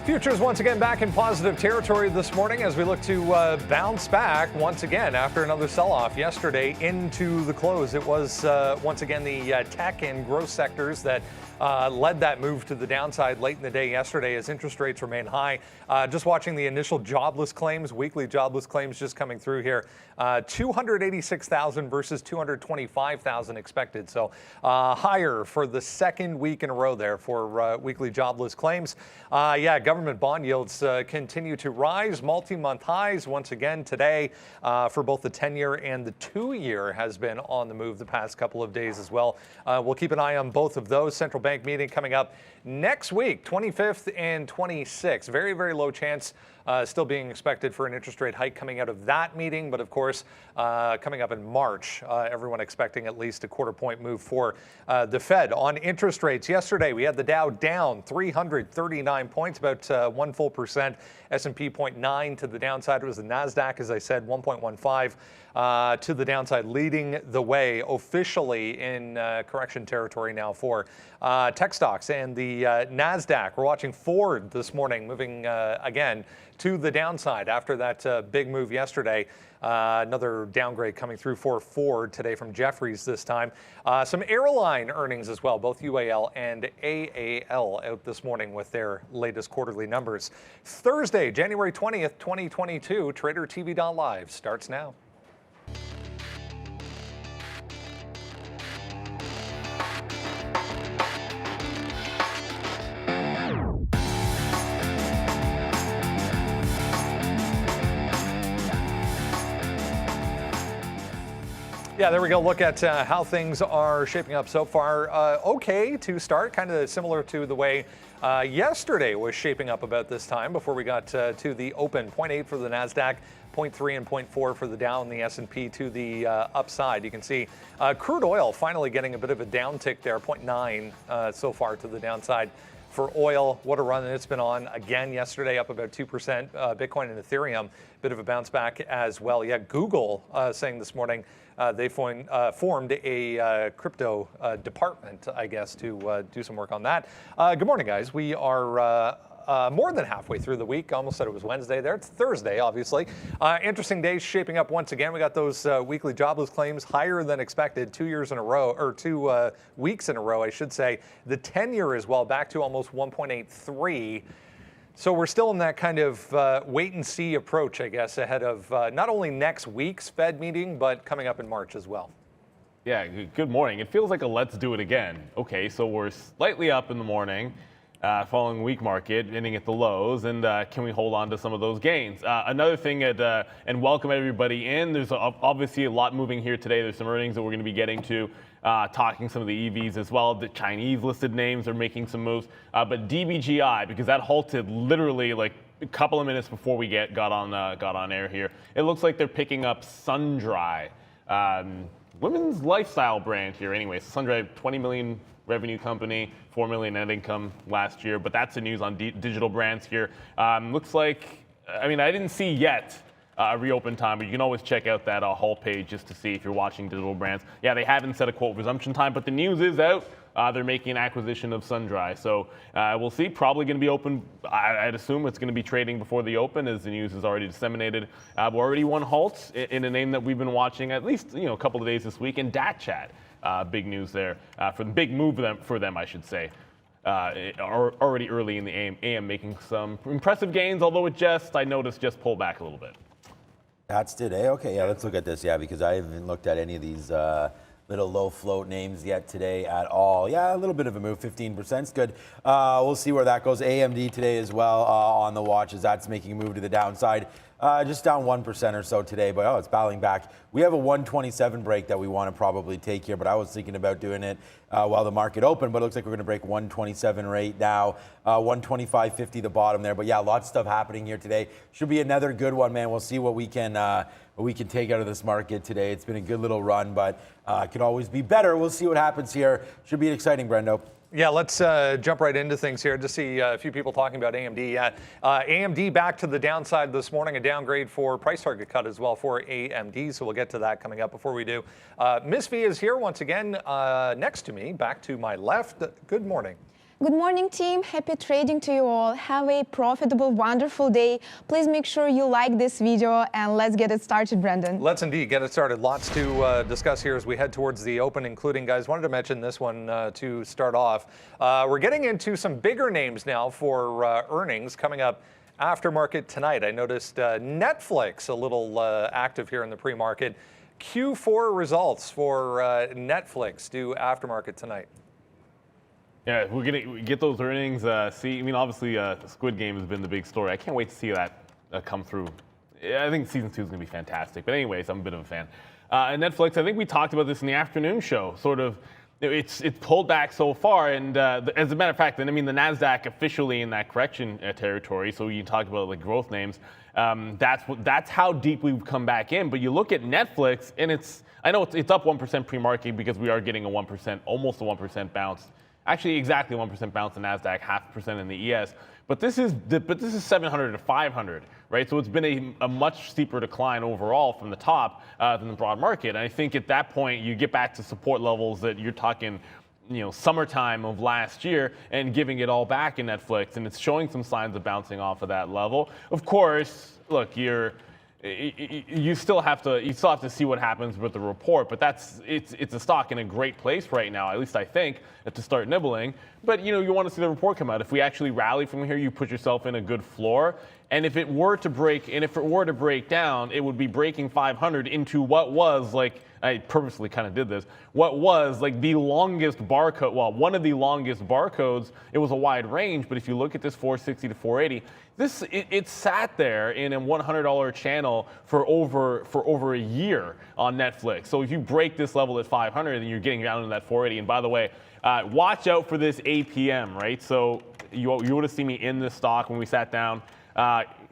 Futures once again back in positive territory this morning as we look to bounce back once again after another sell-off yesterday into the close. It was once again the tech and growth sectors that led that move to the downside late in the day yesterday as interest rates remain high. Just watching the initial jobless claims, weekly jobless claims just coming through here. 286,000 versus 225,000 expected. So higher for the second week in a row there for weekly jobless claims. Government bond yields continue to rise. Multi-month highs once again today for both the 10-year and the 2-year has been on the move the past couple of days as well. We'll keep an eye on both of those. Central bank meeting coming up next week, 25th and 26th. Very, very low chance still being expected for an interest rate hike coming out of that meeting. But of course, coming up in March, everyone expecting at least a quarter-point move for the Fed. On interest rates, yesterday we had the Dow down 339 points, about 1 full percent. S&P 0.9 to the downside. It was the NASDAQ, as I said, 1.15 to the downside, leading the way officially in correction territory now for tech stocks and the NASDAQ. We're watching Ford this morning moving again to the downside after that big move yesterday. Another downgrade coming through for Ford today from Jefferies this time. Some airline earnings as well, both UAL and AAL out this morning with their latest quarterly numbers. Thursday, January 20th, 2022, tradertv.live starts now. Yeah, there we go. Look at how things are shaping up so far. Okay to start, kind of similar to the way yesterday was shaping up about this time before we got to the open. 0.8 for the NASDAQ, 0.3 and 0.4 for the Dow and the S&P to the upside. You can see crude oil finally getting a bit of a downtick there, 0.9 so far to the downside. For oil, what a run it's been on again yesterday, up about 2%. Bitcoin and Ethereum, bit of a bounce back as well. Yeah, Google saying this morning they formed a crypto department, I guess, to do some work on that. Good morning, guys. We are more than halfway through the week. Almost said it was Wednesday there. It's Thursday, obviously. Interesting days shaping up once again. We got those weekly jobless claims higher than expected 2 years in a row, or 2 weeks in a row, I should say. The 10-year as well, back to almost 1.83. So we're still in that kind of wait and see approach, I guess, ahead of not only next week's Fed meeting, but coming up in March as well. Yeah, good morning. It feels like a let's do it again. Okay, so we're slightly up in the morning. Following week market, ending at the lows, and can we hold on to some of those gains? Another thing, and welcome everybody in. There's obviously a lot moving here today. There's some earnings that we're going to be getting to, talking some of the EVs as well. The Chinese listed names are making some moves, but DBGI, because that halted literally like a couple of minutes before we got on air here. It looks like they're picking up Sundry, women's lifestyle brand here. Anyway, Sundry, 20 million. Revenue company, 4 million net income last year, but that's the news on digital brands here. Looks like, I mean, I didn't see yet a reopen time, but you can always check out that Hull page just to see if you're watching digital brands. Yeah, they haven't set a quote resumption time, but the news is out. They're making an acquisition of Sundry. So we'll see, probably going to be open. I'd assume it's going to be trading before the open as the news is already disseminated. We're already one halt in a name that we've been watching at least a couple of days this week, and DATChat. Big news there for the big move for them, I should say. Already early in the AM making some impressive gains, although I noticed just pull back a little bit. That's today? Okay, yeah, let's look at this, because I haven't looked at any of these little low float names yet today at all. Yeah, a little bit of a move, 15% is good. We'll see where that goes. AMD today as well on the watch as that's making a move to the downside. Just down 1% or so today, but it's battling back. We have a 127 break that we want to probably take here, but I was thinking about doing it while the market opened, but it looks like we're going to break 127 right now, 125.50 the bottom there. But yeah, lots of stuff happening here today. Should be another good one, man. We'll see what we can take out of this market today. It's been a good little run, but could always be better. We'll see what happens here. Should be exciting, Brendo. Yeah, let's jump right into things here. Just see a few people talking about AMD. AMD back to the downside this morning, a downgrade for price target cut as well for AMD. So we'll get to that coming up. Before we do, Miss V is here once again next to me, back to my left. Good morning. Good morning, team. Happy trading to you all. Have a profitable, wonderful day. Please make sure you like this video and let's get it started, Brandon. Let's indeed get it started. Lots to discuss here as we head towards the open, including, guys, wanted to mention this one to start off. We're getting into some bigger names now for earnings coming up after market tonight. I noticed Netflix a little active here in the pre-market. Q4 results for Netflix due aftermarket tonight. Yeah, we're gonna get those earnings. Obviously, the Squid Game has been the big story. I can't wait to see that come through. I think season 2 is gonna be fantastic. But anyways, I'm a bit of a fan. And Netflix, I think we talked about this in the afternoon show. Sort of, it's pulled back so far, and as a matter of fact, the Nasdaq officially in that correction territory. So you talk about like growth names. That's how deep we've come back in. But you look at Netflix, and I know it's up 1% pre-market because we are getting almost a 1% bounce. Actually, exactly 1% bounce in NASDAQ, 0.5% in the ES. But this is 700 to 500, right? So it's been a much steeper decline overall from the top than the broad market. And I think at that point, you get back to support levels that you're talking, summertime of last year, and giving it all back in Netflix. And it's showing some signs of bouncing off of that level. Of course, look, you still have to see what happens with the report, but it's a stock in a great place right now, at least I think, to start nibbling. But you want to see the report come out. If we actually rally from here, you put yourself in a good floor. And if it were to break down, it would be breaking 500 into what was, like, I purposely kind of did this, what was like the longest barcode, well, one of the longest barcodes. It was a wide range, but if you look at this 460 to 480, it sat there in a $100 channel for over a year on Netflix. So if you break this level at 500, then you're getting down to that 480. And by the way, watch out for this APM, right? So you would have seen me in this stock when we sat down.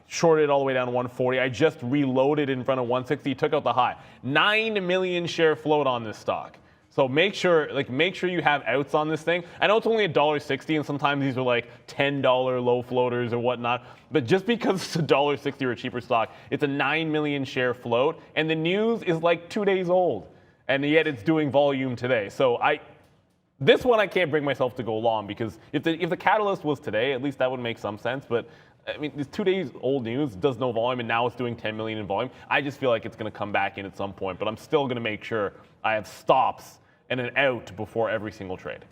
Shorted all the way down to 140. I just reloaded in front of 160, took out the high. 9 million share float on this stock. So make sure you have outs on this thing. I know it's only $1.60, and sometimes these are like $10 low floaters or whatnot. But just because it's $1.60 or a cheaper stock, it's a 9 million share float, and the news is like 2 days old, and yet it's doing volume today. So this one I can't bring myself to go long, because if the catalyst was today, at least that would make some sense. But it's 2 days old news, does no volume, and now it's doing 10 million in volume. I just feel like it's going to come back in at some point, but I'm still going to make sure I have stops and an out before every single trade.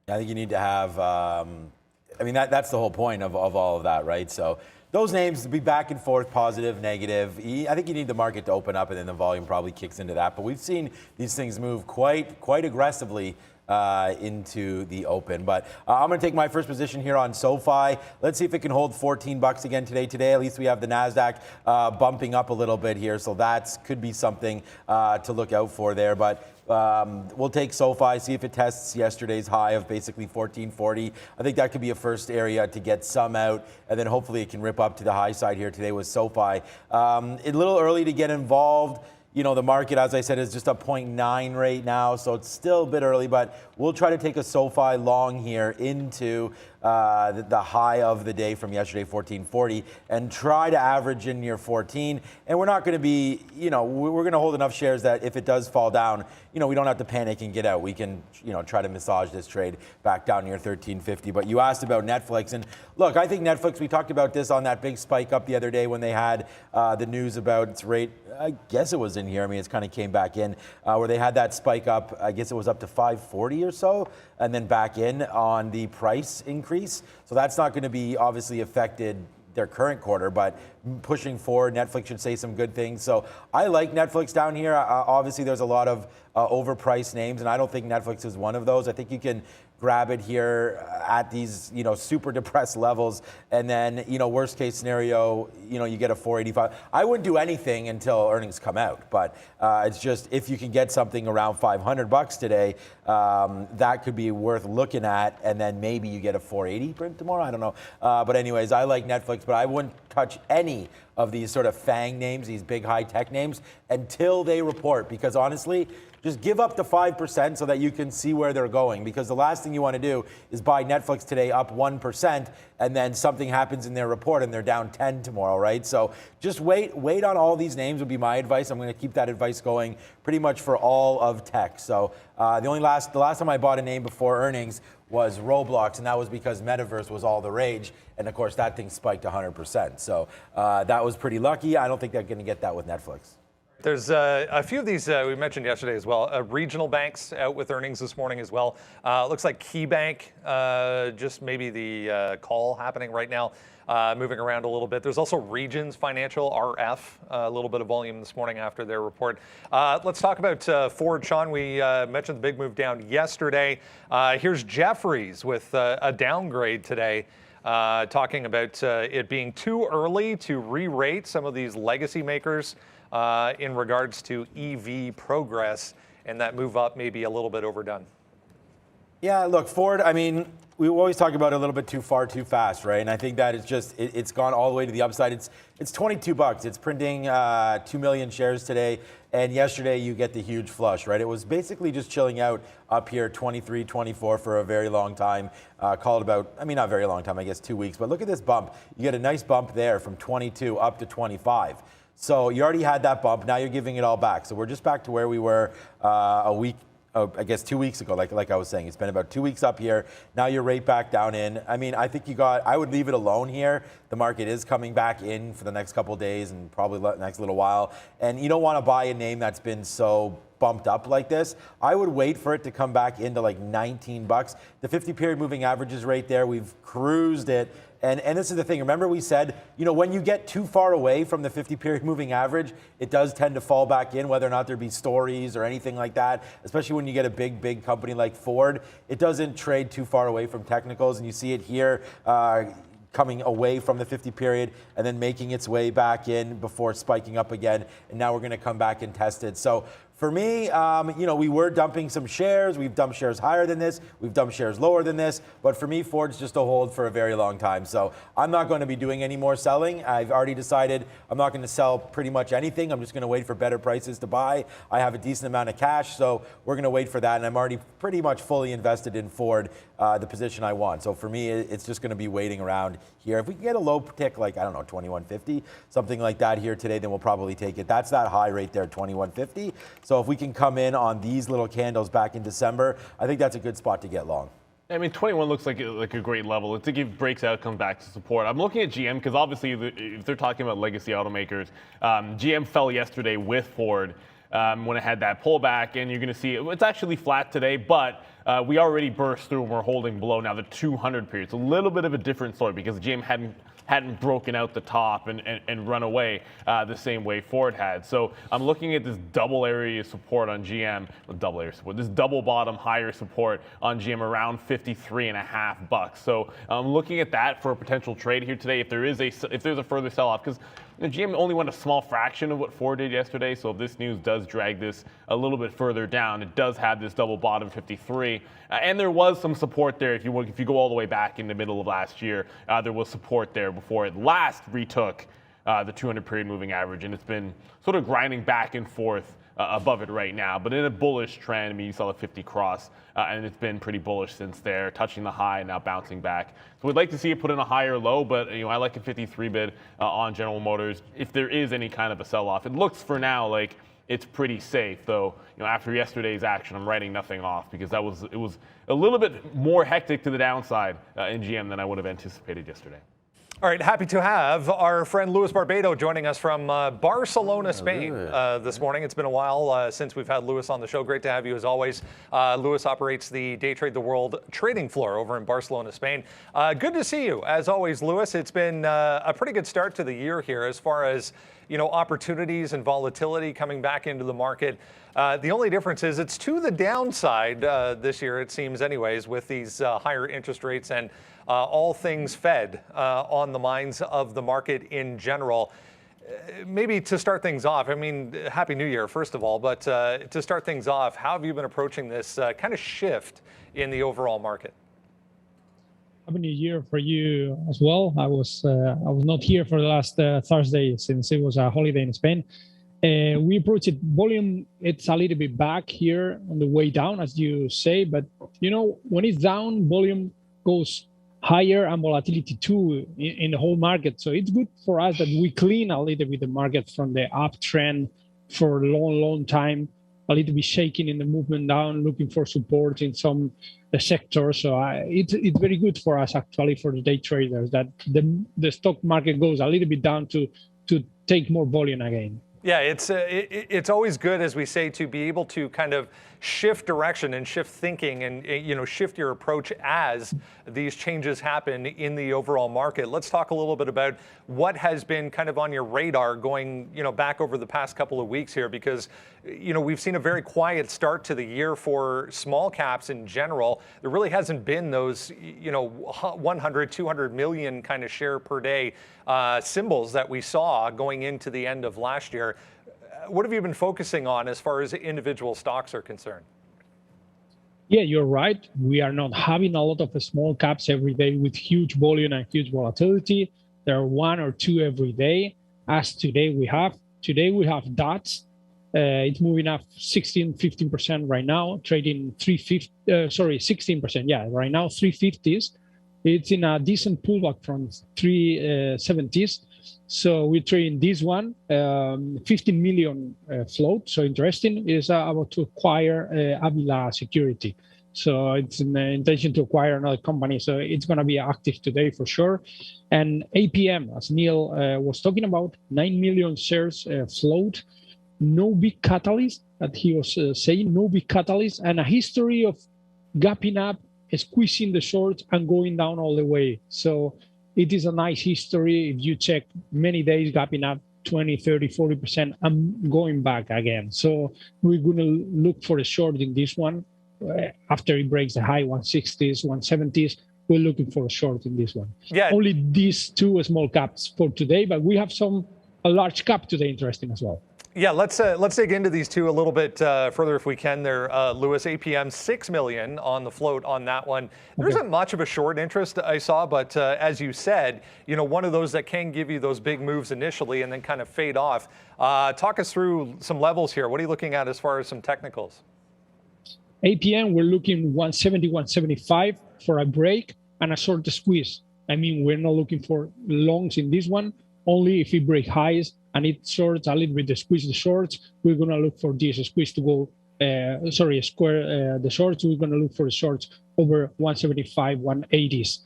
I think you need to have, that's the whole point of all of that, right? So those names be back and forth, positive, negative. I think you need the market to open up, and then the volume probably kicks into that. But we've seen these things move quite aggressively into the open. But I'm going to take my first position here on SoFi. Let's see if it can hold $14 again today. Today, at least we have the NASDAQ bumping up a little bit here. So that could be something to look out for there. But we'll take SoFi, see if it tests yesterday's high of basically 1440. I think that could be a first area to get some out, and then hopefully it can rip up to the high side here today with SoFi. A little early to get involved. The market, as I said, is just a 0.9 right now, so it's still a bit early, but we'll try to take a SoFi long here into the high of the day from yesterday, 1440, and try to average in near 14. And we're not going to be, we're going to hold enough shares that if it does fall down, we don't have to panic and get out. We can, try to massage this trade back down near 1350. But you asked about Netflix, and look, I think Netflix, we talked about this on that big spike up the other day when they had the news about its rate. I guess it was in here. It's kind of came back in where they had that spike up. I guess it was up to 540 or so, and then back in on the price increase. So that's not going to be obviously affected their current quarter, but pushing forward, Netflix should say some good things. So I like Netflix down here. Obviously, there's a lot of overpriced names, and I don't think Netflix is one of those. I think you can grab it here at these, super depressed levels, and then, worst case scenario, you get a 485. I wouldn't do anything until earnings come out, but it's just if you can get something around $500 today, that could be worth looking at, and then maybe you get a 480 print tomorrow. I don't know, but anyways, I like Netflix, but I wouldn't touch any of these sort of FANG names, these big high tech names, until they report, because honestly, just give up the 5% so that you can see where they're going. Because the last thing you want to do is buy Netflix today up 1%, and then something happens in their report and they're down 10 tomorrow, right? So just wait on all these names would be my advice. I'm going to keep that advice going pretty much for all of tech. So the last time I bought a name before earnings was Roblox, and that was because Metaverse was all the rage. And of course, that thing spiked 100%. So that was pretty lucky. I don't think they're going to get that with Netflix. There's a few of these we mentioned yesterday as well. Regional banks out with earnings this morning as well. Looks like KeyBank, just maybe the call happening right now, moving around a little bit. There's also Regions Financial, RF, a little bit of volume this morning after their report. Let's talk about Ford. Sean, we mentioned the big move down yesterday. Here's Jefferies with a downgrade today. Talking about it being too early to re-rate some of these legacy makers in regards to EV progress, and that move up may be a little bit overdone. Yeah, look, Ford, I mean, we always talk about it a little bit too far, too fast, right? And I think that it's just, it's gone all the way to the upside. It's $22. It's printing 2 million shares today. And yesterday you get the huge flush, right? It was basically just chilling out up here, 23, 24 for a very long time. Called about, I mean, not very long time, I guess 2 weeks. But look at this bump. You get a nice bump there from 22 up to 25. So you already had that bump. Now you're giving it all back. So we're just back to where we were a week, I guess 2 weeks ago, like I was saying. It's been about 2 weeks up here. Now you're right back down in. I mean, I think I would leave it alone here. The market is coming back in for the next couple of days and probably the next little while. And you don't want to buy a name that's been so bumped up like this. I would wait for it to come back into like $19. The 50-period moving average is right there. We've cruised it. And this is the thing. Remember we said, you know, when you get too far away from the 50-period moving average, it does tend to fall back in, whether or not there be stories or anything like that, especially when you get a big company like Ford. It doesn't trade too far away from technicals, and you see it here coming away from the 50-period and then making its way back in before spiking up again. And now we're going to come back and test it. So for me, you know, we were dumping some shares. We've dumped shares higher than this. We've dumped shares lower than this. But for me, Ford's just a hold for a very long time. So I'm not going to be doing any more selling. I've already decided I'm not going to sell pretty much anything. I'm just going to wait for better prices to buy. I have a decent amount of cash, so we're going to wait for that. And I'm already pretty much fully invested in Ford, the position I want. So for me, it's just going to be waiting around here. If we can get a low tick, like, I don't know, 2150, something like that here today, then we'll probably take it. That's that high right there, 2150. So if we can come in on these little candles back in December, I think that's a good spot to get long. I mean, 21 looks like a great level. It's like it breaks out, comes back to support. I'm looking at GM because obviously if they're talking about legacy automakers, GM fell yesterday with Ford when it had that pullback, and you're going to see it's actually flat today, but we already burst through and we're holding below now the 200 period. It's a little bit of a different story because GM hadn't broken out the top and run away the same way Ford had. So I'm looking at this double area support on GM, double area support, this double bottom higher support on GM around $53.50. So I'm looking at that for a potential trade here today if there's a further sell-off, because GM only went a small fraction of what Ford did yesterday. So if this news does drag this a little bit further down, it does have this double bottom 53. And there was some support there. If you go all the way back in the middle of last year, there was support there before it last retook the 200-period moving average. And it's been sort of grinding back and forth above it right now, but in a bullish trend. I mean, you saw the 50 cross, and it's been pretty bullish since there, touching the high and now bouncing back. So we'd like to see it put in a higher low, but I like a 53 bid on General Motors if there is any kind of a sell-off. It looks for now like it's pretty safe, though. After yesterday's action, I'm writing nothing off because it was a little bit more hectic to the downside in GM than I would have anticipated yesterday. All right, happy to have our friend Luis Barbado joining us from Barcelona, Spain this morning. It's been a while since we've had Luis on the show. Great to have you as always. Luis operates the Day Trade the World trading floor over in Barcelona, Spain. Good to see you as always, Luis. It's been a pretty good start to the year here as far as opportunities and volatility coming back into the market. The only difference is it's to the downside this year, it seems anyways, with these higher interest rates and all things Fed on the minds of the market in general. Maybe to start things off, I mean, Happy New Year, first of all, but to start things off, how have you been approaching this kind of shift in the overall market? Happy New Year for you as well. I was not here for the last Thursday since it was a holiday in Spain. We approach it volume. It's a little bit back here on the way down, as you say. But when it's down, volume goes higher and volatility too in the whole market. So it's good for us that we clean a little bit the market from the uptrend for a long time, a little bit shaking in the movement down, looking for support in some sectors. So it's very good for us actually, for the day traders, that the stock market goes a little bit down to take more volume again. Yeah, it's always good, as we say, to be able to kind of shift direction and shift thinking and shift your approach as these changes happen in the overall market. Let's talk a little bit about what has been kind of on your radar going back over the past couple of weeks here, because we've seen a very quiet start to the year for small caps in general. There really hasn't been those 100, 200 million kind of share per day symbols that we saw going into the end of last year. What have you been focusing on as far as individual stocks are concerned? Yeah, you're right. We are not having a lot of small caps every day with huge volume and huge volatility. There are one or two every day. As today we have dots. It's moving up 15% right now, trading 16%. Yeah, right now 350s. It's in a decent pullback from 370s. So we're trading this one, 15 million float. So interesting, is about to acquire Avila Security. So it's an intention to acquire another company. So it's going to be active today for sure. And APM, as Neil was talking about, 9 million shares float. No big catalyst, that he was saying, no big catalyst, and a history of gapping up, squeezing the shorts and going down all the way. So it is a nice history. If you check many days, gapping up 20, 30, 40% and going back again. So we're going to look for a short in this one. After it breaks the high 160s, 170s, we're looking for a short in this one. Yeah. Only these two small caps for today, but we have a large cap today interesting as well. Yeah, let's dig into these two a little bit further if we can there, Lewis. APM, 6 million on the float on that one. There isn't much of a short interest I saw, but as you said, one of those that can give you those big moves initially and then kind of fade off. Talk us through some levels here. What are you looking at as far as some technicals? APM, we're looking 170, 175 for a break and a short squeeze. I mean, we're not looking for longs in this one. Only if we break highs and it shorts a little bit, the squeeze the shorts, we're going to look for this squeeze to go, square the shorts. We're going to look for the shorts over 175, 180s.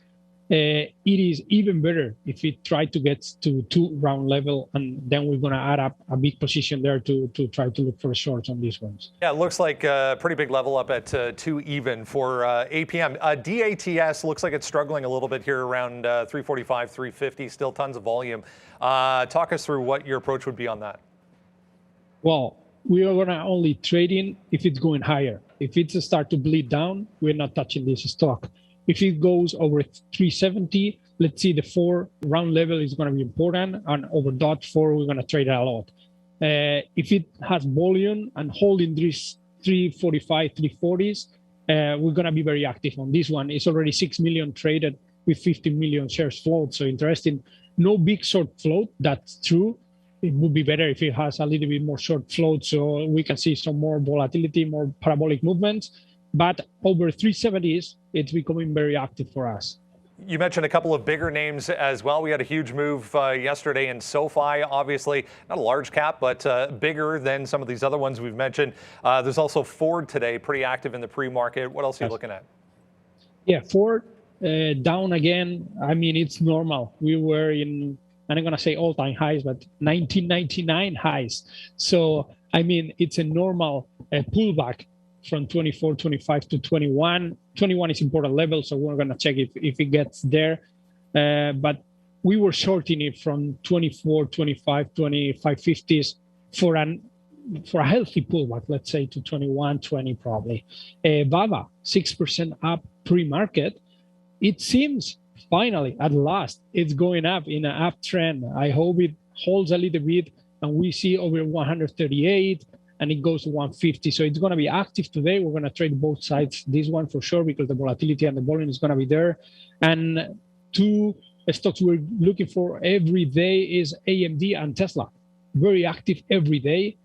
It is even better if we try to get to 2 round level, and then we're going to add up a big position there to try to look for shorts on these ones. Yeah, it looks like a pretty big level up at 2 even for APM. DATS looks like it's struggling a little bit here around 345, 350, still tons of volume. Talk us through what your approach would be on that. Well, we are going to only trade in if it's going higher. If it's start to bleed down, we're not touching this stock. If it goes over 370, let's see, the 4 round level is going to be important, and over dot 4, we're going to trade a lot. If it has volume and holding this 345, 340s, we're going to be very active on this one. It's already 6 million traded with 50 million shares float. So interesting. No big short float, that's true. It would be better if it has a little bit more short float so we can see some more volatility, more parabolic movements. But over 370s, it's becoming very active for us. You mentioned a couple of bigger names as well. We had a huge move yesterday in SoFi, obviously not a large cap, but bigger than some of these other ones we've mentioned. There's also Ford today, pretty active in the pre-market. What else are you looking at? Yeah, Ford down again. I mean, it's normal. We were in, I'm not going to say all-time highs, but 1999 highs. So, I mean, it's a normal pullback from 24, 25 to 21. 21 is important level, so we're going to check if it gets there. But we were shorting it from 24, 25, 25, 50s for a healthy pullback, let's say to 21, 20 probably. BABA, 6% up pre-market. It seems finally, at last, it's going up in an uptrend. I hope it holds a little bit and we see over 138 and it goes to 150. So it's going to be active today. We're going to trade both sides, this one for sure, because the volatility and the volume is going to be there. And 2 stocks we're looking for every day is AMD and Tesla. very active every day,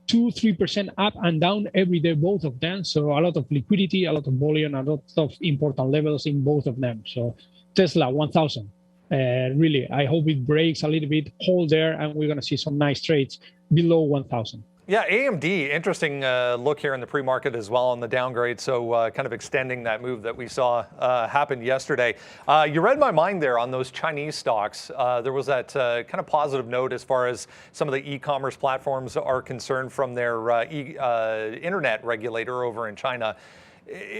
2-3% up and down every day, both of them. So a lot of liquidity, a lot of volume, a lot of important levels in both of them. So Tesla 1000, really, I hope it breaks a little bit, hold there, and we're going to see some nice trades below 1000. Yeah, AMD, interesting look here in the pre-market as well on the downgrade. So kind of extending that move that we saw happen yesterday. You read my mind there on those Chinese stocks. There was that kind of positive note as far as some of the e-commerce platforms are concerned from their internet regulator over in China.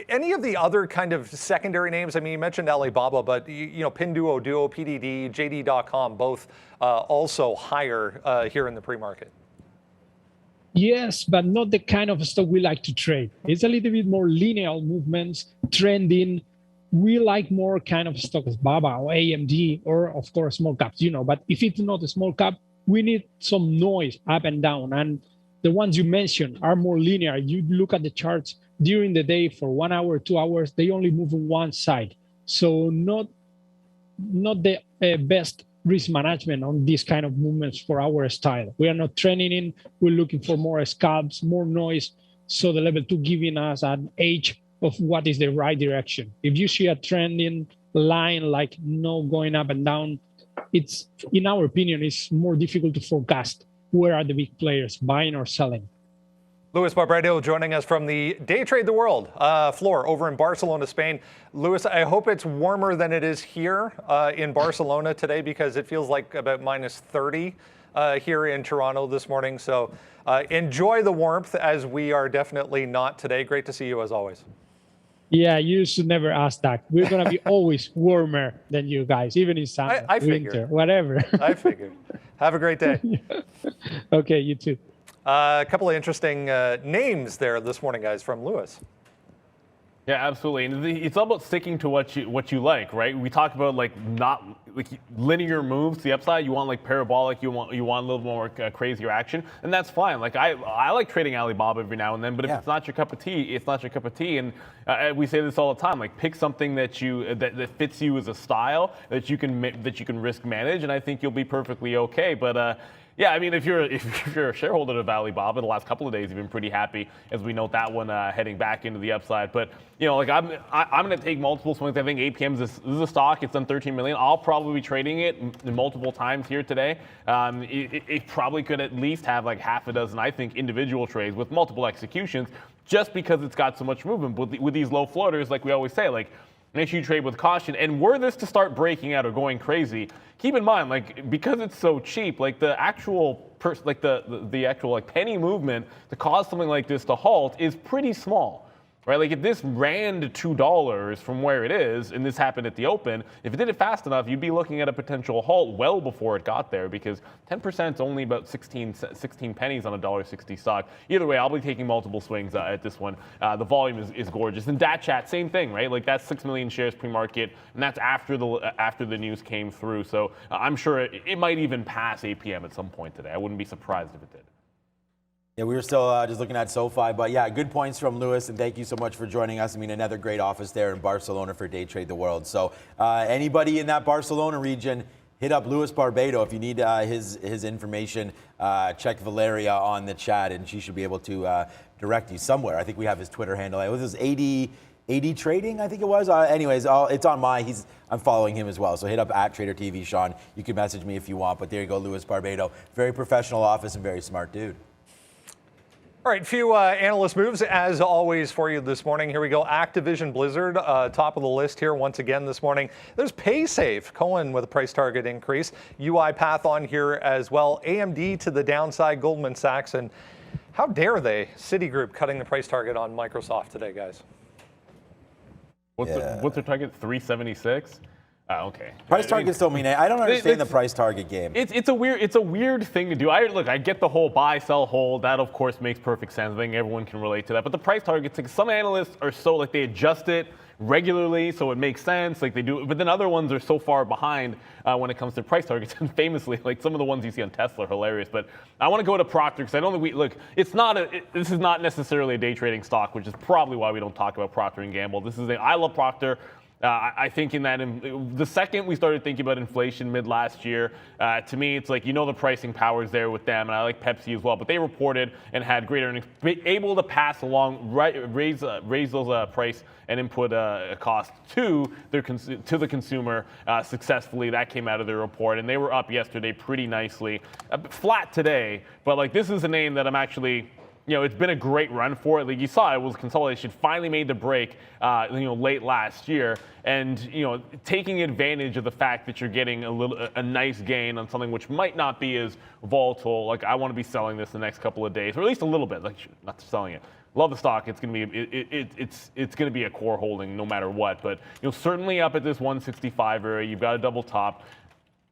Any of the other kind of secondary names? I mean, you mentioned Alibaba, but you know, Pinduoduo, PDD, JD.com, both also higher here in the pre-market. Yes, but not the kind of stock we like to trade. It's a little bit more linear movements, trending. We like more kind of stocks, BABA or AMD, or of course small caps, you know. But if it's not a small cap, we need some noise up and down. And the ones you mentioned are more linear. You look at the charts during the day for 1 hour, 2 hours, they only move on one side. So not the best risk management on these kind of movements for our style. We are not trending in, we're looking for more scalps, more noise. So the level 2 giving us an edge of what is the right direction. If you see a trending line like no going up and down, it's, in our opinion, it's more difficult to forecast where are the big players buying or selling. Luis Barbato joining us from the Day Trade the World floor over in Barcelona, Spain. Luis, I hope it's warmer than it is here in Barcelona today, because it feels like about minus 30 here in Toronto this morning. So enjoy the warmth, as we are definitely not today. Great to see you as always. Yeah, you should never ask that. We're going to be always warmer than you guys, even in summer, I figured. winter, whatever. I figured. Have a great day. Okay, you too. A couple of interesting names there this morning, guys, from Luis. Yeah, absolutely. And it's all about sticking to what you like, right? We talk about not linear moves to the upside. You want like parabolic. You want a little more crazier action, and that's fine. Like I like trading Alibaba every now and then, but if it's not your cup of tea, it's not your cup of tea. And we say this all the time. Like, pick something that that fits you as a style that you can risk manage, and I think you'll be perfectly okay. But yeah, I mean, if you're a shareholder of Alibaba, the last couple of days you've been pretty happy, as we note that one heading back into the upside. But you know, like I'm going to take multiple swings. I think APM this is a stock. It's done 13 million. I'll probably be trading it multiple times here today. It probably could at least have like half a dozen, I think, individual trades with multiple executions, just because it's got so much movement. With these low floaters, like we always say, like, make sure you trade with caution. And were this to start breaking out or going crazy, keep in mind, like, because it's so cheap, like the actual the actual like penny movement to cause something like this to halt is pretty small. Right? Like, if this ran to $2 from where it is, and this happened at the open, if it did it fast enough, you'd be looking at a potential halt well before it got there, because 10% is only about 16 pennies on a $1.60 stock. Either way, I'll be taking multiple swings at this one. The volume is gorgeous. And DATChat, same thing, right? Like, that's 6 million shares pre-market, and that's after the news came through. So I'm sure it might even pass APM at some point today. I wouldn't be surprised if it did. Yeah, we were still just looking at SoFi, but yeah, good points from Luis, and thank you so much for joining us. I mean, another great office there in Barcelona for Day Trade the World. So anybody in that Barcelona region, hit up Luis Barbato if you need his information. Check Valeria on the chat, and she should be able to direct you somewhere. I think we have his Twitter handle. It was 80 Trading, I think it was. Anyways, it's on I'm following him as well. So hit up at Trader TV, Sean. You can message me if you want, but there you go, Luis Barbato. Very professional office and very smart dude. All right, few analyst moves as always for you this morning. Here we go. Activision Blizzard, top of the list here once again this morning. There's PaySafe, Cohen with a price target increase. UiPath on here as well. AMD to the downside, Goldman Sachs, and how dare they? Citigroup cutting the price target on Microsoft today, guys. What's their target? 376. Okay. Price targets don't mean it. I don't understand the price target game. It's a weird thing to do. I get the whole buy, sell, hold. That of course makes perfect sense. I think everyone can relate to that. But the price targets, like, some analysts are so like they adjust it regularly, so it makes sense. Like they do, but then other ones are so far behind when it comes to price targets. And famously, like some of the ones you see on Tesla are hilarious. But I want to go to Procter, because I don't think this is not necessarily a day trading stock, which is probably why we don't talk about Procter & Gamble. I love Procter. I think in that, the second we started thinking about inflation mid last year, to me, it's like, the pricing power is there with them, and I like Pepsi as well, but they reported and had great earnings, able to pass along, raise those price and input costs to the consumer successfully. That came out of their report, and they were up yesterday pretty nicely. Flat today, but like this is a name that I'm actually, it's been a great run for it. Like you saw, it was consolidation, finally made the break, late last year, and taking advantage of the fact that you're getting a nice gain on something which might not be as volatile. Like I want to be selling this the next couple of days, or at least a little bit. Like not selling it. Love the stock. It's going to be it's going to be a core holding no matter what. But certainly up at this 165 area, you've got a double top.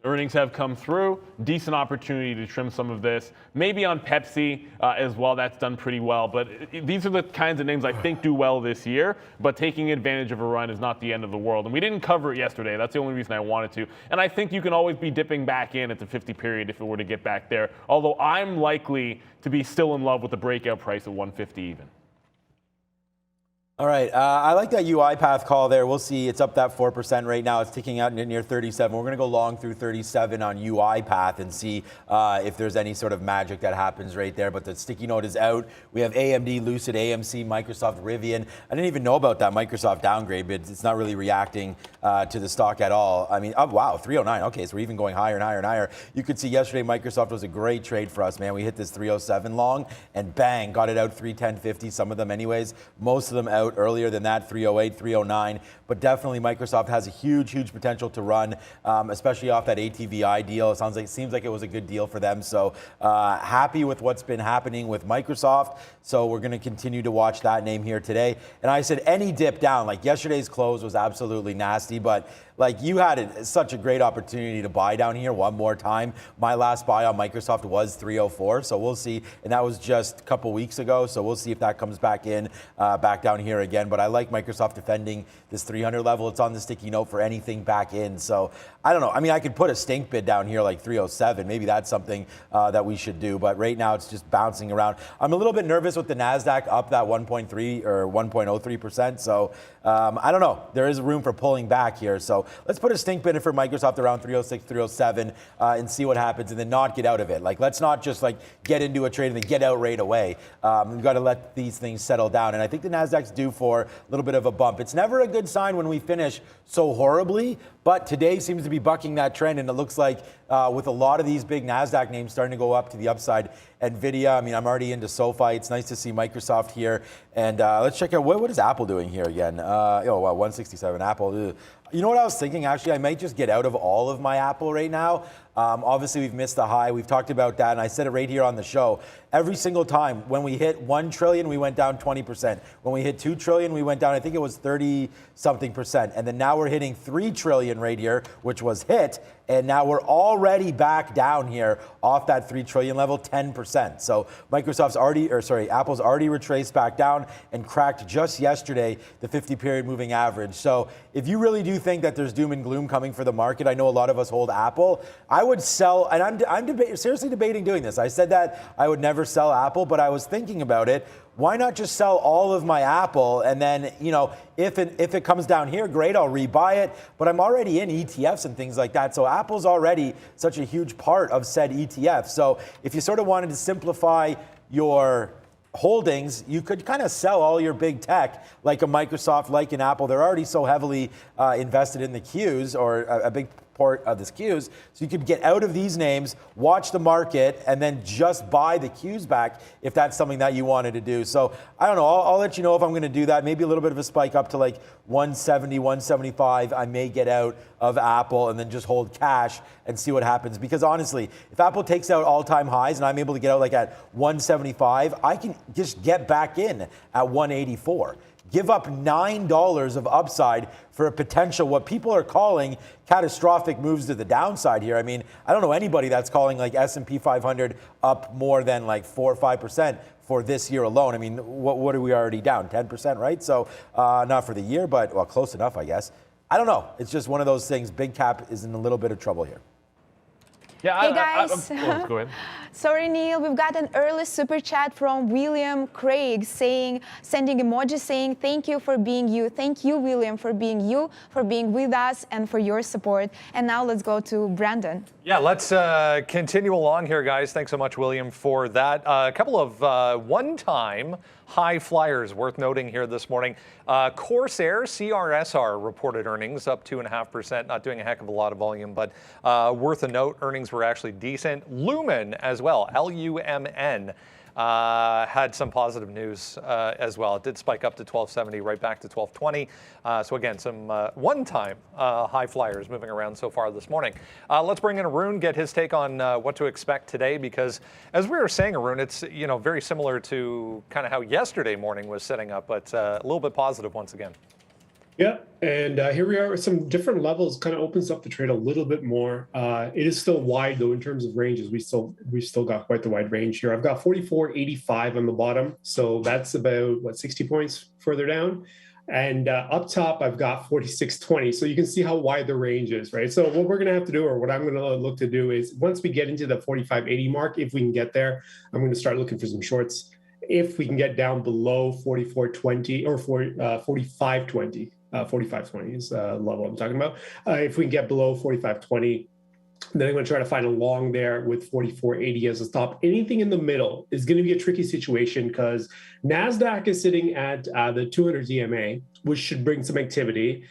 Earnings have come through. Decent opportunity to trim some of this. Maybe on Pepsi as well. That's done pretty well. But these are the kinds of names I think do well this year. But taking advantage of a run is not the end of the world. And we didn't cover it yesterday. That's the only reason I wanted to. And I think you can always be dipping back in at the 50 period if it were to get back there. Although I'm likely to be still in love with the breakout price at 150 even. All right, I like that UiPath call there. We'll see. It's up that 4% right now. It's ticking out near 37. We're going to go long through 37 on UiPath and see if there's any sort of magic that happens right there. But the sticky note is out. We have AMD, Lucid, AMC, Microsoft, Rivian. I didn't even know about that Microsoft downgrade, but it's not really reacting to the stock at all. I mean, oh, wow, 309. Okay, so we're even going higher and higher and higher. You could see yesterday Microsoft was a great trade for us, man. We hit this 307 long and bang, got it out 310.50, some of them anyways. Most of them out earlier than that, 308, 309. But definitely Microsoft has a huge potential to run, especially off that ATVI deal. It seems like it was a good deal for them. So happy with what's been happening with Microsoft. So we're going to continue to watch that name here today. And I said any dip down, like yesterday's close was absolutely nasty, but like you had such a great opportunity to buy down here one more time. My last buy on Microsoft was 304, so we'll see. And that was just a couple weeks ago, so we'll see if that comes back in, back down here again. But I like Microsoft defending this 300 level. It's on the sticky note for anything back in. So I don't know. I mean, I could put a stink bid down here like 307. Maybe that's something that we should do. But right now it's just bouncing around. I'm a little bit nervous with the NASDAQ up that 1.3 or 1.03%. So I don't know. There is room for pulling back here. So let's put a stink bid in for Microsoft around 306, 307 and see what happens and then not get out of it. Like, let's not just like get into a trade and then get out right away. We've got to let these things settle down. And I think the NASDAQ's due for a little bit of a bump. It's never a good sign when we finish so horribly, but today seems to be bucking that trend. And it looks like with a lot of these big NASDAQ names starting to go up to the upside, NVIDIA, I mean, I'm already into SoFi. It's nice to see Microsoft here. And let's check out, what is Apple doing here again? Oh, wow, 167 Apple. Ugh. You know what I was thinking? Actually, I might just get out of all of my Apple right now. Obviously, we've missed the high. We've talked about that, and I said it right here on the show. Every single time, when we hit 1 trillion, we went down 20%. When we hit 2 trillion, we went down, I think it was 30-something%. And then now we're hitting 3 trillion right here, which was hit. And now we're already back down here off that 3 trillion level, 10%. So Apple's already retraced back down and cracked just yesterday the 50-period moving average. So if you really do think that there's doom and gloom coming for the market, I know a lot of us hold Apple. I would sell, and I'm seriously debating doing this. I said that I would never sell Apple, but I was thinking about it. Why not just sell all of my Apple and then, if it comes down here, great, I'll rebuy it. But I'm already in ETFs and things like that. So Apple's already such a huge part of said ETF. So if you sort of wanted to simplify your holdings, you could kind of sell all your big tech like a Microsoft, like an Apple. They're already so heavily invested in the Qs, or a big part of this Qs. So you could get out of these names, watch the market, and then just buy the Qs back if that's something that you wanted to do. So I don't know. I'll let you know if I'm going to do that. Maybe a little bit of a spike up to like 170, 175. I may get out of Apple and then just hold cash and see what happens. Because honestly, if Apple takes out all-time highs and I'm able to get out like at 175, I can just get back in at 184. Give up $9 of upside for a potential, what people are calling catastrophic moves to the downside here. I mean, I don't know anybody that's calling like S&P 500 up more than like 4 or 5% for this year alone. I mean, what are we already down? 10%, right? So not for the year, but well, close enough, I guess. I don't know. It's just one of those things. Big cap is in a little bit of trouble here. Yeah, Hey guys. Go ahead. Sorry, Neil, we've got an early super chat from William Craig sending emoji saying, thank you for being you. Thank you, William, for being you, for being with us, and for your support. And now let's go to Brandon. Yeah, let's continue along here, guys. Thanks so much, William, for that. A couple of one-time high flyers worth noting here this morning. Corsair, CRSR, reported earnings up 2.5%, not doing a heck of a lot of volume, but worth a note. Earnings were actually decent. Lumen as well, Lumn, had some positive news as well. It did spike up to 1270, right back to 1220. So again, some one-time high flyers moving around so far this morning. Let's bring in Arun, get his take on what to expect today, because as we were saying, Arun, it's very similar to kind of how yesterday morning was setting up, but a little bit positive once again. Yeah, and here we are with some different levels. Kind of opens up the trade a little bit more. It is still wide though in terms of ranges. We still got quite the wide range here. I've got 44.85 on the bottom, so that's about 60 points further down. And up top, I've got 46.20. So you can see how wide the range is, right? So what we're going to have to do, or what I'm going to look to do, is once we get into the 45.80 mark, if we can get there, I'm going to start looking for some shorts. If we can get down below 44.20 or 45.20. 45.20 is the level I'm talking about. If we can get below 45.20, then I'm going to try to find a long there with 44.80 as a stop. Anything in the middle is going to be a tricky situation because NASDAQ is sitting at the 200 DMA, which should bring some activity.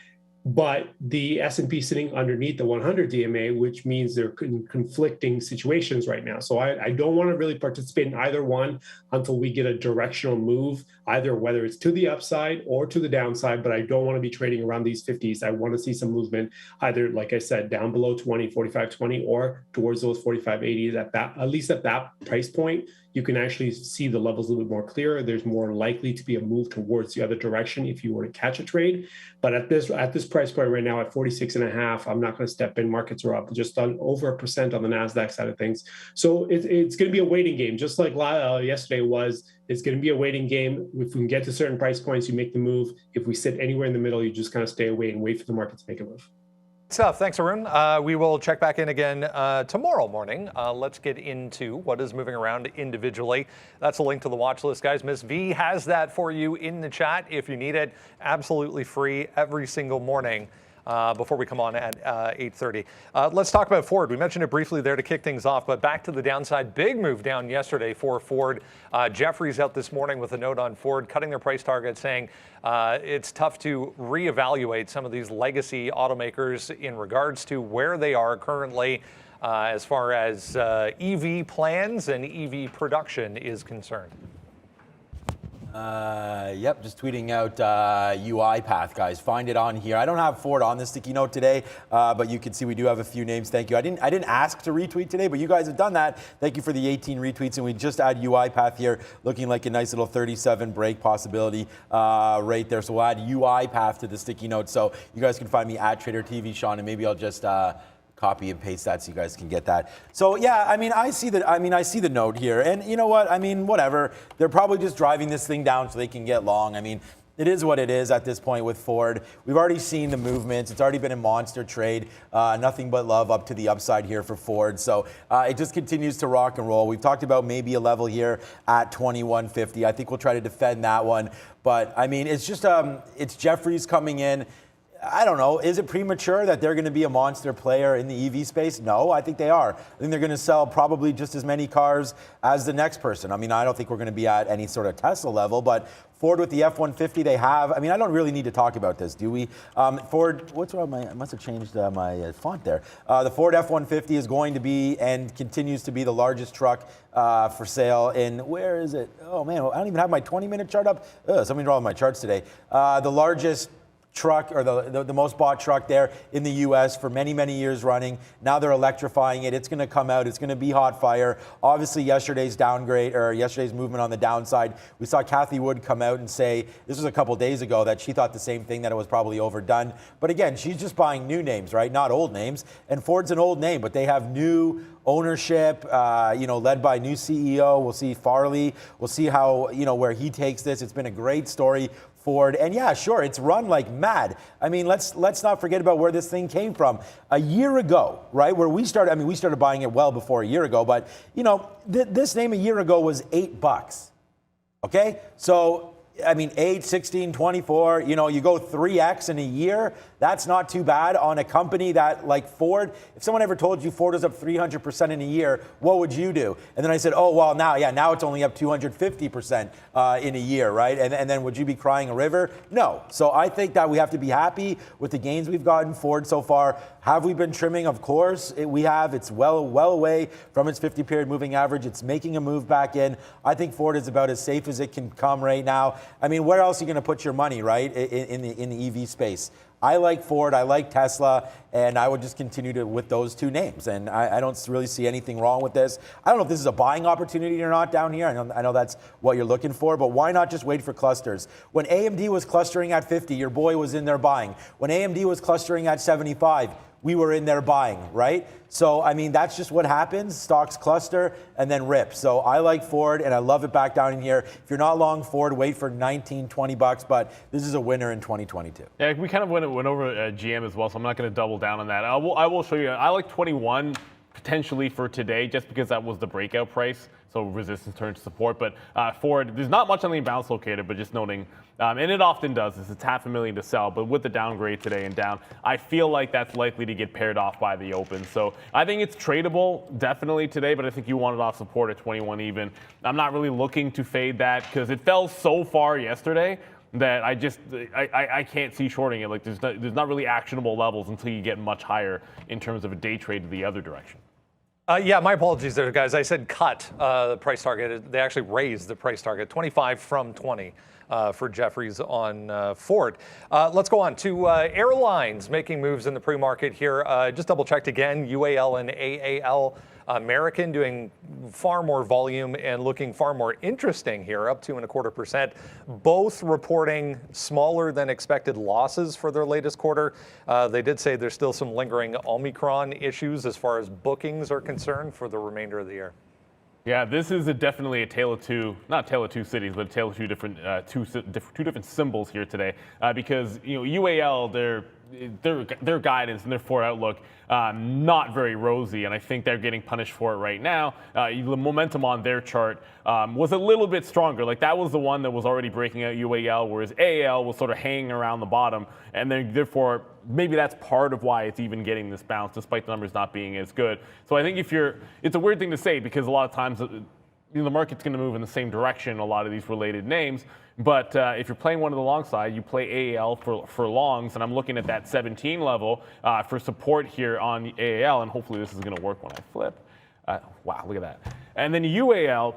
But the S&P sitting underneath the 100 DMA, which means they're in conflicting situations right now. So I don't want to really participate in either one until we get a directional move, either whether it's to the upside or to the downside. But I don't want to be trading around these 50s. I want to see some movement, either, like I said, down below 45.20 or towards those 45.80s. At least at that price point, you can actually see the levels a little bit more clearer. There's more likely to be a move towards the other direction if you were to catch a trade. But at this price point right now at 46.5, I'm not going to step in. Markets are up just on over 1% on the NASDAQ side of things. So it's going to be a waiting game, just like yesterday was. It's going to be a waiting game. If we can get to certain price points, you make the move. If we sit anywhere in the middle, you just kind of stay away and wait for the market to make a move. Stuff. Thanks, Arun. We will check back in again tomorrow morning. Let's get into what is moving around individually. That's a link to the watch list, guys. Miss V has that for you in the chat if you need it. Absolutely free every single morning. Before we come on at 8:30. Let's talk about Ford. We mentioned it briefly there to kick things off, but back to the downside. Big move down yesterday for Ford. Jefferies out this morning with a note on Ford, cutting their price target, saying it's tough to reevaluate some of these legacy automakers in regards to where they are currently as far as EV plans and EV production is concerned. Yep, just tweeting out UiPath, guys. Find it on here. I don't have Ford on the sticky note today, but you can see we do have a few names. Thank you. I didn't ask to retweet today, but you guys have done that. Thank you for the 18 retweets, and we just add UiPath here, looking like a nice little 37 break possibility right there. So we'll add UiPath to the sticky note. So you guys can find me at TraderTV, Sean, and maybe I'll just copy and paste that so you guys can get that. So yeah, I see the note here, and you know what? Whatever. They're probably just driving this thing down so they can get long. It is what it is at this point with Ford. We've already seen the movements. It's already been a monster trade. Nothing but love up to the upside here for Ford. So it just continues to rock and roll. We've talked about maybe a level here at 21.50. I think we'll try to defend that one. But it's just it's Jefferies coming in. I don't know. Is it premature that they're going to be a monster player in the EV space? No, I think they are. I think they're going to sell probably just as many cars as the next person. I don't think we're going to be at any sort of Tesla level, but Ford with the F-150 they have. I don't really need to talk about this, do we? Ford, what's wrong? I must have changed my font there. The Ford F-150 is going to be and continues to be the largest truck for sale in, where is it? Oh man, I don't even have my 20-minute chart up. Something's wrong with my charts today. The largest truck, or the most bought truck there in the US for many, many years running. Now they're electrifying it. It's going to come out. It's going to be hot fire. Obviously, yesterday's movement on the downside, we saw Kathy Wood come out and say, this was a couple days ago, that she thought the same thing, that it was probably overdone. But again, she's just buying new names, right? Not old names. And Ford's an old name, but they have new ownership, led by a new CEO. We'll see Farley. We'll see how, where he takes this. It's been a great story Ford. And yeah, sure, it's run like mad. I mean, let's not forget about where this thing came from. A year ago, right, where we started, I mean, we started buying it well before a year ago, but, you know, this name a year ago was $8. Okay? So, I mean, 8, 16, 24, you know, you go 3x in a year. That's not too bad on a company that, like Ford, if someone ever told you Ford is up 300% in a year, what would you do? And then I said, oh, well, now it's only up 250% in a year, right? And then would you be crying a river? No. So I think that we have to be happy with the gains we've gotten Ford so far. Have we been trimming? Of course we have. It's well away from its 50-period moving average. It's making a move back in. I think Ford is about as safe as it can come right now. I mean, where else are you going to put your money, right, in the EV space? I like Ford, I like Tesla, and I would just continue with those two names. And I don't really see anything wrong with this. I don't know if this is a buying opportunity or not down here. I know that's what you're looking for, but why not just wait for clusters? When AMD was clustering at 50, your boy was in there buying. When AMD was clustering at 75, we were in there buying, right? So, I mean, that's just what happens. Stocks cluster and then rip. So I like Ford, and I love it back down in here. If you're not long Ford, wait for 19, 20 bucks, but this is a winner in 2022. Yeah, we kind of went over GM as well, so I'm not going to double down on that. I will show you. I like 21 potentially for today, just because that was the breakout price. So resistance turns to support. But Ford, there's not much on the imbalance locator, but just noting, and it often does, it's $500,000 to sell. But with the downgrade today and down, I feel like that's likely to get paired off by the open. So I think it's tradable definitely today, but I think you want it off support at 21 even. I'm not really looking to fade that because it fell so far yesterday that I can't see shorting it. Like there's not really actionable levels until you get much higher in terms of a day trade to the other direction. Yeah, my apologies there, guys. I said cut the price target. They actually raised the price target, 25 from 20 for Jefferies on Ford. Let's go on to airlines making moves in the pre-market here. Just double checked again, UAL and AAL. American doing far more volume and looking far more interesting here, up 2.25%. Both reporting smaller than expected losses for their latest quarter. They did say there's still some lingering Omicron issues as far as bookings are concerned for the remainder of the year. Yeah, this is definitely a tale of two, not a tale of two cities, but a tale of two different symbols here today. Because UAL, their guidance and their forward outlook not very rosy, and I think they're getting punished for it right now. The momentum on their chart was a little bit stronger. Like that was the one that was already breaking out UAL, whereas AAL was sort of hanging around the bottom, and then therefore maybe that's part of why it's even getting this bounce, despite the numbers not being as good. So I think it's a weird thing to say because a lot of times the market's going to move in the same direction, a lot of these related names. But if you're playing one of the long side, you play AAL for longs, and I'm looking at that 17 level for support here on AAL, and hopefully this is going to work when I flip. Wow, look at that. And then UAL,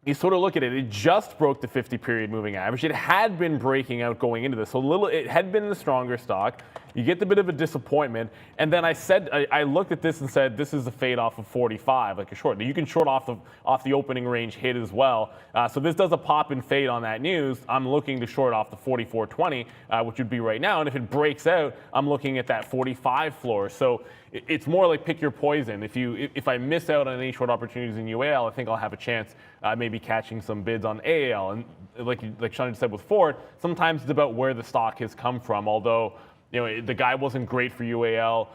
you sort of look at it, it just broke the 50-period moving average. It had been breaking out going into this, so it had been the stronger stock. You get the bit of a disappointment, and then I looked at this and said, this is a fade off of 45, like a short. Now you can short off the opening range hit as well. So this does a pop and fade on that news. I'm looking to short off the 44.20, which would be right now, and if it breaks out, I'm looking at that 45 floor. So it's more like pick your poison. If I miss out on any short opportunities in UAL, I think I'll have a chance maybe catching some bids on AAL. And like Sean said with Ford, sometimes it's about where the stock has come from. Although the guy wasn't great for UAL.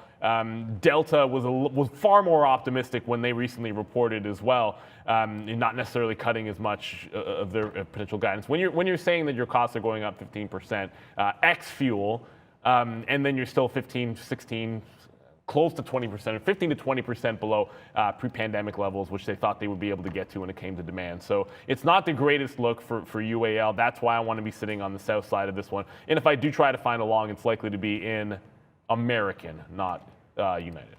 Delta was far more optimistic when they recently reported as well, and not necessarily cutting as much of their potential guidance. When you're saying that your costs are going up 15%, ex fuel, and then you're still 15, 16. Close to 20%, 15 to 20% below pre-pandemic levels, which they thought they would be able to get to when it came to demand. So it's not the greatest look for UAL. That's why I want to be sitting on the south side of this one. And if I do try to find a long, it's likely to be in American, not United.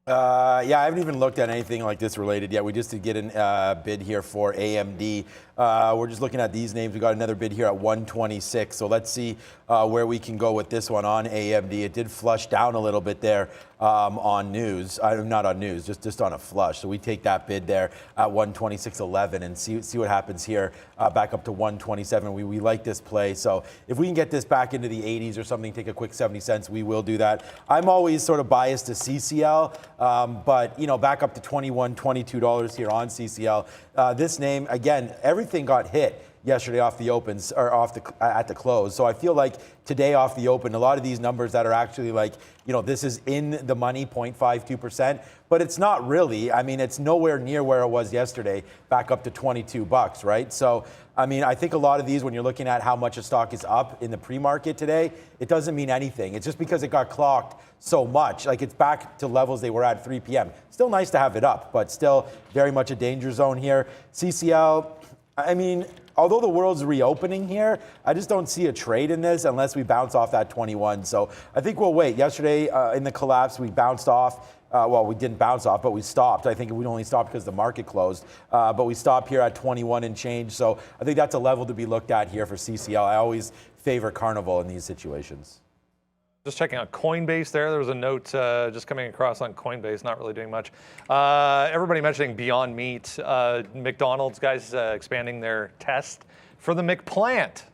Yeah, I haven't even looked at anything like this related yet. We just did get a bid here for AMD. We're just looking at these names. We got another bid here at 126. So let's see where we can go with this one on AMD. It did flush down a little bit there on news. Not on news, just on a flush. So we take that bid there at 126.11 and see what happens here. Back up to 127. We like this play. So if we can get this back into the 80s or something, take a quick 70 cents, we will do that. I'm always sort of biased to CCL, but back up to $21, $22 here on CCL. This name, again, everything got hit yesterday off the opens or at the close. So I feel like today off the open, a lot of these numbers that are actually like, this is in the money, 0.52%, but it's not really. I mean, it's nowhere near where it was yesterday, back up to $22, right? So, I mean, I think a lot of these, when you're looking at how much a stock is up in the pre-market today, it doesn't mean anything. It's just because it got clocked so much. Like, it's back to levels they were at 3 p.m. Still nice to have it up, but still very much a danger zone here. CCL, I mean, although the world's reopening here, I just don't see a trade in this unless we bounce off that 21. So I think we'll wait. Yesterday in the collapse, we bounced off. Well, we didn't bounce off, but we stopped. I think we only stopped because the market closed. But we stopped here at 21 and change. So I think that's a level to be looked at here for CCL. I always favor Carnival in these situations. Just checking out Coinbase there. There was a note just coming across on Coinbase, not really doing much. Everybody mentioning Beyond Meat. McDonald's, guys, expanding their test for the McPlant.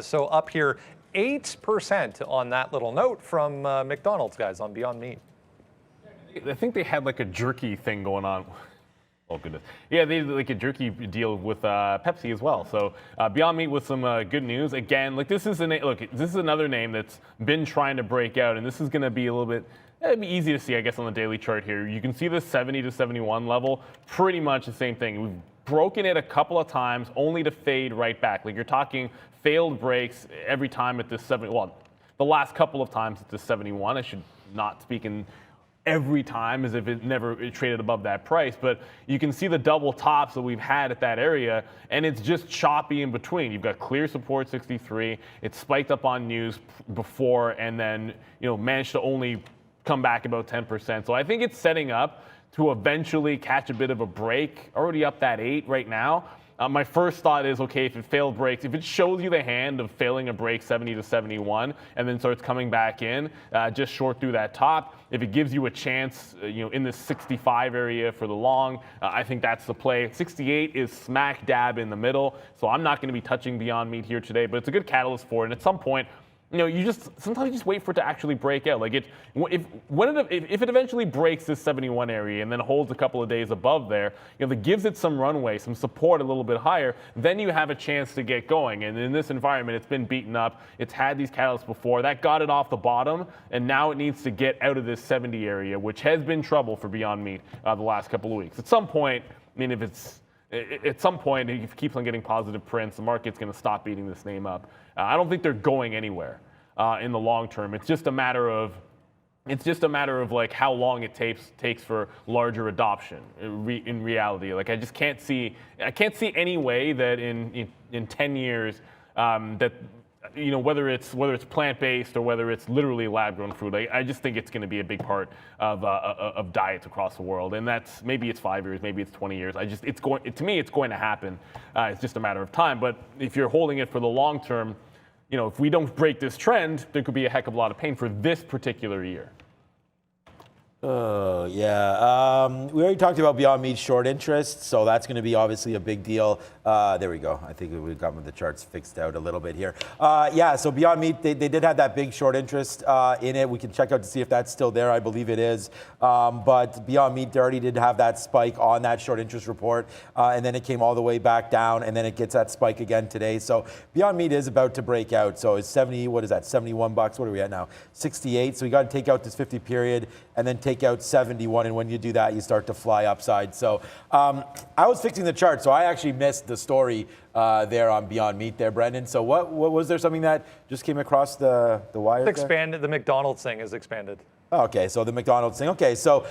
So up here 8% on that little note from McDonald's, guys, on Beyond Meat. I think they had like a jerky thing going on. Oh, goodness. Yeah, they had like a jerky deal with Pepsi as well. So Beyond Meat with some good news. Again, like this is another name that's been trying to break out, and this is going to be a little bit it'd be easy to see, I guess, on the daily chart here. You can see the 70 to 71 level, pretty much the same thing. We've broken it a couple of times, only to fade right back. Like you're talking failed breaks every time at this 70. Well, the last couple of times at this 71. I should not speak in every time as if it never traded above that price, but you can see the double tops that we've had at that area, and it's just choppy in between. You've got clear support 63, it spiked up on news before, and then managed to only come back about 10%. So I think it's setting up to eventually catch a bit of a break. Already up that 8 right now. My first thought is, okay, if it failed breaks, if it shows you the hand of failing a break 70 to 71 and then starts coming back in, just short through that top, if it gives you a chance, in the 65 area for the long, I think that's the play. 68 is smack dab in the middle, so I'm not going to be touching Beyond Meat here today, but it's a good catalyst for it. And at some point, sometimes you just wait for it to actually break out. Like if it eventually breaks this 71 area and then holds a couple of days above there, that gives it some runway, some support a little bit higher, then you have a chance to get going. And in this environment, it's been beaten up. It's had these catalysts before. That got it off the bottom, and now it needs to get out of this 70 area, which has been trouble for Beyond Meat the last couple of weeks. At some point, if it keeps on getting positive prints, the market's going to stop beating this name up. I don't think they're going anywhere in the long term. It's just a matter of like how long it takes for larger adoption in reality. Like I can't see any way that in 10 years that whether it's plant-based or whether it's literally lab-grown food, I just think it's going to be a big part of diets across the world. And maybe it's 5 years, maybe it's 20 years. To me, it's going to happen. It's just a matter of time. But if you're holding it for the long term, if we don't break this trend, there could be a heck of a lot of pain for this particular year. Yeah. We already talked about Beyond Meat short interest, so that's going to be obviously a big deal. There we go. I think we've got the charts fixed out a little bit here. Yeah, so Beyond Meat, they did have that big short interest in it. We can check out to see if that's still there. I believe it is. But Beyond Meat already did have that spike on that short interest report, and then it came all the way back down, and then it gets that spike again today. So Beyond Meat is about to break out. So it's 70, what is that, 71 bucks? What are we at now? 68. So we got to take out this 50 period and then take out 71, and when you do that, you start to fly upside. So I was fixing the chart, so I actually missed the story there on Beyond Meat there, Brendan. So what was there something that just came across the wire? It's expanded. The McDonald's thing is expanded. Okay, so the McDonald's thing. Okay, so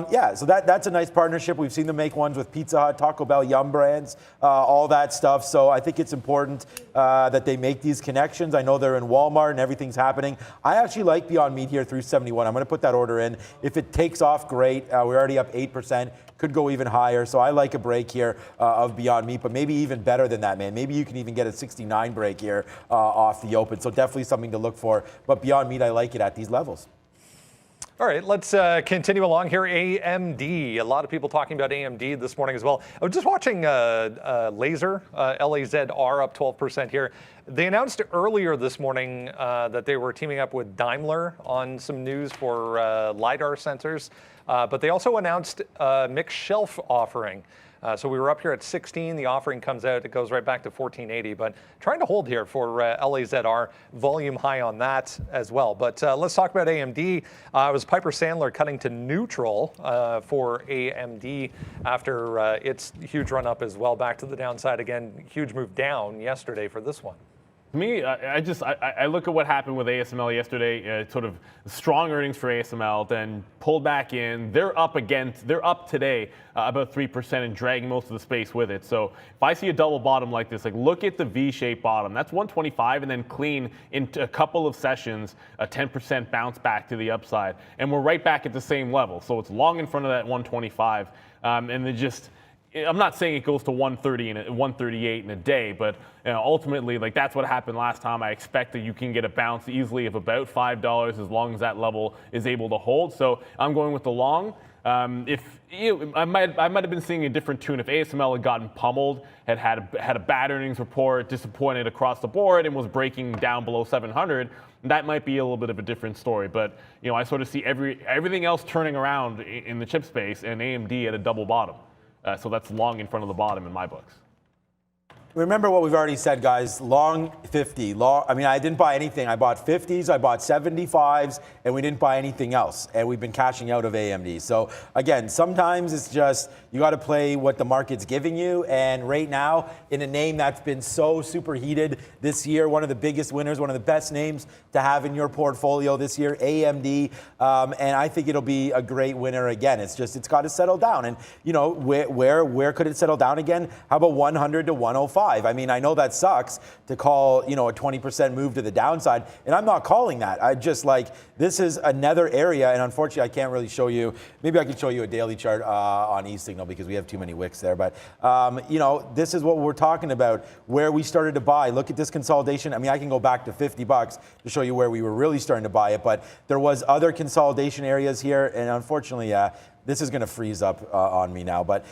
yeah, so that's a nice partnership. We've seen them make ones with Pizza Hut, Taco Bell, Yum Brands, all that stuff. So I think it's important that they make these connections. I know they're in Walmart and everything's happening. I actually like Beyond Meat here through 71. I'm going to put that order in. If it takes off, great. We're already up 8%. Could go even higher. So I like a break here of Beyond Meat, but maybe even better than that, man. Maybe you can even get a 69 break here off the open. So definitely something to look for. But Beyond Meat, I like it at these levels. All right, let's continue along here. AMD. A lot of people talking about AMD this morning as well. I was just watching Laser, LAZR up 12% here. They announced earlier this morning that they were teaming up with Daimler on some news for LiDAR sensors, but they also announced a mixed shelf offering. So we were up here at 16. The offering comes out. It goes right back to 1480. But trying to hold here for LAZR. Volume high on that as well. But let's talk about AMD. It was Piper Sandler cutting to neutral for AMD after its huge run up as well. Back to the downside again. Huge move down yesterday for this one. To me, I look at what happened with ASML yesterday, sort of strong earnings for ASML, then pulled back in. They're up today about 3% and dragging most of the space with it. So if I see a double bottom like this, like look at the V-shaped bottom. That's 125 and then clean into a couple of sessions, a 10% bounce back to the upside. And we're right back at the same level. So it's long in front of that 125. And then just, I'm not saying it goes to 130 and 138 in a day, but ultimately, like that's what happened last time. I expect that you can get a bounce easily of about $5 as long as that level is able to hold. So I'm going with the long. I might have been seeing a different tune if ASML had gotten pummeled, had a bad earnings report, disappointed across the board, and was breaking down below 700. That might be a little bit of a different story. But I sort of see everything else turning around in the chip space, and AMD at a double bottom. So that's long in front of the bottom in my books. Remember what we've already said, guys. Long 50. I mean, I didn't buy anything. I bought 50s, I bought 75s, and we didn't buy anything else. And we've been cashing out of AMD. So again, sometimes it's just you got to play what the market's giving you. And right now, in a name that's been so superheated this year, one of the biggest winners, one of the best names to have in your portfolio this year, AMD. And I think it'll be a great winner again. It's got to settle down. And where could it settle down again? How about 100 to 105? I mean, I know that sucks to call, a 20% move to the downside, and I'm not calling that. I just this is another area, and unfortunately, I can't really show you. Maybe I could show you a daily chart on eSignal because we have too many wicks there. But, this is what we're talking about, where we started to buy. Look at this consolidation. I mean, I can go back to $50 to show you where we were really starting to buy it, but there was other consolidation areas here, and unfortunately, this is going to freeze up on me now, but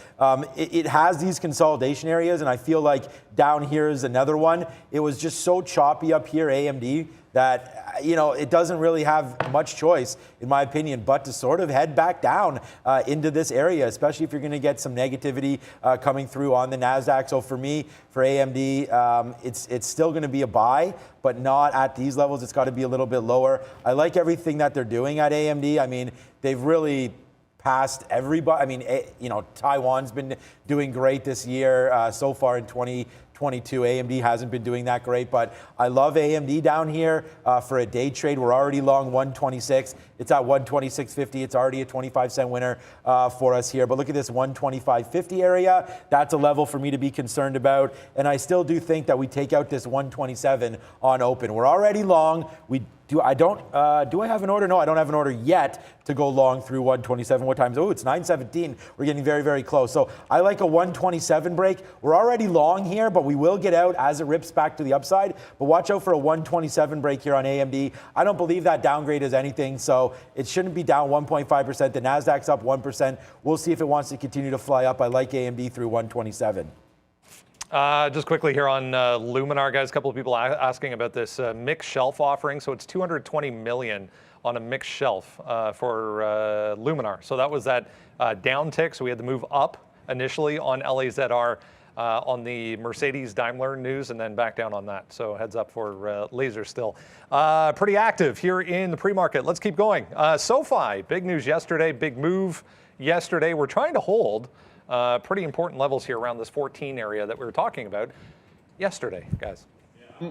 it has these consolidation areas, and I feel like down here is another one. It was just so choppy up here, AMD, that it doesn't really have much choice, in my opinion, but to sort of head back down into this area, especially if you're going to get some negativity coming through on the NASDAQ. So for me, for AMD, it's still going to be a buy, but not at these levels. It's got to be a little bit lower. I like everything that they're doing at AMD. I mean, they've really past everybody. I mean, Taiwan's been doing great this year so far in 2022. AMD hasn't been doing that great, but I love AMD down here for a day trade. We're already long 126. It's at 126.50. It's already a 25-cent winner for us here. But look at this 125.50 area. That's a level for me to be concerned about. And I still do think that we take out this 127 on open. We're already long. Do I have an order? No, I don't have an order yet to go long through 127. What time is it? Oh, it's 9:17. We're getting very, very close. So I like a 127 break. We're already long here, but we will get out as it rips back to the upside. But watch out for a 127 break here on AMD. I don't believe that downgrade is anything, so it shouldn't be down 1.5%. The NASDAQ's up 1%. We'll see if it wants to continue to fly up. I like AMD through 127. Just quickly here on Luminar, guys, a couple of people asking about this mixed shelf offering. So it's $220 million on a mixed shelf for Luminar. So that was that down tick. So we had to move up initially on LAZR on the Mercedes Daimler news and then back down on that. So heads up for Laser still. Pretty active here in the pre-market. Let's keep going. SoFi, big news yesterday, big move yesterday. We're trying to hold pretty important levels here around this 14 area that we were talking about yesterday, guys.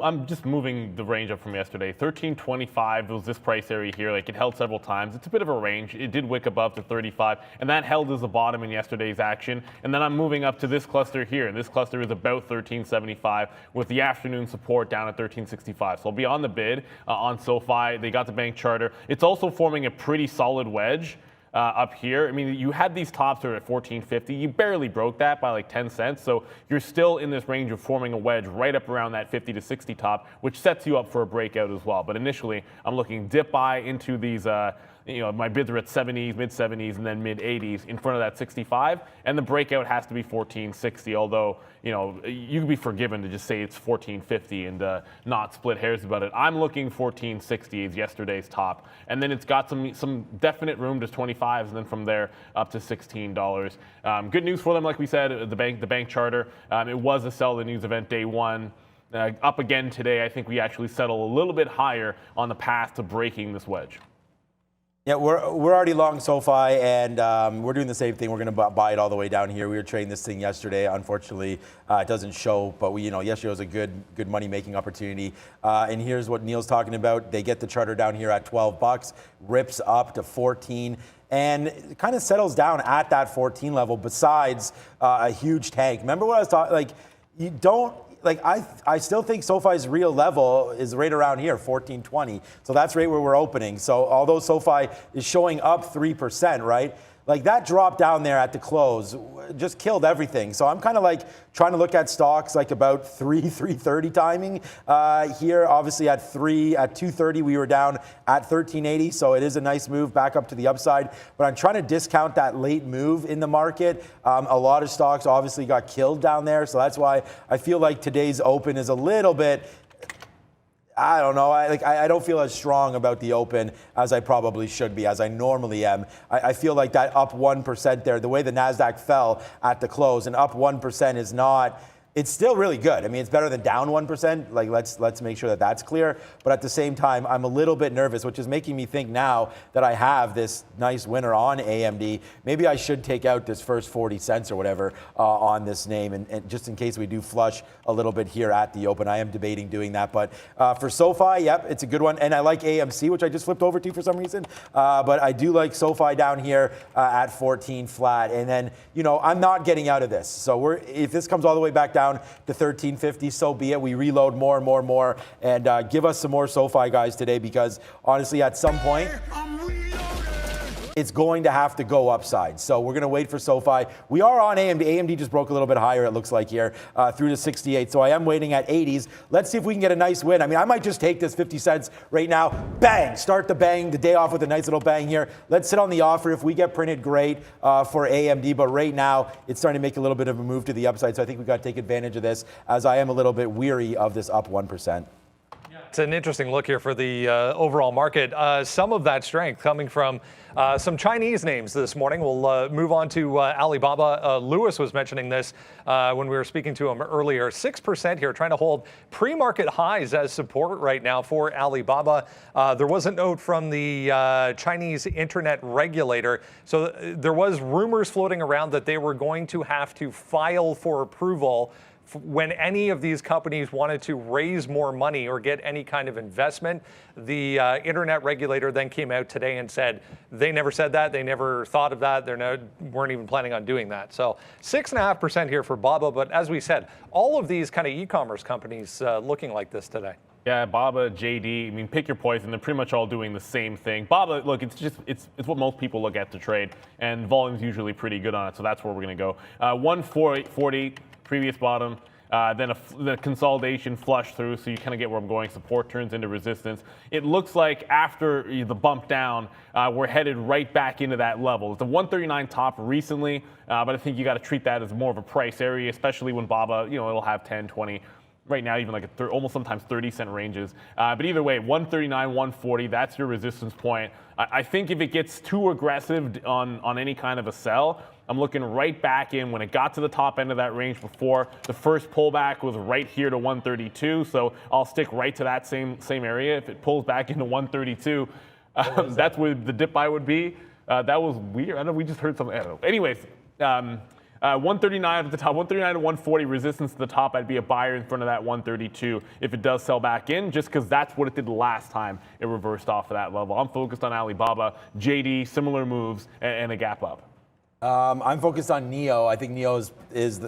I'm just moving the range up from yesterday. 1325 was this price area here. Like it held several times. It's a bit of a range. It did wick above to 35, and that held as a bottom in yesterday's action. And then I'm moving up to this cluster here, and this cluster is about 1375 with the afternoon support down at 1365. So I'll be on the bid on SoFi. They got the bank charter. It's also forming a pretty solid wedge up here. I mean, you had these tops that are at 14.50. You barely broke that by like 10 cents. So you're still in this range of forming a wedge right up around that 50 to 60 top, which sets you up for a breakout as well. But initially, I'm looking dip buy into these my bids are at 70s, mid 70s, and then mid 80s in front of that 65, and the breakout has to be 1460. Although you can be forgiven to just say it's 1450 and not split hairs about it. I'm looking 1460 is yesterday's top, and then it's got some definite room to 25s, and then from there up to $16. Good news for them, like we said, the bank charter. It was a sell the news event day one. Up again today. I think we actually settle a little bit higher on the path to breaking this wedge. Yeah, we're already long SoFi, and we're doing the same thing. We're going to buy it all the way down here. We were trading this thing yesterday. Unfortunately, it doesn't show, but yesterday was a good money making opportunity. And here's what Neil's talking about. They get the charter down here at $12, rips up to 14. And it kind of settles down at that 14 level. Besides a huge tank. Remember what I was talking? I still think SoFi's real level is right around here, 1420. So that's right where we're opening. So although SoFi is showing up 3%, right? Like that drop down there at the close just killed everything. So I'm kind of trying to look at stocks about 3:30 timing here. Obviously at 2:30 we were down at 1380. So it is a nice move back up to the upside. But I'm trying to discount that late move in the market. A lot of stocks obviously got killed down there. So that's why I feel like today's open is a little bit, I don't know. I don't feel as strong about the open as I probably should be, as I normally am. I feel like that up 1% there, the way the NASDAQ fell at the close, and up 1% is not. It's still really good. I mean, it's better than down 1%. Let's make sure that that's clear. But at the same time, I'm a little bit nervous, which is making me think now that I have this nice winner on AMD, maybe I should take out this first 40 cents or whatever on this name, and just in case we do flush a little bit here at the open. I am debating doing that. But for SoFi, yep, it's a good one. And I like AMC, which I just flipped over to for some reason. But I do like SoFi down here at 14 flat. And then, I'm not getting out of this. So if this comes all the way back down to 1350, so be it. We reload more and more and more, and give us some more SoFi guys today, because honestly at some point it's going to have to go upside. So we're going to wait for SoFi. We are on AMD. AMD just broke a little bit higher, it looks like here, through to 68. So I am waiting at 80s. Let's see if we can get a nice win. I mean, I might just take this 50 cents right now. Bang! Start the day off with a nice little bang here. Let's sit on the offer. If we get printed, great for AMD. But right now, it's starting to make a little bit of a move to the upside. So I think we've got to take advantage of this, as I am a little bit weary of this up 1%. It's an interesting look here for the overall market. Some of that strength coming from some Chinese names this morning. We'll move on to Alibaba. Lewis was mentioning this when we were speaking to him earlier. 6% here, trying to hold pre-market highs as support right now for Alibaba. There was a note from the Chinese internet regulator. So there was rumors floating around that they were going to have to file for approval when any of these companies wanted to raise more money or get any kind of investment. The internet regulator then came out today and said they never said that, they never thought of that, they weren't even planning on doing that. So 6.5% here for Baba, but as we said, all of these kind of e-commerce companies looking like this today. Yeah, Baba, JD, I mean, pick your poison. They're pretty much all doing the same thing. Baba, look, it's what most people look at to trade, and volume's usually pretty good on it, so that's where we're going to go. 148.40, previous bottom. Then the consolidation flush through, so you kind of get where I'm going. Support turns into resistance. It looks like after the bump down, we're headed right back into that level. It's a 139 top recently, but I think you got to treat that as more of a price area, especially when Baba, it'll have 10, 20. Right now, even like almost sometimes 30-cent ranges. But either way, 139, 140, that's your resistance point. I think if it gets too aggressive on any kind of a sell, I'm looking right back in when it got to the top end of that range before. The first pullback was right here to 132, so I'll stick right to that same area. If it pulls back into 132, that's where the dip buy would be. That was weird. I know we just heard something. I don't know. Anyways, 139 at the top, 139 to 140 resistance to the top. I'd be a buyer in front of that 132 if it does sell back in, just because that's what it did the last time it reversed off of that level. I'm focused on Alibaba, JD, similar moves, and a gap up. I'm focused on NEO. I think NEO is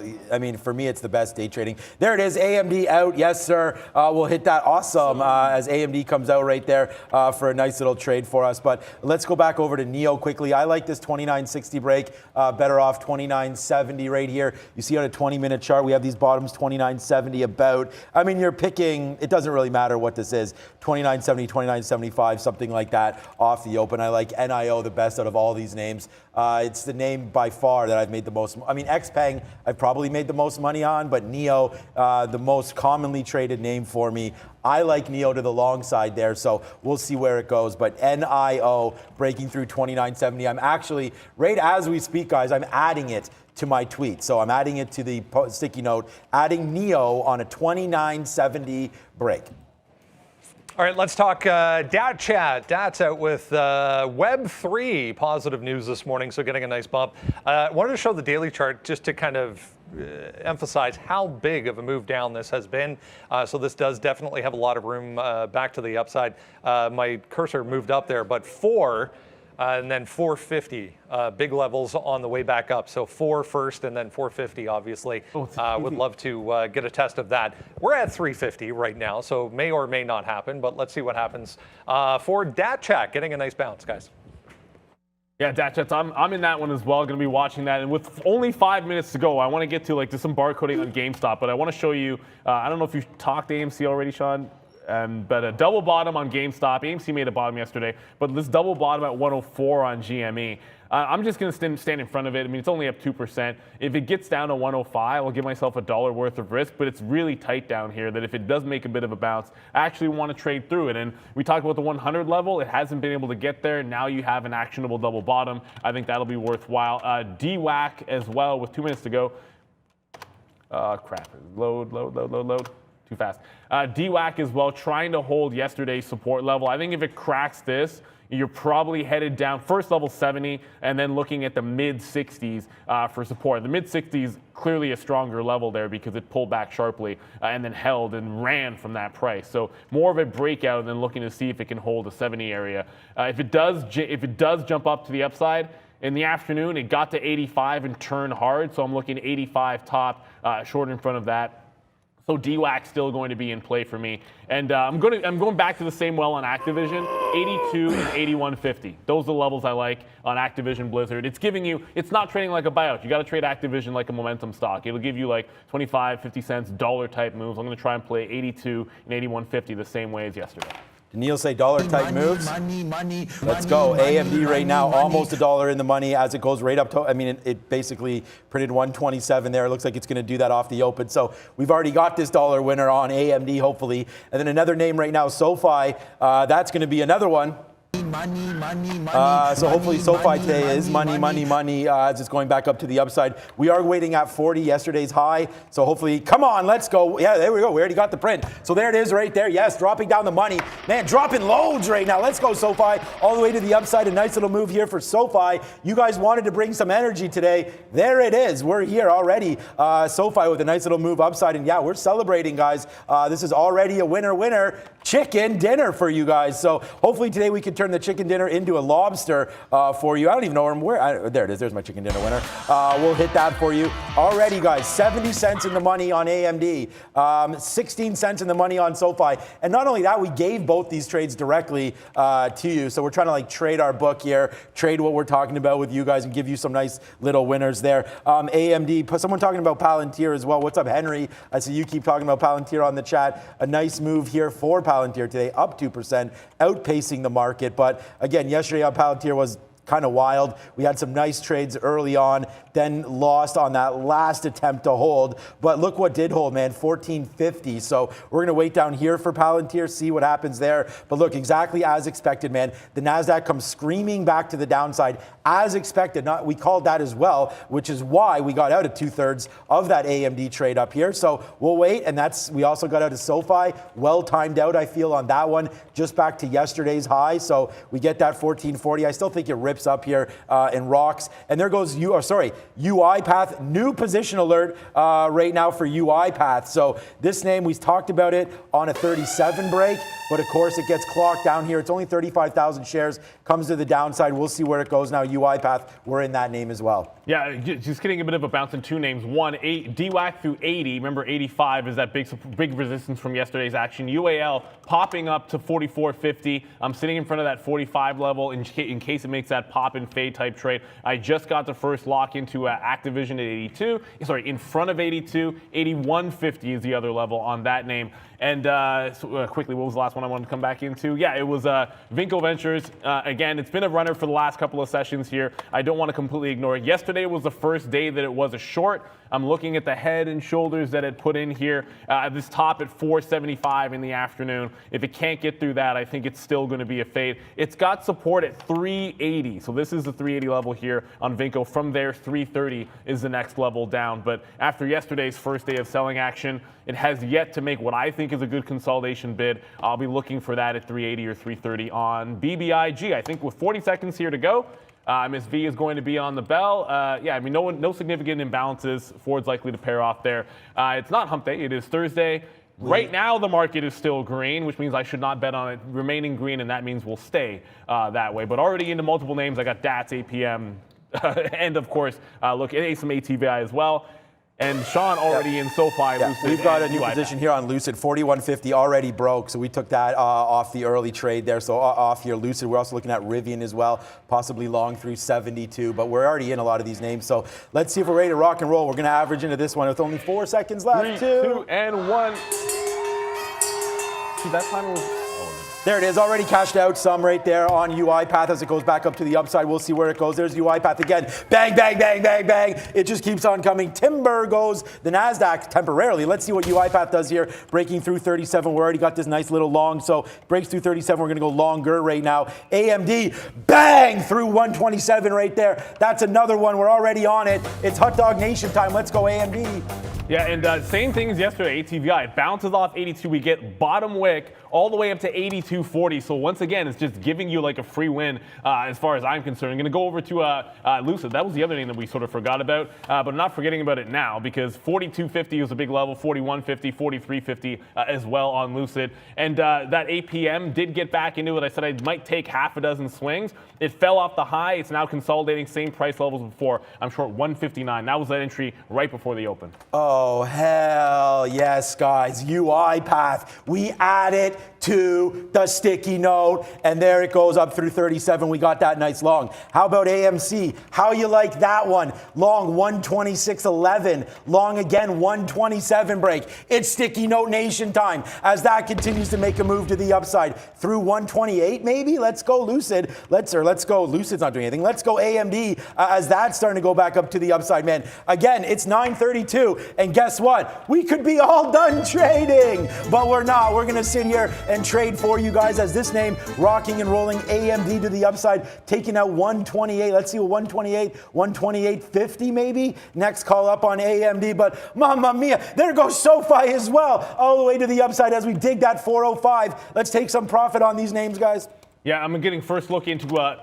for me, it's the best day trading. There it is, AMD out. Yes, sir. We'll hit that awesome as AMD comes out right there for a nice little trade for us. But let's go back over to NEO quickly. I like this 29.60 break. Better off 29.70 right here. You see on a 20-minute chart, we have these bottoms 29.70 about. I mean, you're picking, it doesn't really matter what this is, 29.70, 29.75, something like that off the open. I like NIO the best out of all these names. It's the name by far that I've made the most. I mean, XPeng I've probably made the most money on, but NEO, the most commonly traded name for me. I like NEO to the long side there, so we'll see where it goes. But NIO breaking through 29.70. I'm actually, right as we speak, guys, I'm adding it to my tweet. So I'm adding it to the sticky note, adding NEO on a 29.70 break. All right, let's talk DAT chat. DAT's out with Web3 positive news this morning, so getting a nice bump. I wanted to show the daily chart just to kind of emphasize how big of a move down this has been. So this does definitely have a lot of room back to the upside. My cursor moved up there, but 4 and then 450, big levels on the way back up. So 4 first and then 450, obviously. Would love to get a test of that. We're at 350 right now, so may or may not happen, but let's see what happens for DAT chat, getting a nice bounce, guys. Yeah, DAT chats, I'm in that one as well, going to be watching that. And with only 5 minutes to go, I want to get to some barcoding on GameStop, but I want to show you, I don't know if you've talked AMC already, Sean. But a double bottom on GameStop. AMC made a bottom yesterday, but this double bottom at 104 on GME. I'm just going to stand in front of it. I mean, it's only up 2%. If it gets down to 105, I'll give myself $1 worth of risk, but it's really tight down here that if it does make a bit of a bounce, I actually want to trade through it. And we talked about the 100 level. It hasn't been able to get there. Now you have an actionable double bottom. I think that'll be worthwhile. DWAC as well with 2 minutes to go. Crap. Load. Too fast. DWAC as well, trying to hold yesterday's support level. I think if it cracks this, you're probably headed down first level 70 and then looking at the mid 60s for support. The mid 60s clearly a stronger level there because it pulled back sharply and then held and ran from that price. So more of a breakout than looking to see if it can hold the 70 area. If it does jump up to the upside, in the afternoon, it got to 85 and turned hard. So I'm looking 85 top, short in front of that. So DWAC still going to be in play for me. And I'm going back to the same well on Activision, 82 and 81.50. Those are the levels I like on Activision Blizzard. It's not trading like a buyout. You got to trade Activision like a momentum stock. It'll give you like 25, 50 cents, dollar type moves. I'm going to try and play 82 and 81.50 the same way as yesterday. Neil say dollar type moves. Let's go. AMD right now almost $1 in the money as it goes right up to, I mean, it basically printed 127 there. It looks like it's going to do that off the open. So we've already got this dollar winner on AMD, hopefully. And then another name right now, SoFi. That's going to be another one. So hopefully SoFi today is money as it's going back up to the upside. We are waiting at 40, yesterday's high. So hopefully, come on, let's go. Yeah, there we go. We already got the print. So there it is right there. Yes, dropping down the money. Man, dropping loads right now. Let's go SoFi all the way to the upside. A nice little move here for SoFi. You guys wanted to bring some energy today. There it is. We're here already. SoFi with a nice little move upside. And yeah, we're celebrating, guys. This is already a winner chicken dinner for you guys. So hopefully today we can turn the chicken dinner into a lobster for you. I don't even know where. There it is. There's my chicken dinner winner. We'll hit that for you. Already, guys, 70 cents in the money on AMD, 16 cents in the money on SoFi. And not only that, we gave both these trades directly to you. So we're trying to like trade our book here, trade what we're talking about with you guys and give you some nice little winners there. AMD, someone talking about Palantir as well. What's up, Henry? I see you keep talking about Palantir on the chat. A nice move here for Palantir today, up 2%, outpacing the market. But again, yesterday on Palantir was kind of wild. We had some nice trades early on, then lost on that last attempt to hold. But look what did hold, man, 14.50. So we're going to wait down here for Palantir, see what happens there. But look, exactly as expected, man. The NASDAQ comes screaming back to the downside as expected. We called that as well, which is why we got out of 2/3 of that AMD trade up here. So we'll wait. And we also got out of SoFi. Well timed out, I feel, on that one. Just back to yesterday's high. So we get that 14.40. I still think it rips pips up here in rocks. And there goes UiPath, new position alert right now for UiPath. So this name, we talked about it on a 37 break, but of course it gets clocked down here. It's only 35,000 shares, comes to the downside. We'll see where it goes now. UiPath, we're in that name as well. Yeah, just getting a bit of a bounce in two names. One, DWAC through 80. Remember, 85 is that big resistance from yesterday's action. UAL popping up to 44.50. I'm sitting in front of that 45 level in case it makes that pop and fade type trade. I just got the first lock into Activision at 82. Sorry, in front of 82. 81.50 is the other level on that name. And quickly, what was the last one I wanted to come back into? Yeah, it was Vinco Ventures. Again, it's been a runner for the last couple of sessions here. I don't want to completely ignore it. Yesterday was the first day that it was a short. I'm looking at the head and shoulders that it put in here. This top at 475 in the afternoon. If it can't get through that, I think it's still going to be a fade. It's got support at 380. So this is the 380 level here on Vinco. From there, 330 is the next level down. But after yesterday's first day of selling action, it has yet to make what I think is a good consolidation bid. I'll be looking for that at 380 or 330 on BBIG. I think with 40 seconds here to go, Ms. V is going to be on the bell. Yeah, I mean, no significant imbalances. Ford's likely to pair off there. It's not hump day. It is Thursday. Right now, the market is still green, which means I should not bet on it remaining green, and that means we'll stay that way. But already into multiple names. I got DATS, APM, and of course, look at some ATVI as well. And Sean already in SoFi. Lucid. We've got a new position here on Lucid. 41.50 already broke, so we took that off the early trade there. So off here, Lucid. We're also looking at Rivian as well, possibly long through 72. But we're already in a lot of these names. So let's see if we're ready to rock and roll. We're going to average into this one with only 4 seconds left. 3, 2, and 1. See, that time was... There it is, already cashed out some right there on UiPath as it goes back up to the upside. We'll see where it goes. There's UiPath again. Bang, bang, bang, bang, bang. It just keeps on coming. Timber goes the NASDAQ temporarily. Let's see what UiPath does here. Breaking through 37. We already got this nice little long. So breaks through 37. We're going to go longer right now. AMD, bang, through 127 right there. That's another one. We're already on it. It's Hot Dog Nation time. Let's go AMD. Yeah, and same thing as yesterday, ATVI. It bounces off 82. We get bottom wick all the way up to 82.40. So once again, it's just giving you like a free win as far as I'm concerned. I'm going to go over to Lucid. That was the other name that we sort of forgot about, but I'm not forgetting about it now because 42.50 was a big level, 41.50, 43.50 as well on Lucid. And that APM did get back into it. I said I might take half a dozen swings. It fell off the high. It's now consolidating, same price levels before. I'm short 159. That was that entry right before the open. Oh, hell yes, guys. UiPath. We add it to the sticky note, and there it goes up through 37. We got that nice long. How about AMC? How you like that one? Long 126.11. Long again 127 break. It's sticky note nation time as that continues to make a move to the upside through 128 maybe. Let's go Lucid. Let's go. Lucid's not doing anything. Let's go AMD as that's starting to go back up to the upside, man. Again, it's 9:32, and guess what? We could be all done trading, but we're not. We're gonna sit here and trade for you guys as this name rocking and rolling AMD to the upside, taking out 128. Let's see what 128.50 maybe. Next call up on AMD, but mamma mia, there goes SoFi as well, all the way to the upside as we dig that 405. Let's take some profit on these names, guys. Yeah, I'm getting first look into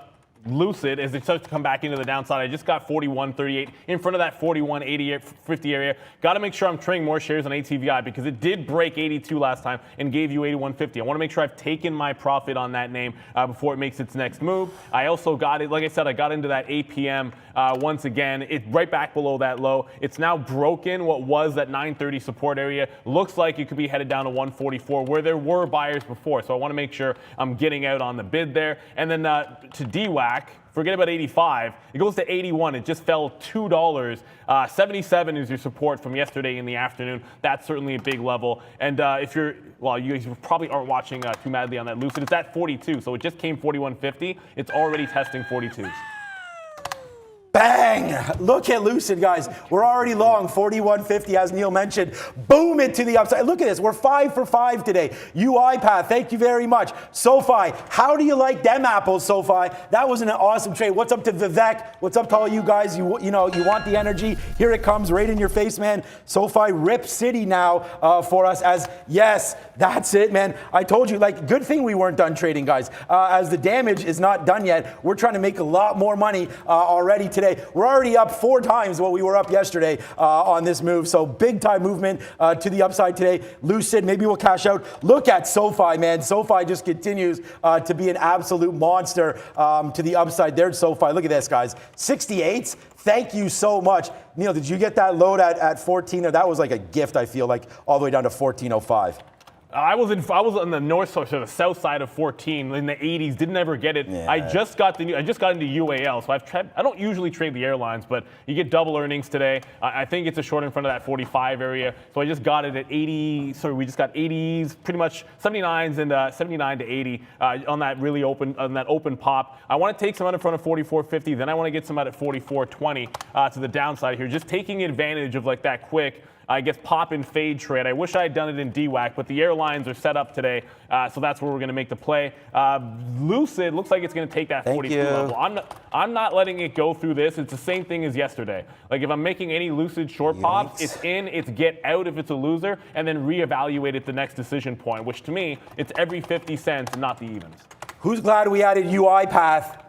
Lucid as it starts to come back into the downside. I just got 41.38 in front of that 41.50 area. Got to make sure I'm trading more shares on ATVI because it did break 82 last time and gave you 81.50. I want to make sure I've taken my profit on that name before it makes its next move. I also got it, like I said, I got into that APM once again. It's right back below that low. It's now broken what was that 930 support area. Looks like it could be headed down to 144 where there were buyers before. So I want to make sure I'm getting out on the bid there. And then to DWAC, forget about 85. It goes to 81. It just fell $2. 77 is your support from yesterday in the afternoon. That's certainly a big level. And if you're, well, you guys probably aren't watching too madly on that Lucid. It's at 42. So it just came 41.50. It's already testing 42s. Bang! Look at Lucid, guys. We're already long, 41.50, as Neil mentioned. Boom it to the upside. Look at this. We're 5 for 5 today. UiPath, thank you very much. SoFi, how do you like them apples, SoFi? That was an awesome trade. What's up to Vivek? What's up to all you guys? You want the energy. Here it comes, right in your face, man. SoFi Rip City now for us as, yes, that's it, man. I told you, like, good thing we weren't done trading, guys. As the damage is not done yet, we're trying to make a lot more money already today. We're already up 4 times what we were up yesterday on this move. So big time movement to the upside today. Lucid, maybe we'll cash out. Look at SoFi, man. SoFi just continues to be an absolute monster to the upside. There's SoFi. Look at this, guys. 68s. Thank you so much. Neil, did you get that load at 14? That was like a gift, I feel like, all the way down to 14.05. I was on the north side, so the south side of 14 in the 80s. Didn't ever get it. Yeah. I just got into UAL, so I don't usually trade the airlines, but you get double earnings today. I think it's a short in front of that 45 area, so I just got it at 80. Sorry, we just got 80s, pretty much 79s and 79 to 80 on that really open pop. I want to take some out in front of 44.50. Then I want to get some out at 44.20 to the downside here, just taking advantage of like that quick, I guess, pop and fade trade. I wish I had done it in DWAC, but the airlines are set up today, so that's where we're going to make the play. Lucid looks like it's going to take that 42 level. I'm not letting it go through this. It's the same thing as yesterday. Like, if I'm making any Lucid short pops, it's in, it's get out if it's a loser, and then reevaluate at the next decision point, which to me, it's every 50 cents, not the evens. Who's glad we added UiPath?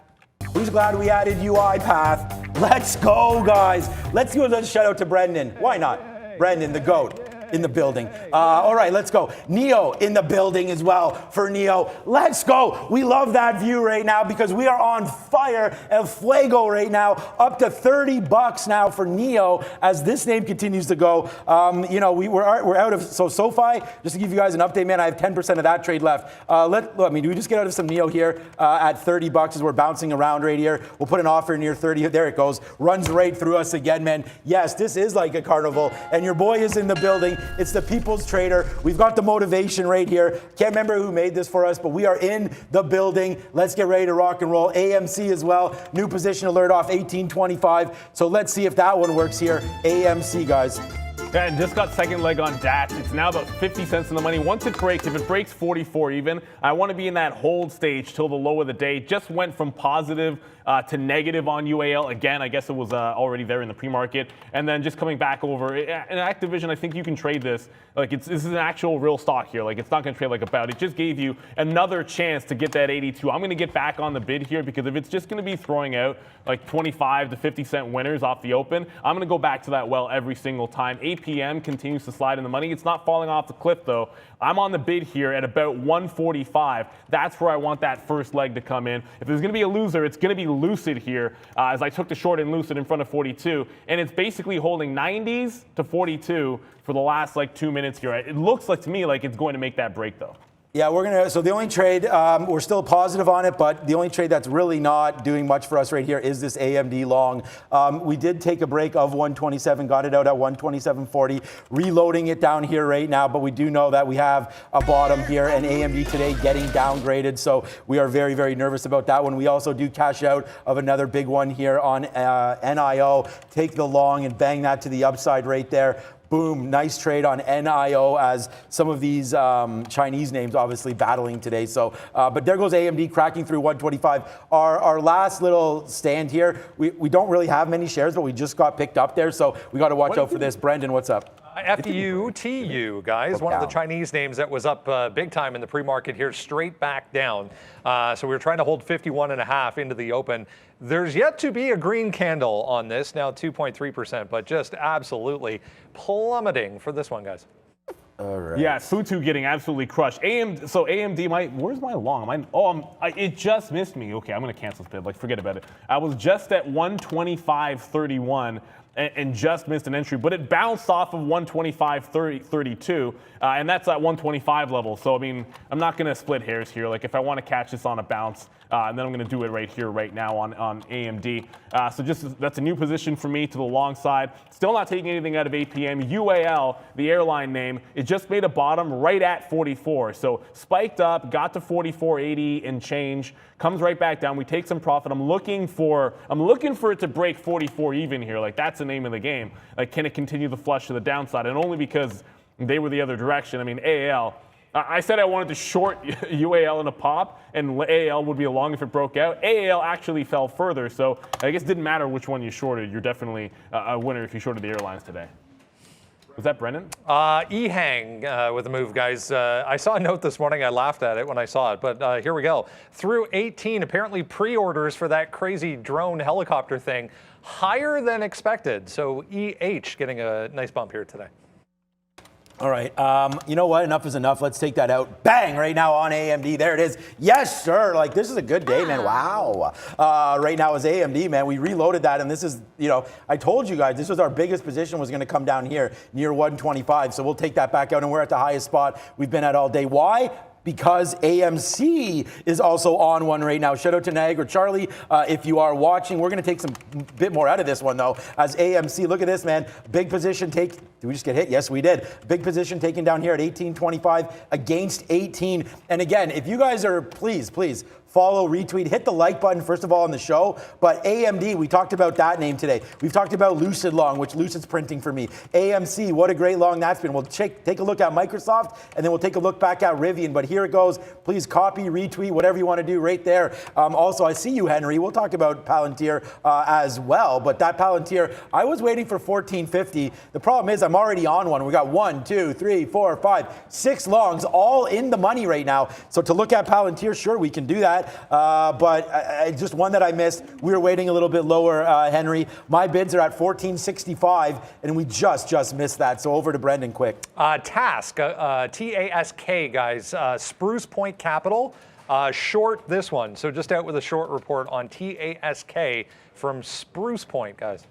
Who's glad we added UiPath? Let's go, guys. Let's give a shout out to Brendan. Why not? Brendan, the GOAT, in the building. All right, let's go. Neo in the building as well for Neo. Let's go. We love that view right now because we are on fire. El Fuego right now, up to $30 now for Neo as this name continues to go. We're out of, so SoFi, just to give you guys an update, man, I have 10% of that trade left. Do we just get out of some Neo here at $30 as we're bouncing around right here? We'll put an offer near 30. There it goes. Runs right through us again, man. Yes, this is like a carnival, and your boy is in the building. It's the People's Trader. We've got the motivation right here. Can't remember who made this for us, but we are in the building. Let's get ready to rock and roll. AMC as well. New position alert off 1825. So let's see if that one works here. AMC, guys. Yeah, and just got second leg on DAT. It's now about 50 cents in the money. Once it breaks, if it breaks 44 even, I want to be in that hold stage till the low of the day. Just went from positive to negative on UAL. Again, I guess it was already there in the pre-market. And then just coming back over. In Activision, I think you can trade this. Like, this is an actual real stock here. Like, it's not going to trade like a bout. It just gave you another chance to get that 82. I'm going to get back on the bid here because if it's just going to be throwing out like 25 to 50 cent winners off the open, I'm going to go back to that well every single time. APM continues to slide in the money. It's not falling off the cliff, though. I'm on the bid here at about 145. That's where I want that first leg to come in. If there's going to be a loser, it's going to be Lucid here, as I took the short in Lucid in front of 42. And it's basically holding 90s to 42 for the last like 2 minutes here. It looks like to me like it's going to make that break, though. Yeah, so the only trade, we're still positive on it, but the only trade that's really not doing much for us right here is this AMD long. We did take a break of 127, got it out at 127.40, reloading it down here right now, but we do know that we have a bottom here and AMD today getting downgraded, so we are very, very nervous about that one. We also do cash out of another big one here on NIO, take the long and bang that to the upside right there. Boom, nice trade on NIO as some of these Chinese names obviously battling today. So, but there goes AMD cracking through 125. Our last little stand here, we don't really have many shares, but we just got picked up there. So we got to watch out for this. Brendan, what's up? FUTU, guys, one of the Chinese names that was up big time in the pre-market here, straight back down. So we were trying to hold 51.5 into the open. There's yet to be a green candle on this, now 2.3%, but just absolutely plummeting for this one, guys. All right. Yeah, Futu getting absolutely crushed. AMD, where's my long? It just missed me. Okay, I'm going to cancel this bid. Like, forget about it. I was just at 125.31. and just missed an entry, but it bounced off of 125.32, and that's at 125 level. So, I mean, I'm not going to split hairs here. Like, if I want to catch this on a bounce, and then I'm going to do it right here, right now on AMD. So that's a new position for me to the long side. Still not taking anything out of APM. UAL, the airline name, it just made a bottom right at 44. So spiked up, got to 44.80 and change, comes right back down. We take some profit. I'm looking for it to break 44 even here. Like, that's the name of the game. Like, can it continue the flush to the downside? And only because they were the other direction. I mean, AAL. I said I wanted to short UAL in a pop, and AAL would be a long if it broke out. AAL actually fell further, so I guess it didn't matter which one you shorted. You're definitely a winner if you shorted the airlines today. Was that Brendan? EHang with the move, guys. I saw a note this morning. I laughed at it when I saw it, but here we go. Through 18, apparently pre-orders for that crazy drone helicopter thing higher than expected. So EH getting a nice bump here today. All right. You know what? Enough is enough. Let's take that out. Bang! Right now on AMD. There it is. Yes, sir. Like, this is a good day, man. Wow. Right now is AMD, man. We reloaded that, and this is, you know, I told you guys this was our biggest position was going to come down here near 125. So we'll take that back out, and we're at the highest spot we've been at all day. Why? Because AMC is also on one right now. Shout out to Niagara Charlie. If you are watching, we're going to take some bit more out of this one, though. As AMC, look at this, man. Big position take. Did we just get hit? Yes, we did. Big position taken down here at 18.25 against 18. And again, if you guys are, please, follow, retweet, hit the like button, first of all, on the show. But AMD, we talked about that name today. We've talked about Lucid Long, which Lucid's printing for me. AMC, what a great long that's been. We'll take a look at Microsoft, and then we'll take a look back at Rivian. But here it goes. Please copy, retweet, whatever you want to do right there. Also, I see you, Henry. We'll talk about Palantir as well. But that Palantir, I was waiting for 1450. The problem is I'm already on one. We got 1, 2, 3, 4, 5, 6 longs, all in the money right now. So to look at Palantir, sure, we can do that. But just one that I missed. We were waiting a little bit lower, Henry. My bids are at 1465, and we just missed that. So over to Brendan quick. Task, TASK, guys. Spruce Point Capital, short this one. So just out with a short report on TASK from Spruce Point, guys.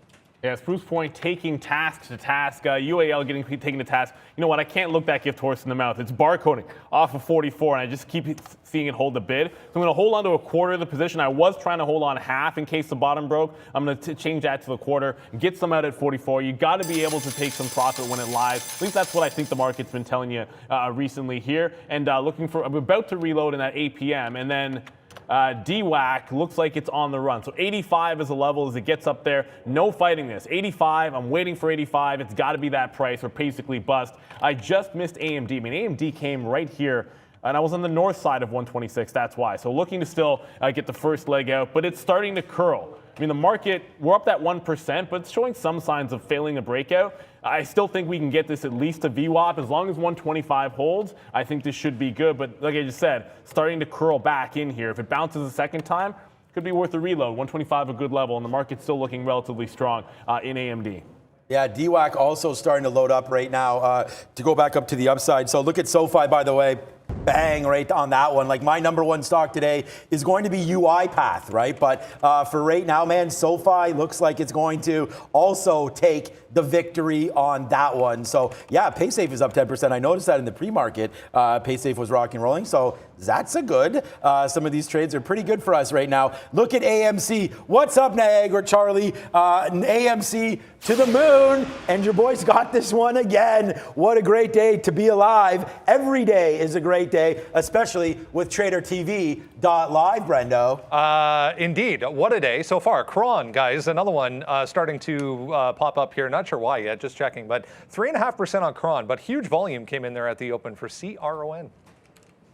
Yeah, Spruce Point taking task to task, UAL getting taken to task. You know what? I can't look that gift horse in the mouth. It's barcoding off of 44, and I just keep seeing it hold the bid. So I'm going to hold on to a quarter of the position. I was trying to hold on half in case the bottom broke. I'm going to change that to the quarter, get some out at 44. You got to be able to take some profit when it lies. At least that's what I think the market's been telling you recently here. And I'm about to reload in that 8 p.m. and then DWAC looks like it's on the run. So 85 is a level as it gets up there. No fighting this. 85, I'm waiting for 85. It's got to be that price or basically bust. I just missed AMD. I mean, AMD came right here, and I was on the north side of 126. That's why. So looking to still get the first leg out, but it's starting to curl. I mean, the market, we're up that 1%, but it's showing some signs of failing a breakout. I still think we can get this at least to VWAP. As long as 125 holds, I think this should be good. But like I just said, starting to curl back in here. If it bounces a second time, could be worth a reload. 125 a good level, and the market's still looking relatively strong in AMD. Yeah, DWAC also starting to load up right now to go back up to the upside. So look at SoFi, by the way. Bang right on that one. Like, my number one stock today is going to be UiPath, right? But for right now, man, SoFi looks like it's going to also take the victory on that one. So yeah, PaySafe is up 10%. I noticed that in the pre-market, PaySafe was rocking and rolling. So that's a good. Some of these trades are pretty good for us right now. Look at AMC. What's up, Niagara Charlie? AMC to the moon. And your boys got this one again. What a great day to be alive. Every day is a great day, especially with tradertv.live, Brendo. Indeed. What a day so far. Cron, guys, another one starting to pop up here. Not sure why yet, just checking, but 3.5% on Cron, but huge volume came in there at the open for CRON.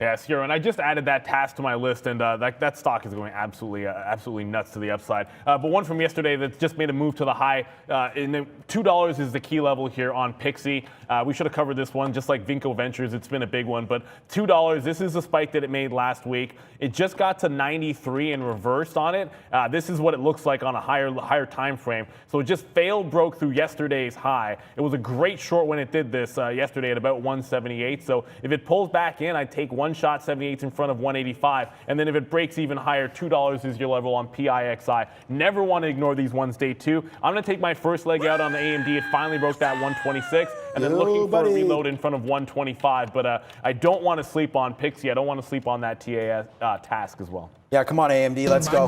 Yeah, Sierra, and I just added that task to my list, and that stock is going absolutely nuts to the upside. But one from yesterday that just made a move to the high, and $2 is the key level here on Pixie. We should have covered this one, just like Vinco Ventures. It's been a big one, but $2, this is the spike that it made last week. It just got to 93 and reversed on it. This is what it looks like on a higher time frame. So it just broke through yesterday's high. It was a great short when it did this yesterday at about 178. So if it pulls back in, I'd take one one shot 78 in front of 185. And then if it breaks even higher, $2 is your level on PIXI. Never want to ignore these ones day two. I'm going to take my first leg out on the AMD. It finally broke that 126. And then looking for a reload in front of 125. But I don't want to sleep on Pixie. I don't want to sleep on that TAS task as well. Yeah, come on, AMD, let's go.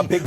A big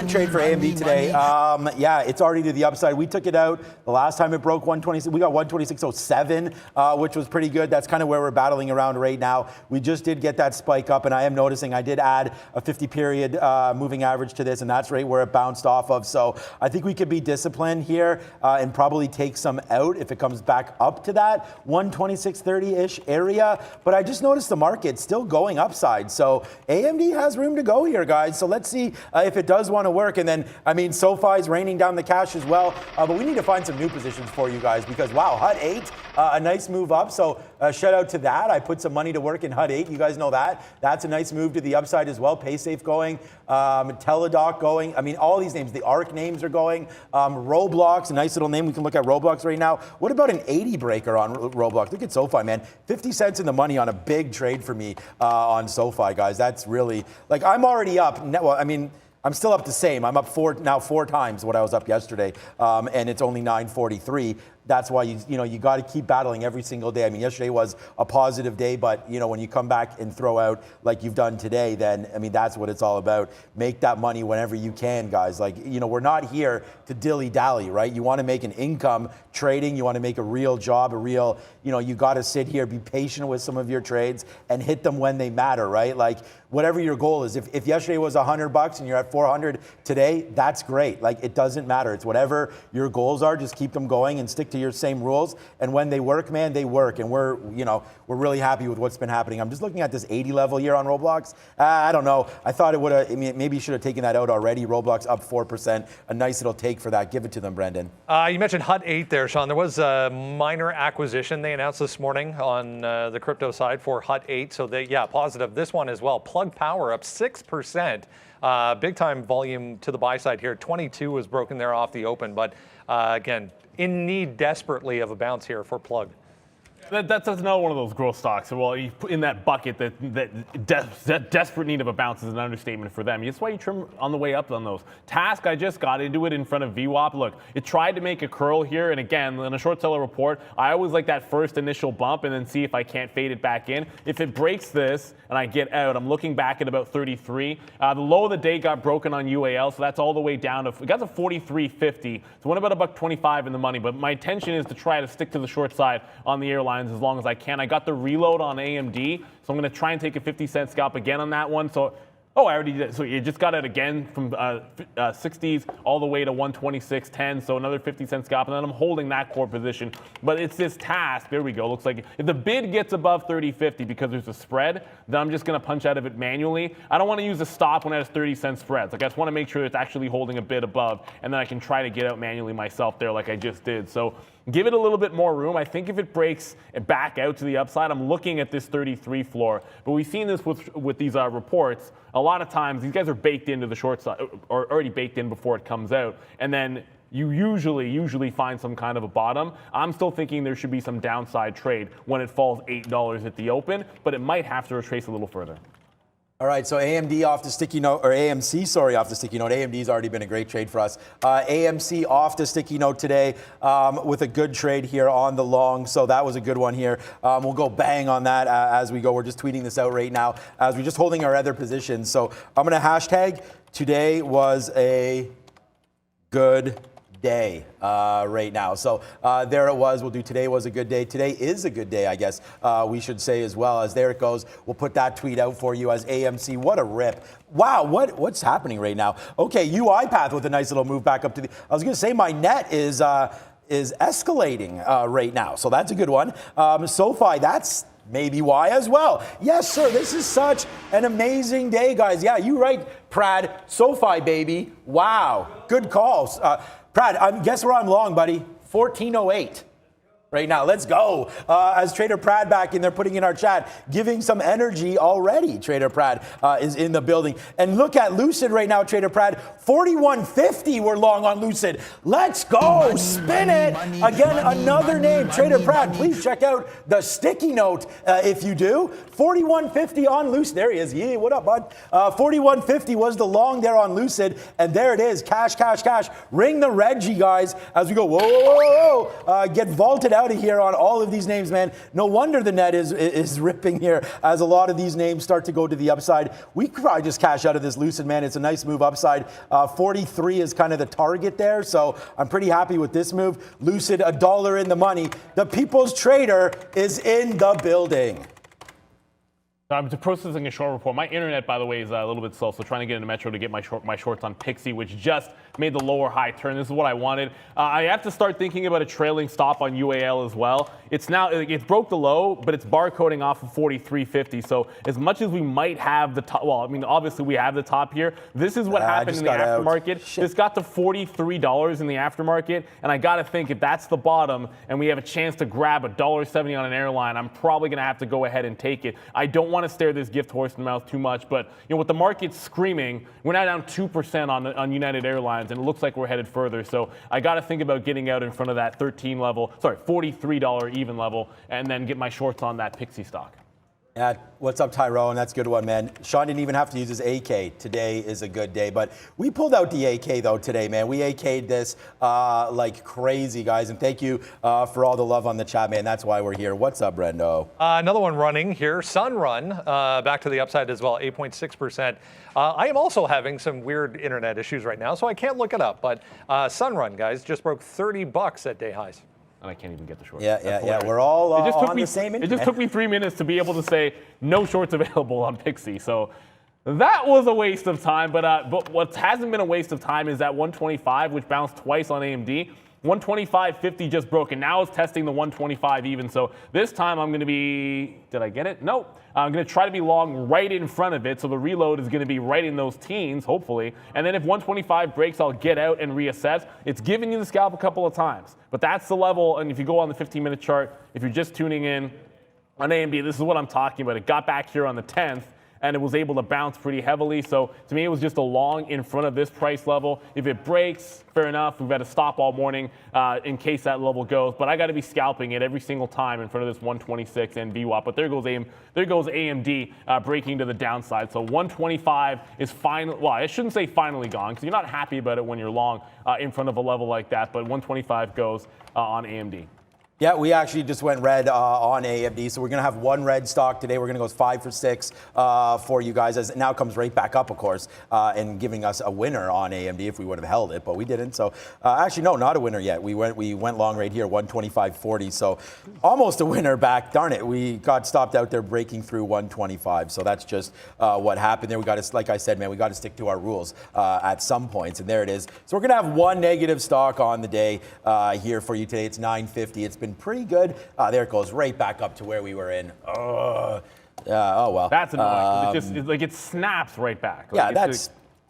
trade for AMD today. Yeah, it's already to the upside. We took it out the last time it broke 126. We got 126.07, which was pretty good. That's kind of where we're battling around right now. We just did get that spike up, and I am noticing I did add a 50-period moving average to this, and that's right where it bounced off of. So I think we could be disciplined here and probably take some out if it comes back up to that 126.30-ish area. But I just noticed the market still going upside. So AMD has room to go here, guys. So let's see if it does want to work. And then, I mean, SoFi's raining down the cash as well. But we need to find some new positions for you guys because, wow, HUD 8, a nice move up. So shout out to that. I put some money to work in HUD 8. You guys know that. That's a nice move to the upside as well. PaySafe going, Teladoc going. I mean, all these names, the ARC names are going. Roblox, a nice little name. We can look at Roblox right now. What about an 80 breaker on Roblox? Look at SoFi, man. 50 cents in the money on a big trade for me on SoFi, guys. That's really, like, I'm already up. Well, I mean, I'm still up the same. I'm up four times what I was up yesterday, and it's only 943. That's why you got to keep battling every single day. I mean, yesterday was a positive day, but when you come back and throw out like you've done today, then I mean that's what it's all about. Make that money whenever you can, guys. Like we're not here to dilly-dally, right? You want to make an income trading. You want to make a real job, you got to sit here, be patient with some of your trades, and hit them when they matter, right? Like whatever your goal is. If yesterday was $100 and you're at 400 today, that's great. Like it doesn't matter. It's whatever your goals are. Just keep them going and stick to your same rules, and when they work, man, they work, and we're really happy with what's been happening. I'm just looking at this 80 level here on Roblox. I don't know. I thought it would have. I mean, maybe you should have taken that out already. Roblox up 4%. A nice little take for that. Give it to them, Brendan. You mentioned HUD 8 there, Sean. There was a minor acquisition they announced this morning on the crypto side for HUD 8. So positive. This one as well. Plug Power up 6%. Big time volume to the buy side here. 22 was broken there off the open, but again, in need desperately of a bounce here for Plug. That's another one of those growth stocks. Well, you put in that bucket that desperate need of a bounce is an understatement for them. That's why you trim on the way up on those. Task, I just got into it in front of VWAP. Look, it tried to make a curl here, and again, in a short seller report, I always like that first initial bump and then see if I can't fade it back in. If it breaks this and I get out, I'm looking back at about 33. The low of the day got broken on UAL, so that's all the way down to, it got to 43.50. So went about $1.25 in the money, but my intention is to try to stick to the short side on the airlines as long as I can. I got the reload on AMD, so I'm going to try and take a 50-cent scalp again on that one. So, I already did. So you just got it again from 60s all the way to 126.10. So another 50-cent scalp, and then I'm holding that core position. But it's this task. There we go. Looks like if the bid gets above 30.50 because there's a spread, then I'm just going to punch out of it manually. I don't want to use a stop when it has 30-cent spreads. Like I just want to make sure it's actually holding a bid above, and then I can try to get out manually myself there like I just did. So give it a little bit more room. I think if it breaks back out to the upside, I'm looking at this 33 floor. But we've seen this with these reports. A lot of times, these guys are baked into the short side, or already baked in before it comes out. And then you usually find some kind of a bottom. I'm still thinking there should be some downside trade when it falls $8 at the open, but it might have to retrace a little further. All right, so AMD off the sticky note, or AMC, sorry, off the sticky note. AMD's already been a great trade for us. AMC off the sticky note today with a good trade here on the long, so that was a good one here. We'll go bang on that as we go. We're just tweeting this out right now as we're just holding our other positions. So I'm going to hashtag today was a good day right now. So there it was. We'll do today was a good day. Today is a good day, I guess we should say as well. As there it goes. We'll put that tweet out for you as AMC. What a rip. Wow, what's happening right now? Okay, UiPath with a nice little move back up to the, I was going to say my net is escalating right now. So that's a good one. SoFi, that's maybe why as well. Yes, sir, this is such an amazing day, guys. Yeah, you right, Prad. SoFi, baby. Wow, good calls. Prad, guess where I'm long, buddy? 1408. right now. Let's go. As Trader Prad back in there putting in our chat, giving some energy already. Trader Prad is in the building. And look at Lucid right now, Trader Prad. 41.50 we're long on Lucid. Let's go. Spin it. Again, another name. Trader Prad, please check out the sticky note if you do. 41.50 on Lucid. There he is. Yeah, what up, bud? 41.50 was the long there on Lucid. And there it is. Cash, cash, cash. Ring the Reggie, guys, as we go. Whoa, whoa, whoa, whoa. Get vaulted out of here on all of these names, man. No wonder the net is ripping here as a lot of these names start to go to the upside. We could probably just cash out of this Lucid, man. It's a nice move upside. 43 is kind of the target there, so I'm pretty happy with this move. Lucid, $1 in the money. The People's Trader is in the building. I'm processing a short report. My internet, by the way, is a little bit slow, so trying to get into Metro to get my shorts on Pixie, which just made the lower high turn. This is what I wanted. I have to start thinking about a trailing stop on UAL as well. It broke the low, but it's barcoding off of 43.50. So as much as we might have the top, well, I mean, obviously we have the top here. This is what happened in the aftermarket. This got to $43 in the aftermarket, and I got to think if that's the bottom and we have a chance to grab $1.70 on an airline, I'm probably going to have to go ahead and take it. I don't want to stare this gift horse in the mouth too much, but with the market screaming, we're now down 2% on United Airlines, and it looks like we're headed further. So I got to think about getting out in front of that $43 even level, and then get my shorts on that Pixie stock. Yeah, what's up, Tyrone? That's a good one, man. Sean didn't even have to use his AK. Today is a good day, but we pulled out the AK though today, man. We AK'd this like crazy, guys, and thank you for all the love on the chat, man. That's why we're here. What's up, Brendo? Another one running here, Sunrun, back to the upside as well, 8.6%. I am also having some weird internet issues right now, so I can't look it up, but Sunrun, guys, just broke $30 at day highs. And I can't even get the shorts. Yeah. We're all on the same internet. It just took me 3 minutes to be able to say no shorts available on Pixie. So that was a waste of time. But what hasn't been a waste of time is that 125, which bounced twice on AMD. 125.50 just broke, and now it's testing the 125 even. So this time I'm going to be, did I get it? Nope. I'm going to try to be long right in front of it, so the reload is going to be right in those teens, hopefully. And then if 125 breaks, I'll get out and reassess. It's given you the scalp a couple of times, but that's the level. And if you go on the 15-minute chart, if you're just tuning in on AMD, this is what I'm talking about. It got back here on the 10th, and it was able to bounce pretty heavily. So to me, it was just a long in front of this price level. If it breaks, fair enough. We've had to stop all morning in case that level goes. But I got to be scalping it every single time in front of this 126 and VWAP. But there goes AMD breaking to the downside. So 125 is finally, well, I shouldn't say finally gone, because you're not happy about it when you're long in front of a level like that. But 125 goes on AMD. Yeah, we actually just went red on AMD, so we're going to have one red stock today. We're going to go 5 for 6 for you guys, as it now comes right back up, of course, and giving us a winner on AMD if we would have held it, but we didn't. So actually, no, not a winner yet. We went long right here, 125.40, so almost a winner back. Darn it, we got stopped out there breaking through 125, so that's just what happened there. We got to, like I said, man, we got to stick to our rules at some points, and there it is. So we're going to have one negative stock on the day here for you today. It's 950. It's been pretty good. There it goes, right back up to where we were in. Oh well. That's annoying. It snaps right back.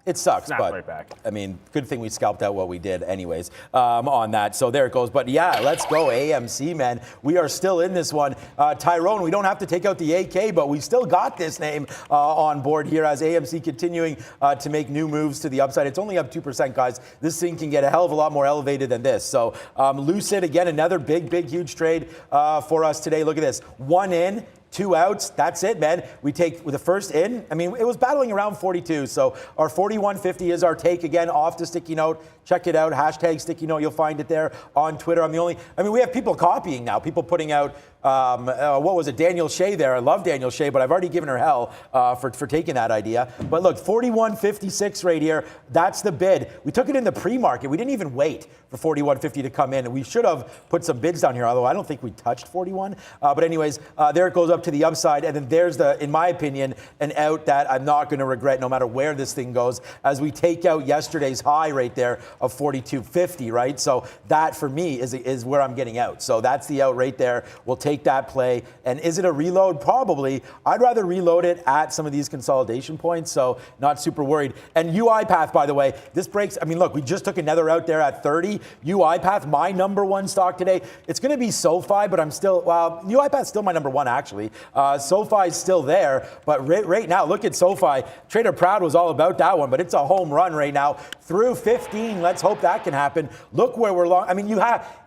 It sucks, but right back. I mean, good thing we scalped out what we did anyways on that. So there it goes. But yeah, let's go AMC, man. We are still in this one. Tyrone, we don't have to take out the AK, but we still got this name on board here as AMC continuing to make new moves to the upside. It's only up 2%, guys. This thing can get a hell of a lot more elevated than this. So Lucid, again, another big, huge trade for us today. Look at this. 1 in. 2 outs, that's it, man. We take with the first in. I mean, it was battling around 42, so our 41.50 is our take. Again, off the sticky note. Check it out, hashtag sticky note. You'll find it there on Twitter. We have people copying now, people putting out, what was it, Daniel Shea there. I love Daniel Shea, but I've already given her hell for taking that idea. But look, 41.56 right here, that's the bid. We took it in the pre-market. We didn't even wait for 41.50 to come in. We should have put some bids down here, although I don't think we touched 41. But anyways, there it goes up to the upside. And then there's in my opinion, an out that I'm not going to regret no matter where this thing goes, as we take out yesterday's high right there of 42.50, right? So that for me is where I'm getting out. So that's the out right there. We'll take that play. And is it a reload? Probably. I'd rather reload it at some of these consolidation points. So not super worried. And UiPath, by the way, this breaks. I mean, look, we just took another out there at 30. UiPath, my number one stock today. It's going to be SoFi, but I'm still, well, UiPath's still my number one, actually. SoFi's still there, but right now, look at SoFi. Trader Proud was all about that one, but it's a home run right now through 15. Let's hope that can happen. Look where we're long. I mean,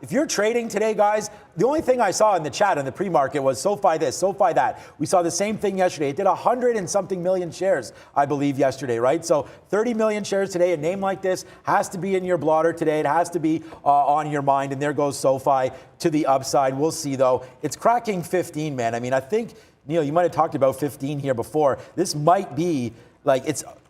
if you're trading today, guys, the only thing I saw in the chat in the pre-market was SoFi this, SoFi that. We saw the same thing yesterday. It did 100 and something million shares, I believe, yesterday, right? So 30 million shares today. A name like this has to be in your blotter today. It has to be on your mind. And there goes SoFi to the upside. We'll see, though. It's cracking 15, man. I mean, I think, Neil, you might have talked about 15 here before. This might be like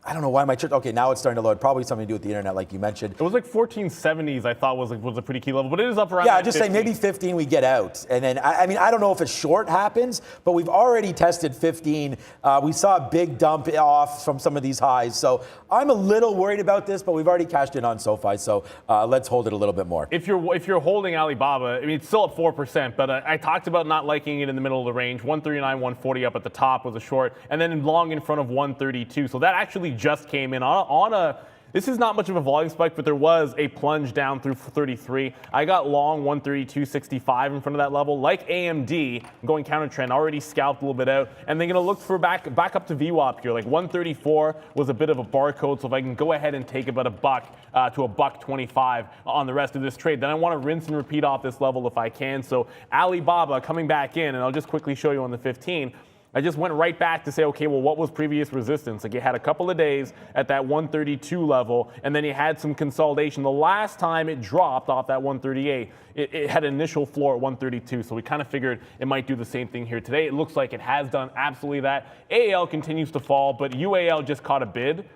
I don't know why my church. Okay, now it's starting to load. Probably something to do with the internet, like you mentioned. It was like 1470s. I thought was a pretty key level, but it is up around. Yeah, just saying maybe 15 we get out, and then I mean I don't know if a short happens, but we've already tested 15. We saw a big dump off from some of these highs, so I'm a little worried about this. But we've already cashed in on SoFi, so let's hold it a little bit more. If you're holding Alibaba, I mean it's still up 4%, but I talked about not liking it in the middle of the range. 139, 140 up at the top was a short, and then long in front of 132. So that actually just came in on a, this is not much of a volume spike, but there was a plunge down through 33. I got long 132.65 in front of that level. Like AMD, going counter trend, already scalped a little bit out, and they're going to look for back up to VWAP here. Like 134 was a bit of a barcode, so if I can go ahead and take about $1 to $1.25 on the rest of this trade, then I want to rinse and repeat off this level if I can. So Alibaba coming back in, and I'll just quickly show you on the 15. I just went right back to say, okay, well, what was previous resistance? Like you had a couple of days at that 132 level, and then you had some consolidation. The last time it dropped off that 138, it had an initial floor at 132. So we kind of figured it might do the same thing here today. It looks like it has done absolutely that. AAL continues to fall, but UAL just caught a bid.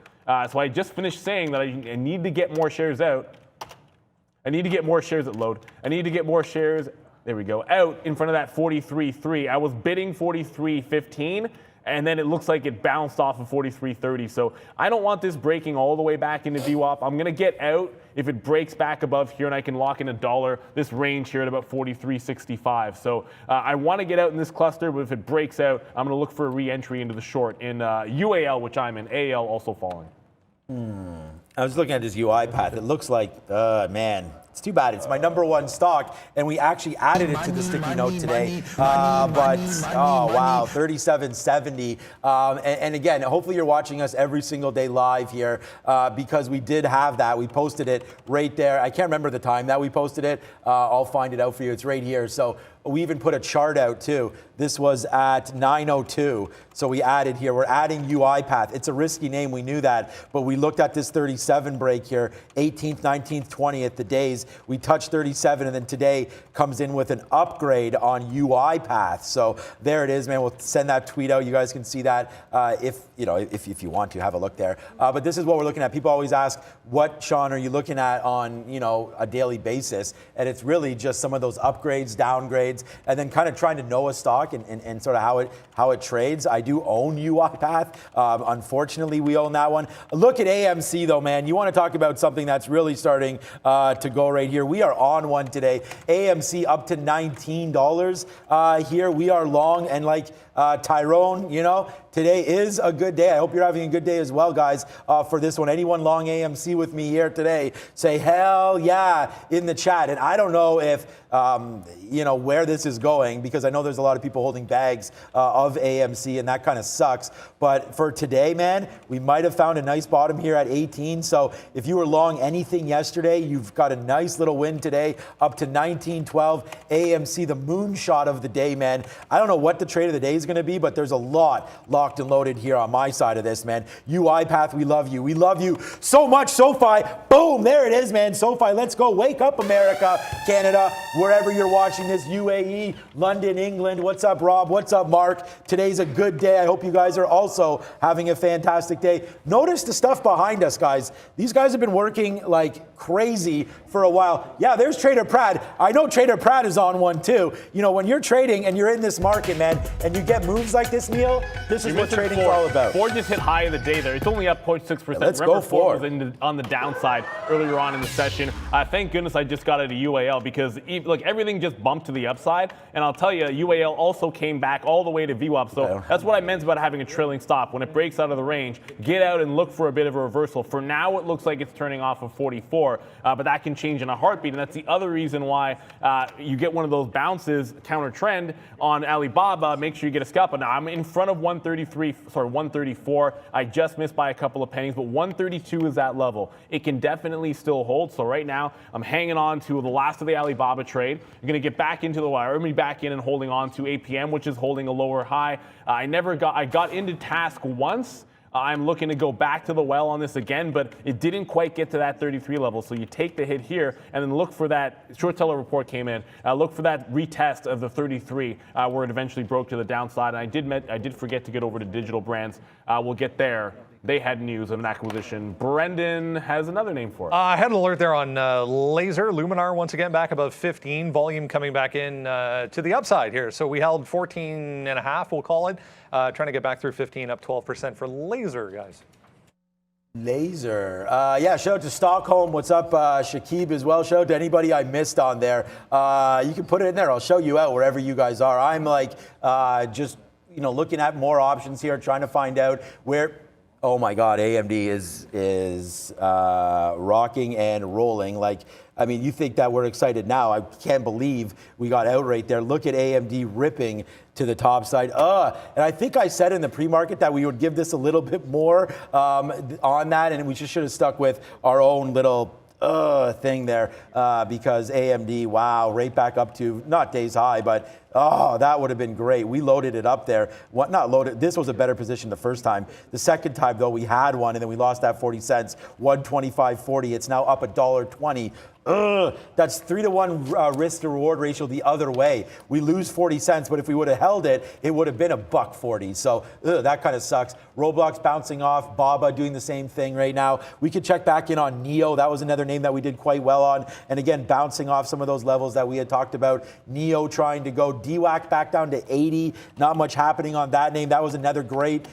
So I just finished saying that I need to get more shares out. I need to get more shares at load. I need to get more shares. There we go, out in front of that 43.3. I was bidding 43.15, and then it looks like it bounced off of 43.30. So I don't want this breaking all the way back into VWAP. I'm going to get out if it breaks back above here, and I can lock in this range here at about 43.65. So I want to get out in this cluster, but if it breaks out, I'm going to look for a re-entry into the short in UAL, which I'm in. AL also falling. I was looking at this UiPath. It looks like, man, it's too bad. It's my number one stock, and we actually added it to the sticky note today. But oh wow, 37.70. And again, hopefully you're watching us every single day live here because we did have that. We posted it right there. I can't remember the time that we posted it. I'll find it out for you. It's right here. So we even put a chart out too. This was at 9:02. So we added here. We're adding UiPath. It's a risky name. We knew that, but we looked at this 37 break here, 18th, 19th, 20th, the days. We touched 37, and then today comes in with an upgrade on UiPath. So there it is, man. We'll send that tweet out. You guys can see that if you want to have a look there. But this is what we're looking at. People always ask, what, Sean, are you looking at on a daily basis? And it's really just some of those upgrades, downgrades, and then kind of trying to know a stock and sort of how it trades. I do own UiPath. Unfortunately, we own that one. Look at AMC though, man. You want to talk about something that's really starting to go right here. We are on one today. AMC up to $19 here. We are long, and like Tyrone, today is a good day. I hope you're having a good day as well, guys, for this one. Anyone long AMC with me here today, say hell yeah in the chat. And I don't know if, where this is going, because I know there's a lot of people holding bags of AMC, and that kind of sucks. But for today, man, we might have found a nice bottom here at 18. So if you were long anything yesterday, you've got a nice little win today, up to 19.12. AMC, the moonshot of the day, man. I don't know what the trade of the day is going to be, but there's a lot locked and loaded here on my side of this, man. UiPath, we love you. We love you so much. SoFi, boom, there it is, man. SoFi, let's go. Wake up, America, Canada, wherever you're watching this, UAE, London, England. What's up, Rob? What's up, Mark? Today's a good day. I hope you guys are also having a fantastic day. Notice the stuff behind us, guys. These guys have been working like crazy for a while. Yeah, there's Trader Pratt. I know Trader Pratt is on one too. You know, when you're trading and you're in this market, man, and you get moves like this, Neil, this is what trading's all about. Ford just hit high of the day there. It's only up 0.6%. Let's go Ford was on the downside earlier on in the session. Thank goodness I just got out of UAL because look, everything just bumped to the upside. And I'll tell you, UAL also came back all the way to VWAP. So that's what I meant about having a trailing stop. When it breaks out of the range, get out and look for a bit of a reversal. For now, it looks like it's turning off of 44, but that can change in a heartbeat. And that's the other reason why you get one of those bounces counter trend on Alibaba. Make sure you get a scalp. Now I'm in front of 134. I just missed by a couple of pennies, but 132 is that level. It can definitely still hold. So right now I'm hanging on to the last of the Alibaba trade. I'm going to get back into the wire. I'm going to be back in and holding on to APM, which is holding a lower high. I got into task once. I'm looking to go back to the well on this again, but it didn't quite get to that 33 level. So you take the hit here and then look for that short seller report came in. Look for that retest of the 33 where it eventually broke to the downside. And I did forget to get over to Digital Brands. We'll get there. They had news of an acquisition. Brendan has another name for it. I had an alert there on Laser. Luminar once again back above 15. Volume coming back in to the upside here. So we held 14.5, we'll call it. Trying to get back through 15, up 12% for Laser, guys. Laser. Yeah, shout out to Stockholm. What's up, Shakib as well. Shout out to anybody I missed on there. You can put it in there. I'll show you out wherever you guys are. I'm like just looking at more options here, trying to find out where. Oh my God, AMD is rocking and rolling. Like, I mean, you think that we're excited now. I can't believe we got out right there. Look at AMD ripping to the top side. And I think I said in the pre-market that we would give this a little bit more on that, and we just should have stuck with our own little thing there because AMD, wow, right back up to, not days high, but that would have been great. We loaded it up there. Not loaded. This was a better position the first time. The second time, though, we had one, and then we lost that 40 cents, 125.40. It's now up $1.20. That's 3-to-1 risk to reward ratio the other way. We lose 40 cents, but if we would have held it, it would have been $1.40. So that kind of sucks. Roblox bouncing off. Baba doing the same thing right now. We could check back in on Neo. That was another name that we did quite well on. And again, bouncing off some of those levels that we had talked about. Neo trying to go. DWAC back down to 80. Not much happening on that name. That was another great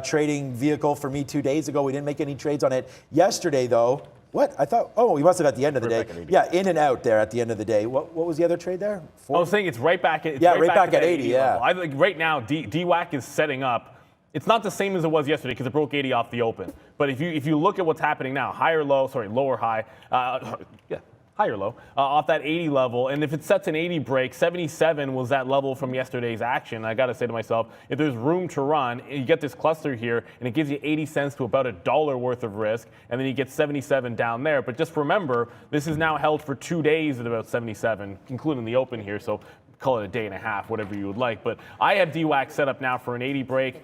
trading vehicle for me 2 days ago. We didn't make any trades on it yesterday, though. What? I thought, we must have at the end of the day. Yeah, in and out there at the end of the day. What was the other trade there? 40? I was saying it's right back at right back at 80, yeah. I think right now DWAC is setting up. It's not the same as it was yesterday because it broke 80 off the open. But if you look at what's happening now, lower high, higher low, off that 80 level. And if it sets an 80 break, 77 was that level from yesterday's action. I got to say to myself, if there's room to run, you get this cluster here, and it gives you 80 cents to about $1 worth of risk, and then you get 77 down there. But just remember, this is now held for 2 days at about 77, including the open here. So call it a day and a half, whatever you would like. But I have DWAC set up now for an 80 break,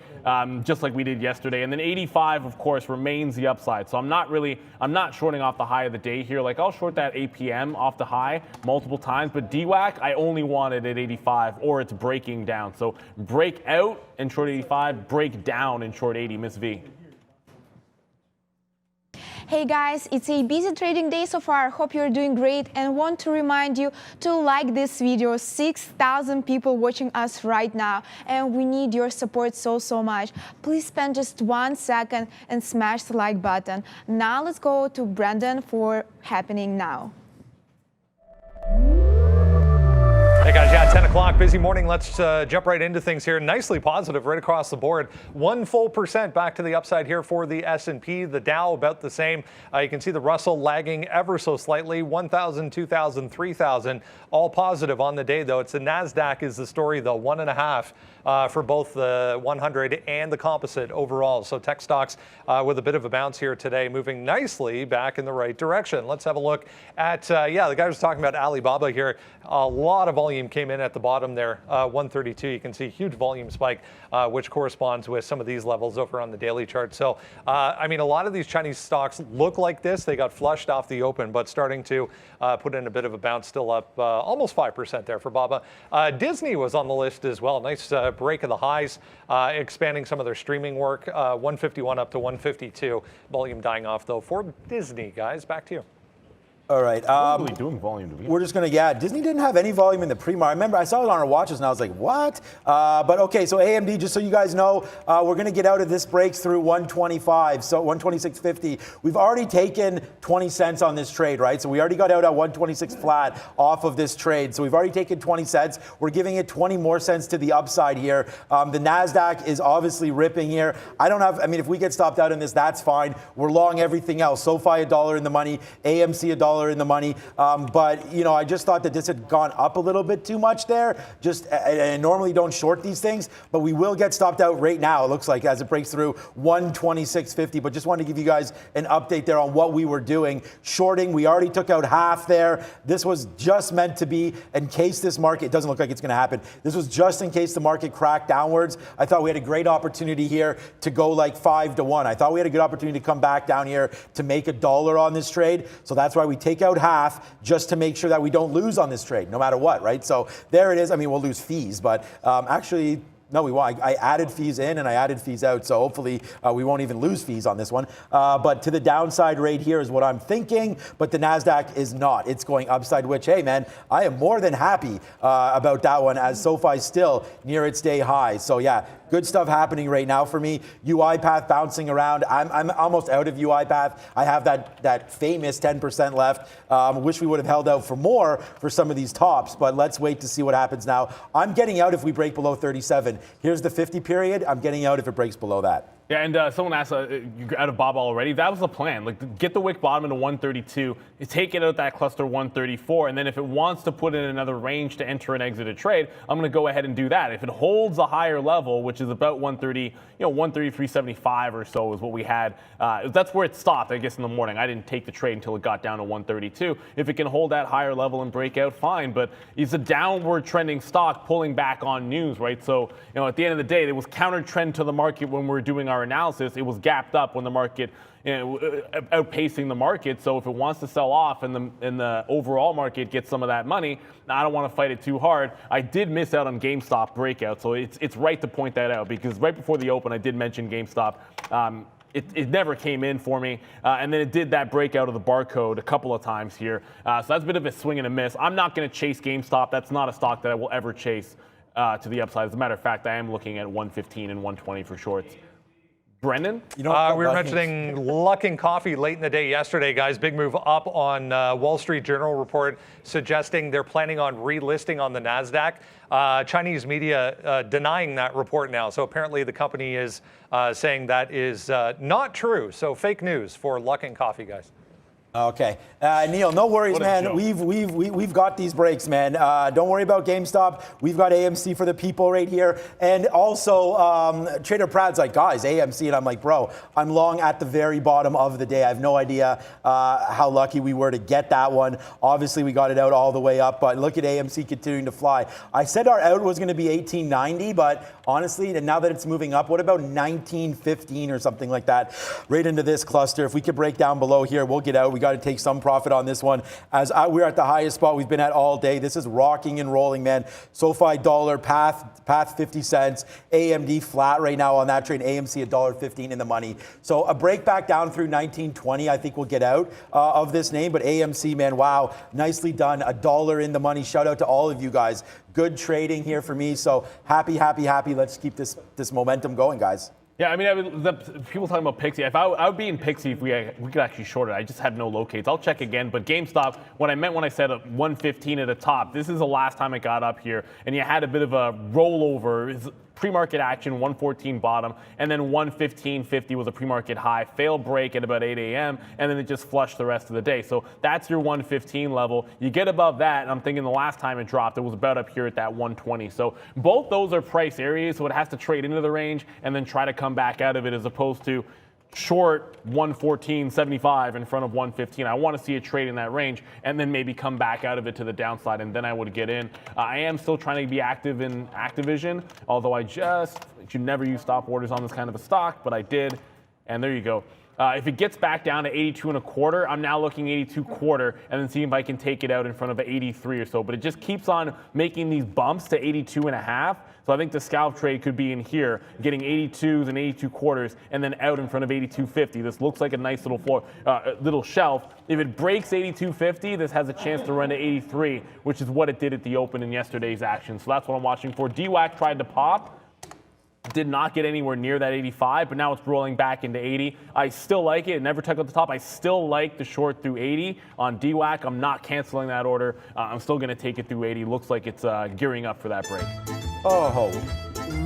just like we did yesterday. And then 85, of course, remains the upside. So I'm not shorting off the high of the day here. Like, I'll short that APM off the high multiple times. But DWAC, I only want it at 85, or it's breaking down. So break out and short 85, break down and short 80, Miss V. Hey guys, it's a busy trading day so far. Hope you're doing great and want to remind you to like this video. 6,000 people watching us right now and we need your support so much. Please spend just 1 second and smash the like button. Now let's go to Brendan for happening now. Hey guys, 10 o'clock, busy morning. Let's jump right into things here. Nicely positive right across the board. 1 full percent back to the upside here for the S&P. The Dow about the same. You can see the Russell lagging ever so slightly. 1,000, 2,000, 3,000. All positive on the day though. It's the NASDAQ is the story though. 1.5 for both the 100 and the composite overall. So tech stocks with a bit of a bounce here today, moving nicely back in the right direction. Let's have a look at, the guy was talking about Alibaba here. A lot of volume came in at the bottom there, 132, you can see huge volume spike, which corresponds with some of these levels over on the daily chart. So, I mean, a lot of these Chinese stocks look like this. They got flushed off the open, but starting to put in a bit of a bounce, still up almost 5% there for BABA. Disney was on the list as well. Nice break of the highs, expanding some of their streaming work, 151 up to 152. Volume dying off, though, for Disney, guys. Back to you. All right. Really doing volume to be. We're just going to, Disney didn't have any volume in the pre-market. I remember I saw it on our watches and I was like, what? But okay, so AMD, just so you guys know, we're going to get out of this breaks through 125, so 126.50. We've already taken 20 cents on this trade, right? So we already got out at 126 flat off of this trade. So we've already taken 20 cents. We're giving it 20 more cents to the upside here. The NASDAQ is obviously ripping here. If we get stopped out in this, that's fine. We're long everything else. SoFi $1 in the money, AMC $1 in the money. But, I just thought that this had gone up a little bit too much there. And I normally don't short these things, but we will get stopped out right now, it looks like, as it breaks through 126.50. But just wanted to give you guys an update there on what we were doing. Shorting, we already took out half there. This was just meant to be in case this market, it doesn't look like it's going to happen. This was just in case the market cracked downwards. I thought we had a great opportunity here to go like 5 to 1. I thought we had a good opportunity to come back down here to make $1 on this trade. So that's why we take out half, just to make sure that we don't lose on this trade, no matter what, right? So there it is. We'll lose fees, but actually, no, we won't. I added fees in and I added fees out, so hopefully we won't even lose fees on this one. But to the downside rate here is what I'm thinking, but the NASDAQ is not. It's going upside, which, hey, man, I am more than happy about that one, as SoFi still near its day high. So, yeah, good stuff happening right now for me. UiPath bouncing around. I'm almost out of UiPath. I have that famous 10% left. Wish we would have held out for more for some of these tops, but let's wait to see what happens now. I'm getting out if we break below 37. Here's the 50 period. I'm getting out if it breaks below that. Yeah, and someone asked, you're out of BABA already. That was the plan. Like, get the wick bottom into 132, take it out that cluster 134, and then if it wants to put in another range to enter and exit a trade, I'm going to go ahead and do that. If it holds a higher level, which is about 130, 133.75 or so is what we had. That's where it stopped, I guess, in the morning. I didn't take the trade until it got down to 132. If it can hold that higher level and break out, fine. But it's a downward trending stock pulling back on news, right? So, at the end of the day, it was counter trend to the market when we were doing our analysis. It was gapped up when the market, outpacing the market. So if it wants to sell off and the overall market gets some of that money, I don't want to fight it too hard. I did miss out on GameStop breakout, so it's right to point that out, because right before the open, I did mention GameStop. It never came in for me, and then it did that breakout of the barcode a couple of times here. So that's a bit of a swing and a miss. I'm not going to chase GameStop. That's not a stock that I will ever chase to the upside. As a matter of fact, I am looking at 115 and 120 for shorts. Brendan? We were mentioning Luckin Coffee late in the day yesterday, guys. Big move up on Wall Street Journal report suggesting they're planning on relisting on the NASDAQ. Chinese media denying that report now. So apparently the company is saying that is not true. So fake news for Luckin Coffee, guys. Okay, Neil, no worries, man. We've got these breaks, man. Don't worry about GameStop. We've got AMC for the people right here. And also, Trader Prad's like, guys, AMC, and I'm like, bro, I'm long at the very bottom of the day. I have no idea how lucky we were to get that one. Obviously, we got it out all the way up, but look at AMC continuing to fly. I said our out was going to be 1890, but honestly, and now that it's moving up, what about 1915 or something like that? Right into this cluster. If we could break down below here, we'll get out. We got to take some profit on this one, as we're at the highest spot we've been at all day. This is rocking and rolling, man. SoFi $1, Path 50 cents, AMD flat right now on that trade, AMC $1.15 in the money. So a break back down through 1920, I think we'll get out of this name. But AMC, man, wow, nicely done. $1 in the money. Shout out to all of you guys. Good trading here for me. So happy. Let's keep this momentum going, guys. Yeah, people talking about Pixie. I would be in Pixie if we could actually short it. I just had no locates. I'll check again. But GameStop, what I meant when I said 115 at the top, this is the last time I got up here, and you had a bit of a rollover. Pre-market action, 114 bottom, and then 115.50 was a pre-market high. Fail break at about 8 a.m., and then it just flushed the rest of the day. So that's your 115 level. You get above that, and I'm thinking the last time it dropped, it was about up here at that 120. So both those are price areas, so it has to trade into the range and then try to come back out of it, as opposed to short 114.75 in front of 115. I want to see it trade in that range and then maybe come back out of it to the downside, and then I would get in. I am still trying to be active in Activision, although you never use stop orders on this kind of a stock, but I did, and there you go. If it gets back down to 82.25, I'm now looking 82.25 and then seeing if I can take it out in front of 83 or so. But it just keeps on making these bumps to 82.5. So I think the scalp trade could be in here, getting 82s and 82.25 and then out in front of 82.50. This looks like a nice little floor, little shelf. If it breaks 82.50, this has a chance to run to 83, which is what it did at the open in yesterday's action. So that's what I'm watching for. DWAC tried to pop. Did not get anywhere near that 85, but now it's rolling back into 80. I still like it. It never took out the top. I still like the short through 80 on DWAC. I'm not canceling that order. I'm still going to take it through 80. Looks like it's gearing up for that break. Oh,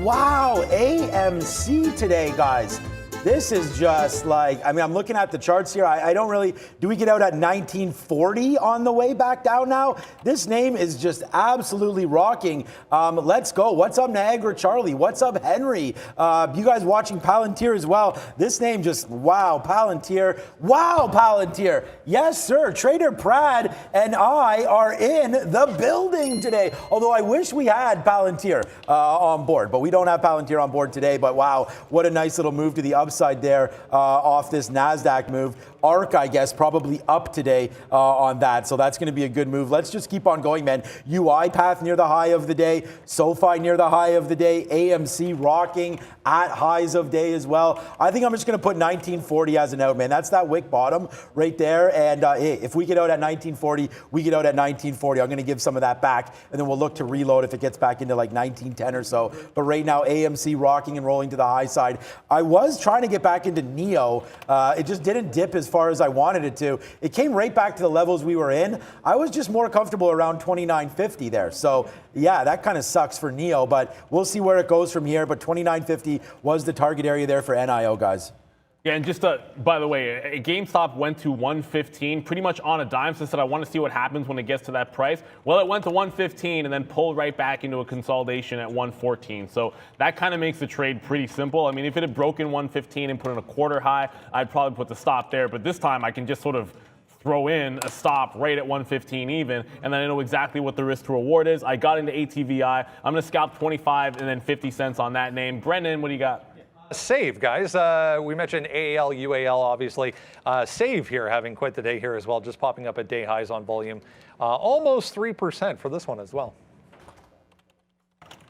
wow. AMC today, guys. This is just like, I mean, I'm looking at the charts here. I don't really, do we get out at 1940 on the way back down now? This name is just absolutely rocking. Let's go. What's up, Niagara Charlie? What's up, Henry? You guys watching Palantir as well. This name just, wow, Palantir. Wow, Palantir. Yes, sir. Trader Prad and I are in the building today. Although I wish we had Palantir on board, but we don't have Palantir on board today. But wow, what a nice little move to the upside there off this NASDAQ move. ARC, I guess, probably up today on that. So that's going to be a good move. Let's just keep on going, man. UiPath near the high of the day. SoFi near the high of the day. AMC rocking at highs of day as well. I think I'm just going to put 1940 as an out, man. That's that wick bottom right there. And hey, if we get out at 1940, we get out at 1940. I'm going to give some of that back, and then we'll look to reload if it gets back into like 1910 or so. But right now, AMC rocking and rolling to the high side. I was trying to get back into NEO. It just didn't dip as far as I wanted it to. It came right back to the levels we were in. I was just more comfortable around 29.50 there. So yeah, that kind of sucks for NEO, but we'll see where it goes from here. But 29.50 was the target area there for NIO, guys. Yeah, and just by the way, GameStop went to 115 pretty much on a dime. So I said I want to see what happens when it gets to that price. Well, it went to 115 and then pulled right back into a consolidation at 114. So that kind of makes the trade pretty simple. I mean, if it had broken 115 and put in a quarter high, I'd probably put the stop there. But this time I can just sort of throw in a stop right at 115 even, and then I know exactly what the risk to reward is. I got into ATVI. I'm going to scalp 25 and then 50 cents on that name. Brendan, what do you got? Save, guys. We mentioned AAL, UAL, obviously. Save here having quit the day here as well, just popping up at day highs on volume. Almost 3% for this one as well.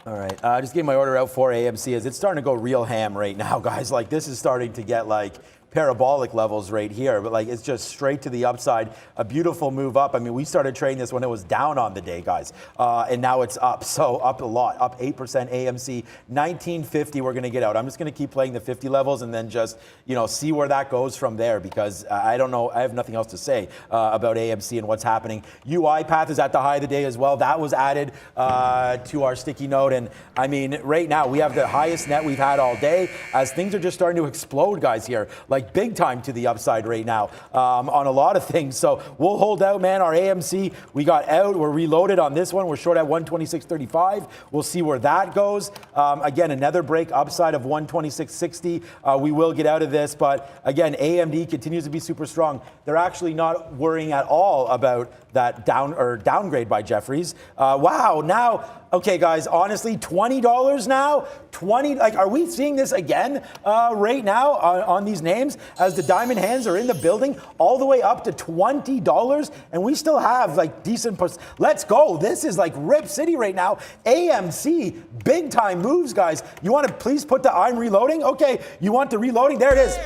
All right, just getting my order out for AMC as it's starting to go real ham right now, guys. Like this is starting to get like parabolic levels right here, but like it's just straight to the upside. A beautiful move up. I mean, we started trading this when it was down on the day, guys, and now it's up. So up a lot, up 8%. AMC 1950. We're gonna get out. I'm just gonna keep playing the 50 levels and then just see where that goes from there because I don't know. I have nothing else to say about AMC and what's happening. UiPath is at the high of the day as well. That was added to our sticky note, and I mean, right now we have the highest net we've had all day as things are just starting to explode, guys. Here, like big time to the upside right now on a lot of things. So we'll hold out, man. Our AMC, we got out. We're reloaded on this one. We're short at 126.35. We'll see where that goes. Again, another break upside of 126.60. We will get out of this. But again, AMD continues to be super strong. They're actually not worrying at all about that downgrade by Jefferies. Wow. Now, okay, guys, honestly, $20 now? Are we seeing this again right now on these names as the diamond hands are in the building all the way up to $20 and we still have like decent, let's go. This is like Rip City right now. AMC, big time moves, guys. You want to please put the I'm reloading? Okay, you want the reloading? There it is.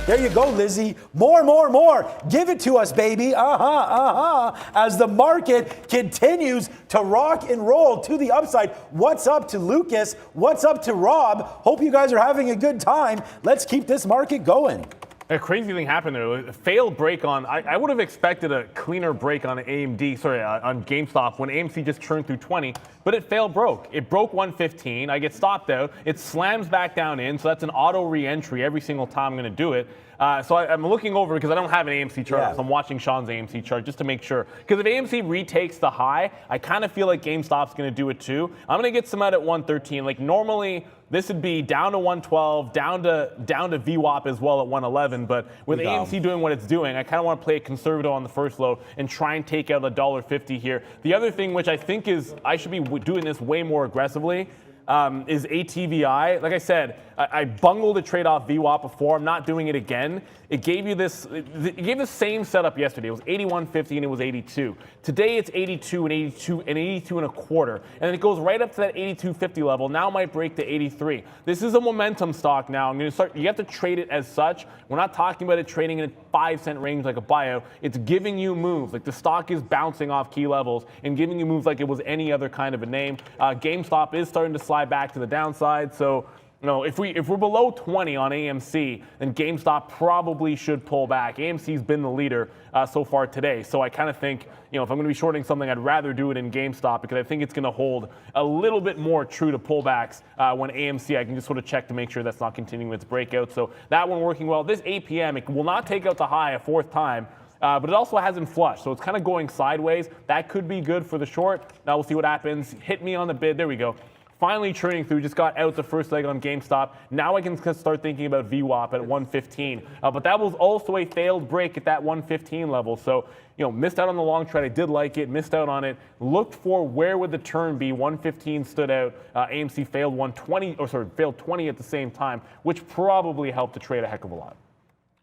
There you go, Lizzie. More. Give it to us, baby. As the market continues to rock and roll to the upside. What's up to Lucas? What's up to Rob? Hope you guys are having a good time. Let's keep this market going. A crazy thing happened there. A failed break on, I would have expected a cleaner break on on GameStop when AMC just churned through 20, but it broke. It broke 115. I get stopped out. It slams back down in, so that's an auto re-entry every single time I'm going to do it. So I'm looking over because I don't have an AMC chart. Yeah. So I'm watching Sean's AMC chart just to make sure. Because if AMC retakes the high, I kind of feel like GameStop's going to do it too. I'm going to get some out at 113. Like normally, this would be down to 112, down to VWAP as well at 111. But with AMC doing what it's doing, I kind of want to play it conservative on the first load and try and take out $1.50 here. The other thing, which I think is I should be doing this way more aggressively, is ATVI. Like I said, I bungled a trade off VWAP before. I'm not doing it again. It gave you this. It gave the same setup yesterday. It was 81.50 and it was 82. Today it's 82 and 82 and 82 and a quarter, and then it goes right up to that 82.50 level. Now it might break to 83. This is a momentum stock now. I'm going to start. You have to trade it as such. We're not talking about it trading in a 5-cent range like a buyout. It's giving you moves. Like the stock is bouncing off key levels and giving you moves like it was any other kind of a name. GameStop is starting to slide back to the downside. So, you know, if we're below 20 on AMC, then GameStop probably should pull back. AMC's been the leader so far today. So I kind of think, you know, if I'm going to be shorting something, I'd rather do it in GameStop because I think it's going to hold a little bit more true to pullbacks when AMC, I can just sort of check to make sure that's not continuing its breakout. So that one working well. This APM, it will not take out the high a fourth time. But it also hasn't flushed, so it's kind of going sideways. That could be good for the short. Now we'll see what happens. Hit me on the bid. There we go. Finally churning through, just got out the first leg on GameStop. Now I can start thinking about VWAP at 115. But that was also a failed break at that 115 level. So, you know, missed out on the long trade. I did like it, missed out on it. Looked for where would the turn be. 115 stood out. AMC failed failed 20 at the same time, which probably helped the trade a heck of a lot.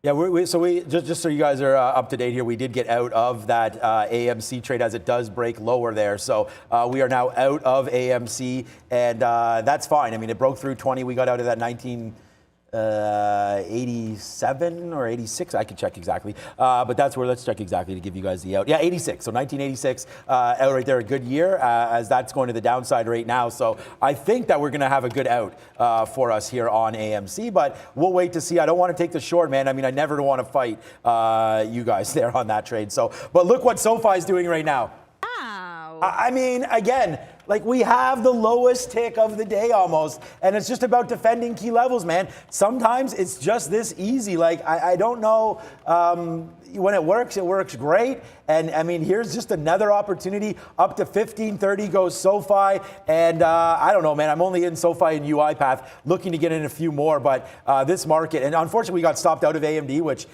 Yeah, we just so you guys are up to date here, we did get out of that AMC trade as it does break lower there. So we are now out of AMC, and that's fine. I mean, it broke through 20. We got out of that 1987 or 86. I can check exactly. But that's where, let's check exactly to give you guys the out. Yeah, 86. So 1986 out right there, a good year as that's going to the downside right now. So I think that we're going to have a good out for us here on AMC, but we'll wait to see. I don't want to take the short, man. I mean, I never want to fight you guys there on that trade. So, but look what SoFi is doing right now. Ow. I mean, again, like we have the lowest tick of the day almost, and it's just about defending key levels, man. Sometimes it's just this easy. Like, I don't know, when it works great. And I mean, here's just another opportunity. Up to 1530 goes SoFi, and I don't know, man. I'm only in SoFi and UiPath, looking to get in a few more, but this market, and unfortunately we got stopped out of AMD, which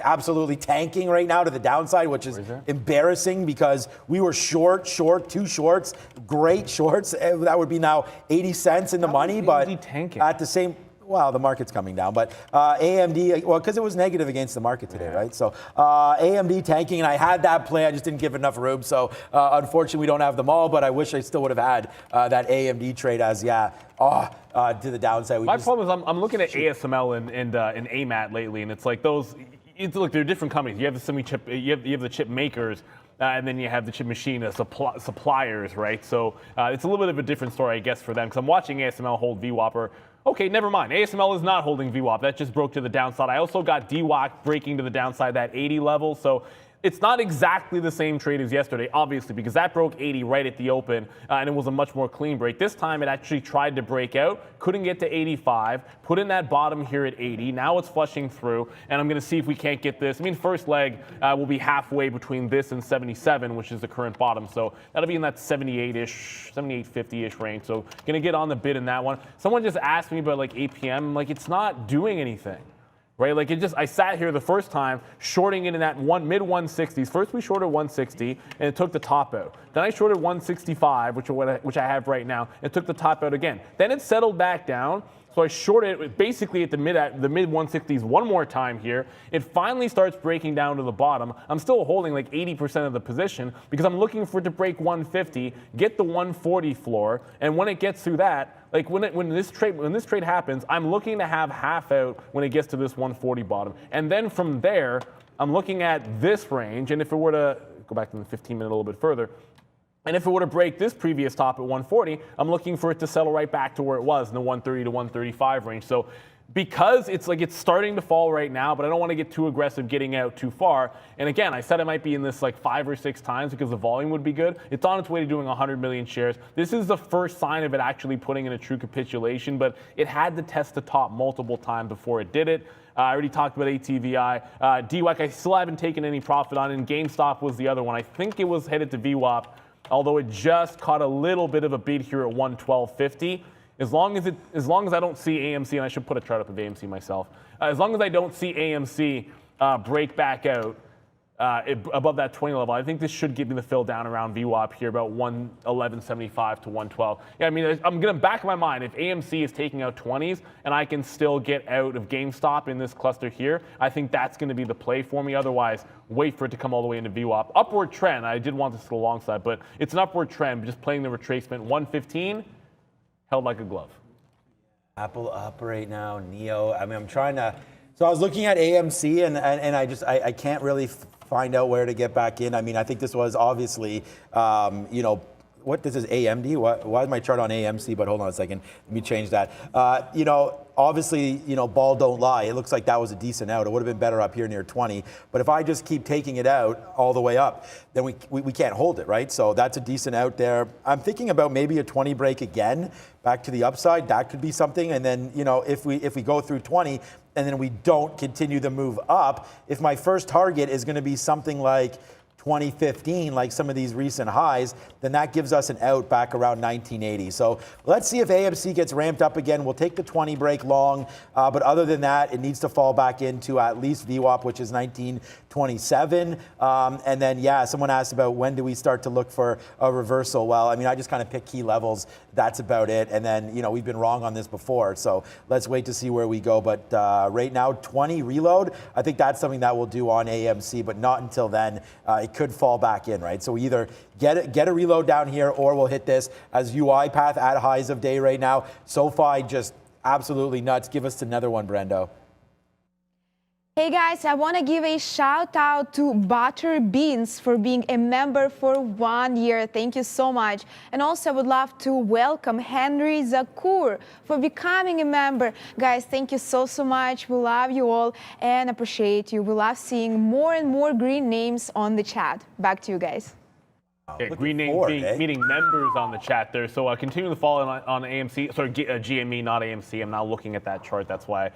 absolutely tanking right now to the downside, which is embarrassing because we were short, two shorts, great shorts. That would be now 80 cents in the money, but at the same, well, the market's coming down, but AMD, well, because it was negative against the market today, right? So AMD tanking, and I had that play, I just didn't give enough room. So unfortunately, we don't have them all, but I wish I still would have had that AMD trade as, to the downside. My problem is I'm looking at ASML and AMAT lately, and it's like those. Look, they're different companies. You have the semi-chip, you have the chip makers, and then you have the chip machine suppliers, right? So it's a little bit of a different story, I guess, for them. Because I'm watching ASML hold VWAP. Okay, never mind. ASML is not holding VWAP. That just broke to the downside. I also got DWAC breaking to the downside, that 80 level. So it's not exactly the same trade as yesterday, obviously, because that broke 80 right at the open, and it was a much more clean break. This time it actually tried to break out, couldn't get to 85, put in that bottom here at 80. Now it's flushing through, and I'm going to see if we can't get this. I mean, first leg will be halfway between this and 77, which is the current bottom. So that'll be in that 78-ish, 78.50-ish range. So going to get on the bid in that one. Someone just asked me about like APM. Like, it's not doing anything. Right, like I sat here the first time shorting it in that mid 160s. First we shorted 160 and it took the top out. Then I shorted 165, which I have right now, and took the top out again. Then it settled back down. So I shorted it basically at the mid 160s one more time here. It finally starts breaking down to the bottom. I'm still holding like 80% of the position because I'm looking for it to break 150, get the 140 floor, and when it gets through that, like when this trade happens, I'm looking to have half out when it gets to this 140 bottom. And then from there, I'm looking at this range, and if it were to go back to the 15-minute a little bit further, and if it were to break this previous top at 140, I'm looking for it to settle right back to where it was in the 130 to 135 range. So because it's starting to fall right now, but I don't want to get too aggressive getting out too far. And again, I said I might be in this like 5 or 6 times because the volume would be good. It's on its way to doing 100 million shares. This is the first sign of it actually putting in a true capitulation, but it had to test the top multiple times before it did it. I already talked about ATVI. DWAC, I still haven't taken any profit on, and GameStop was the other one. I think it was headed to VWAP, although it just caught a little bit of a bid here at 112.50. As long as I don't see AMC, and I should put a chart up of AMC myself, as long as I don't see AMC break back out above that 20 level, I think this should give me the fill down around VWAP here, about 111.75 to 112. Yeah, I mean, I'm going to back in my mind, if AMC is taking out 20s and I can still get out of GameStop in this cluster here, I think that's going to be the play for me. Otherwise, wait for it to come all the way into VWAP. Upward trend, I did want this to the long side, but it's an upward trend, just playing the retracement. 115, held like a glove. Apple up right now, Neo. I mean, I'm trying to. So I was looking at AMC, and I can't really find out where to get back in. I mean, I think this was obviously, what this is AMD. Why is my chart on AMC? But hold on a second. Let me change that. Obviously, ball don't lie. It looks like that was a decent out. It would have been better up here near 20. But if I just keep taking it out all the way up, then we can't hold it, right? So that's a decent out there. I'm thinking about maybe a 20 break again, back to the upside. That could be something. And then, if we go through 20 and then we don't continue the move up, if my first target is going to be something like 2015, like some of these recent highs, then that gives us an out back around 1980. So let's see if AMC gets ramped up again. We'll take the 20 break long, but other than that, it needs to fall back into at least VWAP, which is 1927. And then, someone asked about when do we start to look for a reversal? Well, I mean, I just kind of pick key levels. That's about it. And then, we've been wrong on this before, so let's wait to see where we go. But right now, 20 reload, I think that's something that we'll do on AMC, but not until then. It could fall back in, right? So we either get a reload down here, or we'll hit this as UiPath at highs of day right now. SoFi just absolutely nuts. Give us another one, Brendo. Hey guys, I want to give a shout out to Butter Beans for being a member for 1 year. Thank you so much. And also I would love to welcome Henry Zakur for becoming a member. Guys, thank you so much. We love you all and appreciate you. We love seeing more and more green names on the chat. Back to you guys. Yeah, green names meaning members on the chat there. So continue to follow on AMC, sorry, GME, not AMC. I'm now looking at that chart. That's why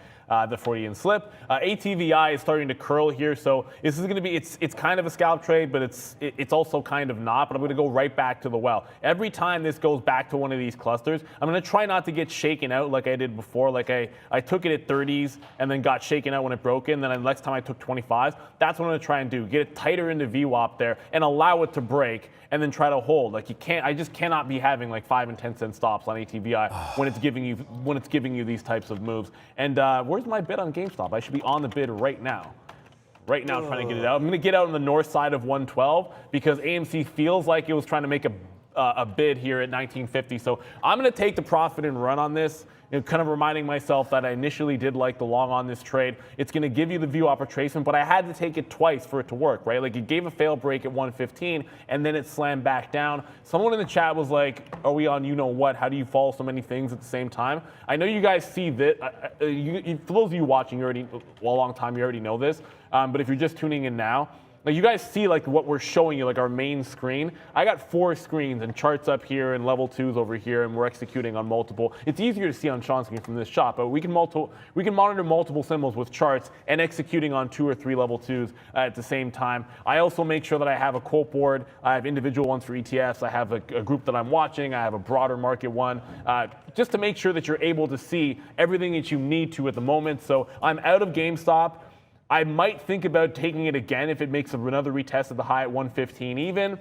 the Freudian slip. ATVI is starting to curl here. So this is going to be, it's kind of a scalp trade, but it's also kind of not. But I'm going to go right back to the well. Every time this goes back to one of these clusters, I'm going to try not to get shaken out like I did before. Like I took it at 30s and then got shaken out when it broke in. Then the next time I took 25s. That's what I'm going to try and do. Get it tighter into VWAP there and allow it to break, and then try to hold. Like I just cannot be having like 5 and 10 cent stops on ATVI when it's giving you these types of moves. And where's my bid on GameStop? I should be on the bid right now. Right now, trying to get it out. I'm going to get out on the north side of 112 because AMC feels like it was trying to make a bid here at 1950. So I'm going to take the profit and run on this. Kind of reminding myself that I initially did like the long on this trade. It's going to give you the view retracement, but I had to take it twice for it to work, right? Like it gave a fail break at 115, and then it slammed back down. Someone in the chat was like, are we on what? How do you follow so many things at the same time? I know you guys see that. For those of you watching, a long time, you already know this. But if you're just tuning in now, like you guys see like what we're showing you, like our main screen. I got 4 screens and charts up here and level 2s over here, and we're executing on multiple. It's easier to see on Sean's screen from this shot, but we can monitor multiple symbols with charts and executing on 2 or 3 level 2s at the same time. I also make sure that I have a quote board. I have individual ones for ETFs. I have a group that I'm watching. I have a broader market one, just to make sure that you're able to see everything that you need to at the moment. So I'm out of GameStop. I might think about taking it again if it makes another retest of the high at 115 even.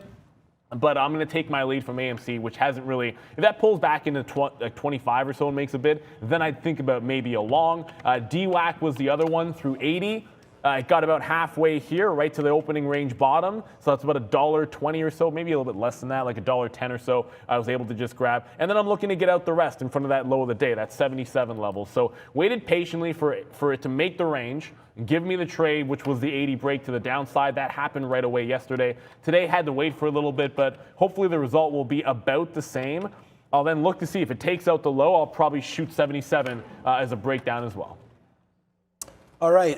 But I'm going to take my lead from AMC, which hasn't really, if that pulls back into 25 or so and makes a bid, then I'd think about maybe a long. DWAC was the other one through 80. It got about halfway here, right to the opening range bottom. So that's about $1.20 or so, maybe a little bit less than that, like $1.10 or so. I was able to just grab. And then I'm looking to get out the rest in front of that low of the day, that 77 level. So waited patiently for it to make the range, give me the trade, which was the 80 break to the downside. That happened right away yesterday. Today had to wait for a little bit, but hopefully the result will be about the same. I'll then look to see if it takes out the low. I'll probably shoot 77 as a breakdown as well. All right,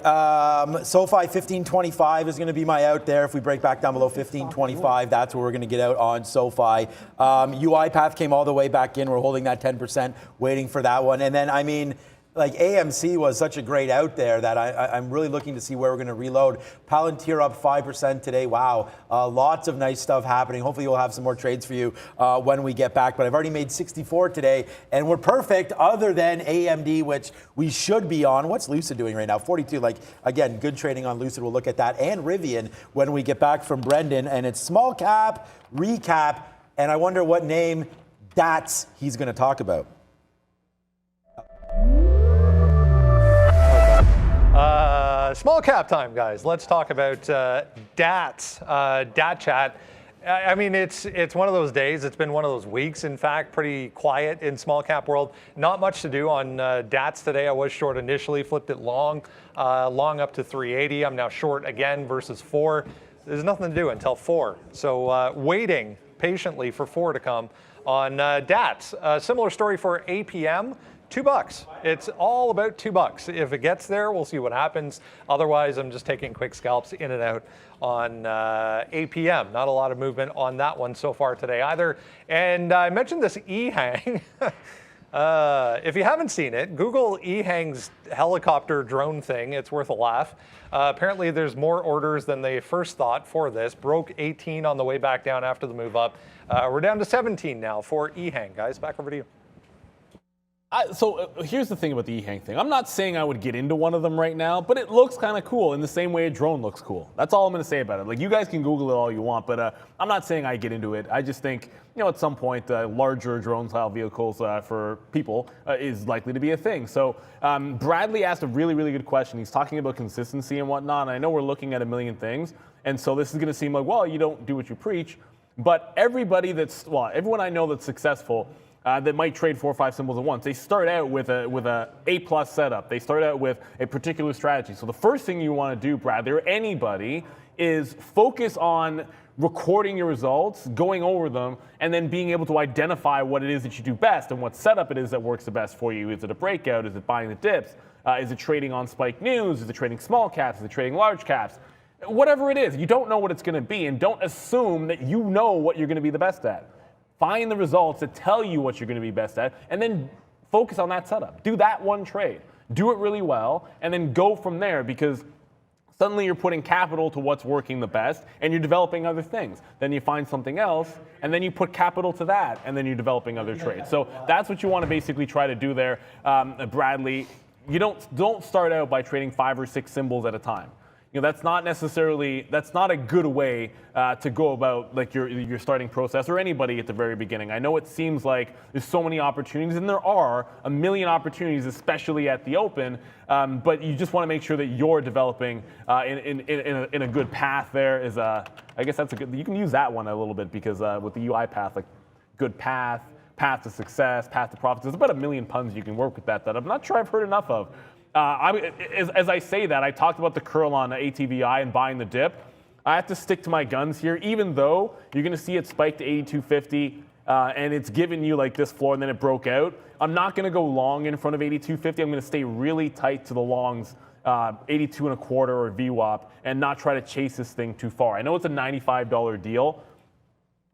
SoFi 1525 is going to be my out there. If we break back down below 1525, that's where we're going to get out on SoFi. UiPath came all the way back in. We're holding that 10%, waiting for that one. And then, I mean, like AMC was such a great out there that I'm really looking to see where we're going to reload. Palantir up 5% today. Wow, lots of nice stuff happening. Hopefully we'll have some more trades for you when we get back. But I've already made 64 today, and we're perfect other than AMD, which we should be on. What's Lucid doing right now? 42. Like, again, good trading on Lucid. We'll look at that. And Rivian when we get back from Brendan. And it's small cap, recap, and I wonder what name that's he's going to talk about. Small cap time, guys. Let's talk about DATs, DAT chat. I mean, it's one of those days. It's been one of those weeks, in fact, pretty quiet in small cap world. Not much to do on DATs today. I was short initially, flipped it long up to 380. I'm now short again versus 4. There's nothing to do until 4. So waiting patiently for 4 to come on DATs. Similar story for APM. $2. It's all about $2. If it gets there, we'll see what happens. Otherwise, I'm just taking quick scalps in and out on APM. Not a lot of movement on that one so far today either. And I mentioned this EHang. If you haven't seen it, Google EHang's helicopter drone thing. It's worth a laugh. Apparently, there's more orders than they first thought for this. Broke 18 on the way back down after the move up. We're down to 17 now for EHang. Guys, back over to you. So here's the thing about the EHang thing. I'm not saying I would get into one of them right now, but it looks kind of cool in the same way a drone looks cool. That's all I'm going to say about it. Like, you guys can Google it all you want, but I'm not saying I get into it. I just think, you know, at some point, larger drone-style vehicles for people is likely to be a thing. So Bradley asked a really, really good question. He's talking about consistency and whatnot, and I know we're looking at a million things, and so this is going to seem like, well, you don't do what you preach, but everyone I know that's successful that might trade 4 or 5 symbols at once. They start out with a A+ setup. They start out with a particular strategy. So the first thing you want to do, Bradley, or anybody, is focus on recording your results, going over them, and then being able to identify what it is that you do best and what setup it is that works the best for you. Is it a breakout? Is it buying the dips? Is it trading on spike news? Is it trading small caps? Is it trading large caps? Whatever it is, you don't know what it's going to be, and don't assume that you know what you're going to be the best at. Find the results that tell you what you're going to be best at, and then focus on that setup. Do that one trade. Do it really well, and then go from there, because suddenly you're putting capital to what's working the best, and you're developing other things. Then you find something else, and then you put capital to that, and then you're developing other trades. So that's what you want to basically try to do there, Bradley. You don't start out by trading 5 or 6 symbols at a time. You know, that's not a good way to go about like your starting process, or anybody at the very beginning. I know it seems like there's so many opportunities, and there are a million opportunities, especially at the open. But you just want to make sure that you're developing in a good path. There is I guess that's a good. You can use that one a little bit, because with the UiPath, like good path to success, path to profits. There's about a million puns you can work with that I'm not sure I've heard enough of. As I say that, I talked about the curl on ATVI and buying the dip. I have to stick to my guns here, even though you're going to see it spike to 82.50 and it's given you like this floor and then it broke out. I'm not going to go long in front of 82.50. I'm going to stay really tight to the longs, 82.25 or VWAP, and not try to chase this thing too far. I know it's a $95 deal.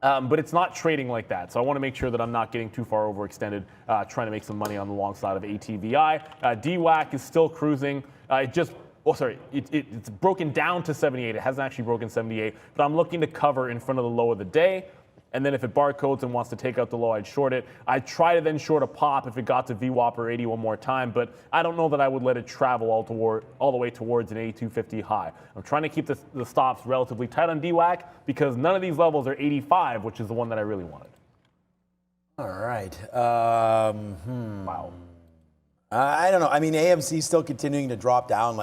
But it's not trading like that. So I want to make sure that I'm not getting too far overextended, trying to make some money on the long side of ATVI. DWAC is still cruising. It's broken down to 78. It hasn't actually broken 78, but I'm looking to cover in front of the low of the day. And then if it barcodes and wants to take out the low, I'd short it. I'd try to then short a pop if it got to VWAP or 80 one more time, but I don't know that I would let it travel all the way towards an 82.50 high. I'm trying to keep the stops relatively tight on DWAC, because none of these levels are 85, which is the one that I really wanted. All right. Wow. I don't know. I mean, AMC is still continuing to drop down.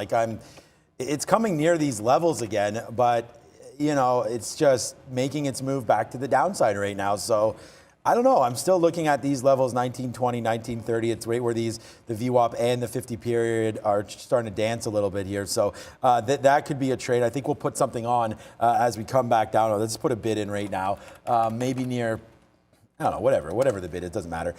It's coming near these levels again, but you know, it's just making its move back to the downside right now. So I don't know. I'm still looking at these levels, 1920, 1930. It's right where the VWAP and the 50 period are starting to dance a little bit here. So that could be a trade. I think we'll put something on as we come back down. Let's put a bid in right now. Maybe near I don't know, whatever the bid is, doesn't matter.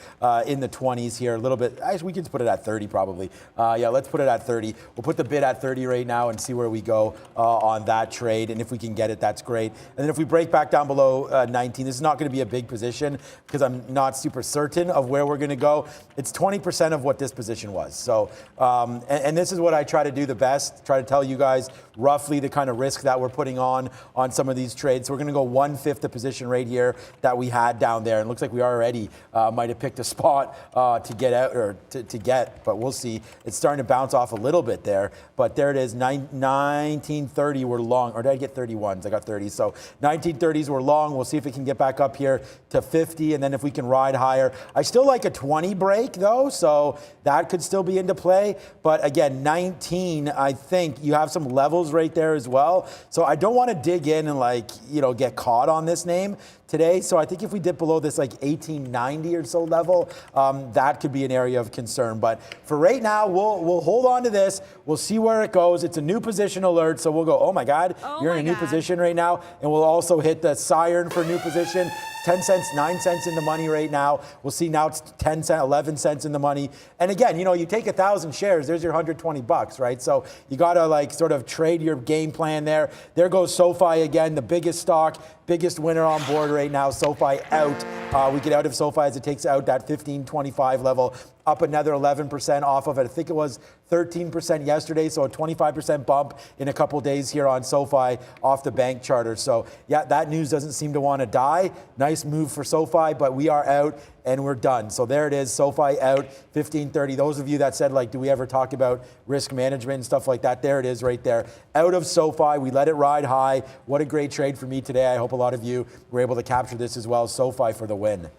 In the 20s here, a little bit. Actually, we can just put it at 30 probably. Yeah, let's put it at 30. We'll put the bid at 30 right now and see where we go on that trade. And if we can get it, that's great. And then if we break back down below 19, this is not going to be a big position because I'm not super certain of where we're going to go. It's 20% of what this position was. So, and this is what I try to do the best, try to tell you guys roughly the kind of risk that we're putting on some of these trades. So we're going to go 1/5 the position right here that we had down there. And looks like we already might have picked a spot to get out or to get, but we'll see. It's starting to bounce off a little bit there, but there it is. 1930 were long, or did I get 31s? I got 30s. So 1930s were long. We'll see if it can get back up here to 50, and then if we can ride higher. I still like a 20 break though, so that could still be into play. But again, 19, I think you have some levels right there as well. So I don't want to dig in and get caught on this name today. So I think if we dip below this 1890 or so level, that could be an area of concern. But for right now, we'll hold on to this. We'll see where it goes. It's a new position alert, so we'll go, oh my God, you're in a new position right now. And we'll also hit the siren for new position. 10 cents, 9 cents in the money right now. We'll see now it's 10 cents, 11 cents in the money. And again, you take 1,000 shares, there's your $120, right? So you got to sort of trade your game plan there. There goes SoFi again, the biggest stock, biggest winner on board right now. SoFi out. We get out of SoFi as it takes out that 15.25 level, up another 11% off of it. I think it was 13% yesterday, so a 25% bump in a couple days here on SoFi off the bank charter. So yeah, that news doesn't seem to want to die. Nice move for SoFi, but we are out and we're done. So there it is, SoFi out, 15.30. Those of you that said, do we ever talk about risk management and stuff like that? There it is right there. Out of SoFi, we let it ride high. What a great trade for me today. I hope a lot of you were able to capture this as well. SoFi for the win.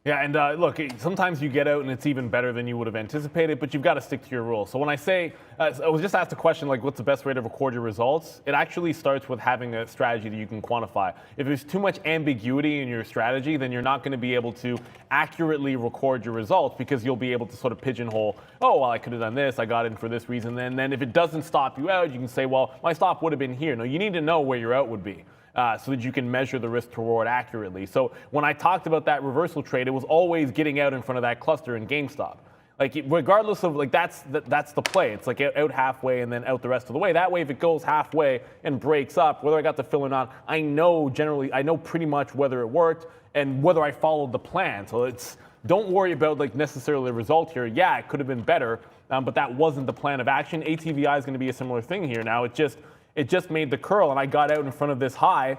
Yeah, and look, sometimes you get out and it's even better than you would have anticipated, but you've got to stick to your rules. So when I say, I was just asked a question what's the best way to record your results? It actually starts with having a strategy that you can quantify. If there's too much ambiguity in your strategy, then you're not going to be able to accurately record your results because you'll be able to sort of pigeonhole, oh, well, I could have done this, I got in for this reason. And then if it doesn't stop you out, you can say, well, my stop would have been here. No, you need to know where your out would be. So that you can measure the risk to reward accurately. So when I talked about that reversal trade, it was always getting out in front of that cluster in GameStop. Regardless of that's the play. It's out halfway and then out the rest of the way. That way, if it goes halfway and breaks up, whether I got the fill or not, I know pretty much whether it worked and whether I followed the plan. So don't worry about necessarily the result here. Yeah, it could have been better, but that wasn't the plan of action. ATVI is going to be a similar thing here. Now it just made the curl, and I got out in front of this high,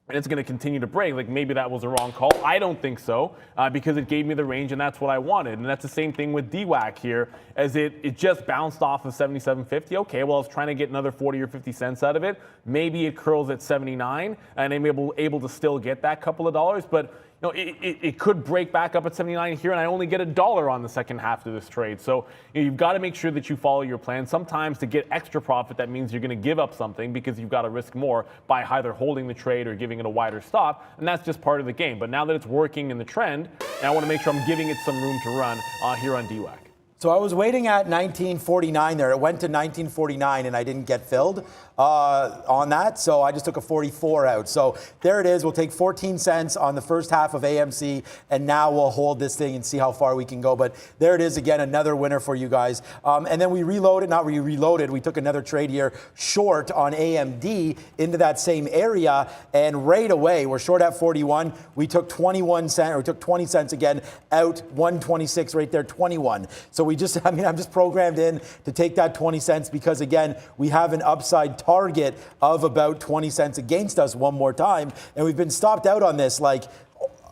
and it's going to continue to break. Maybe that was a wrong call. I don't think so, because it gave me the range, and that's what I wanted. And that's the same thing with DWAC here, as it just bounced off of 77.50. Okay, well, I was trying to get another 40 or 50 cents out of it. Maybe it curls at 79, and I'm able to still get that couple of dollars, but it could break back up at 79 here, and I only get $1 on the second half of this trade. So you've got to make sure that you follow your plan. Sometimes to get extra profit, that means you're going to give up something because you've got to risk more by either holding the trade or giving it a wider stop, and that's just part of the game. But now that it's working in the trend, I want to make sure I'm giving it some room to run here on DWAC. So I was waiting at 1949 there. It went to 1949 and I didn't get filled on that. So I just took a 44 out. So there it is. We'll take 14 cents on the first half of AMC. And now we'll hold this thing and see how far we can go. But there it is again, another winner for you guys. And then we reloaded. We took another trade here short on AMD into that same area. And right away, we're short at 41. We took 21 cents, or we took 20 cents again out, 126 right there, 21. So I'm just programmed in to take that 20 cents because, again, we have an upside target of about 20 cents against us one more time. And we've been stopped out on this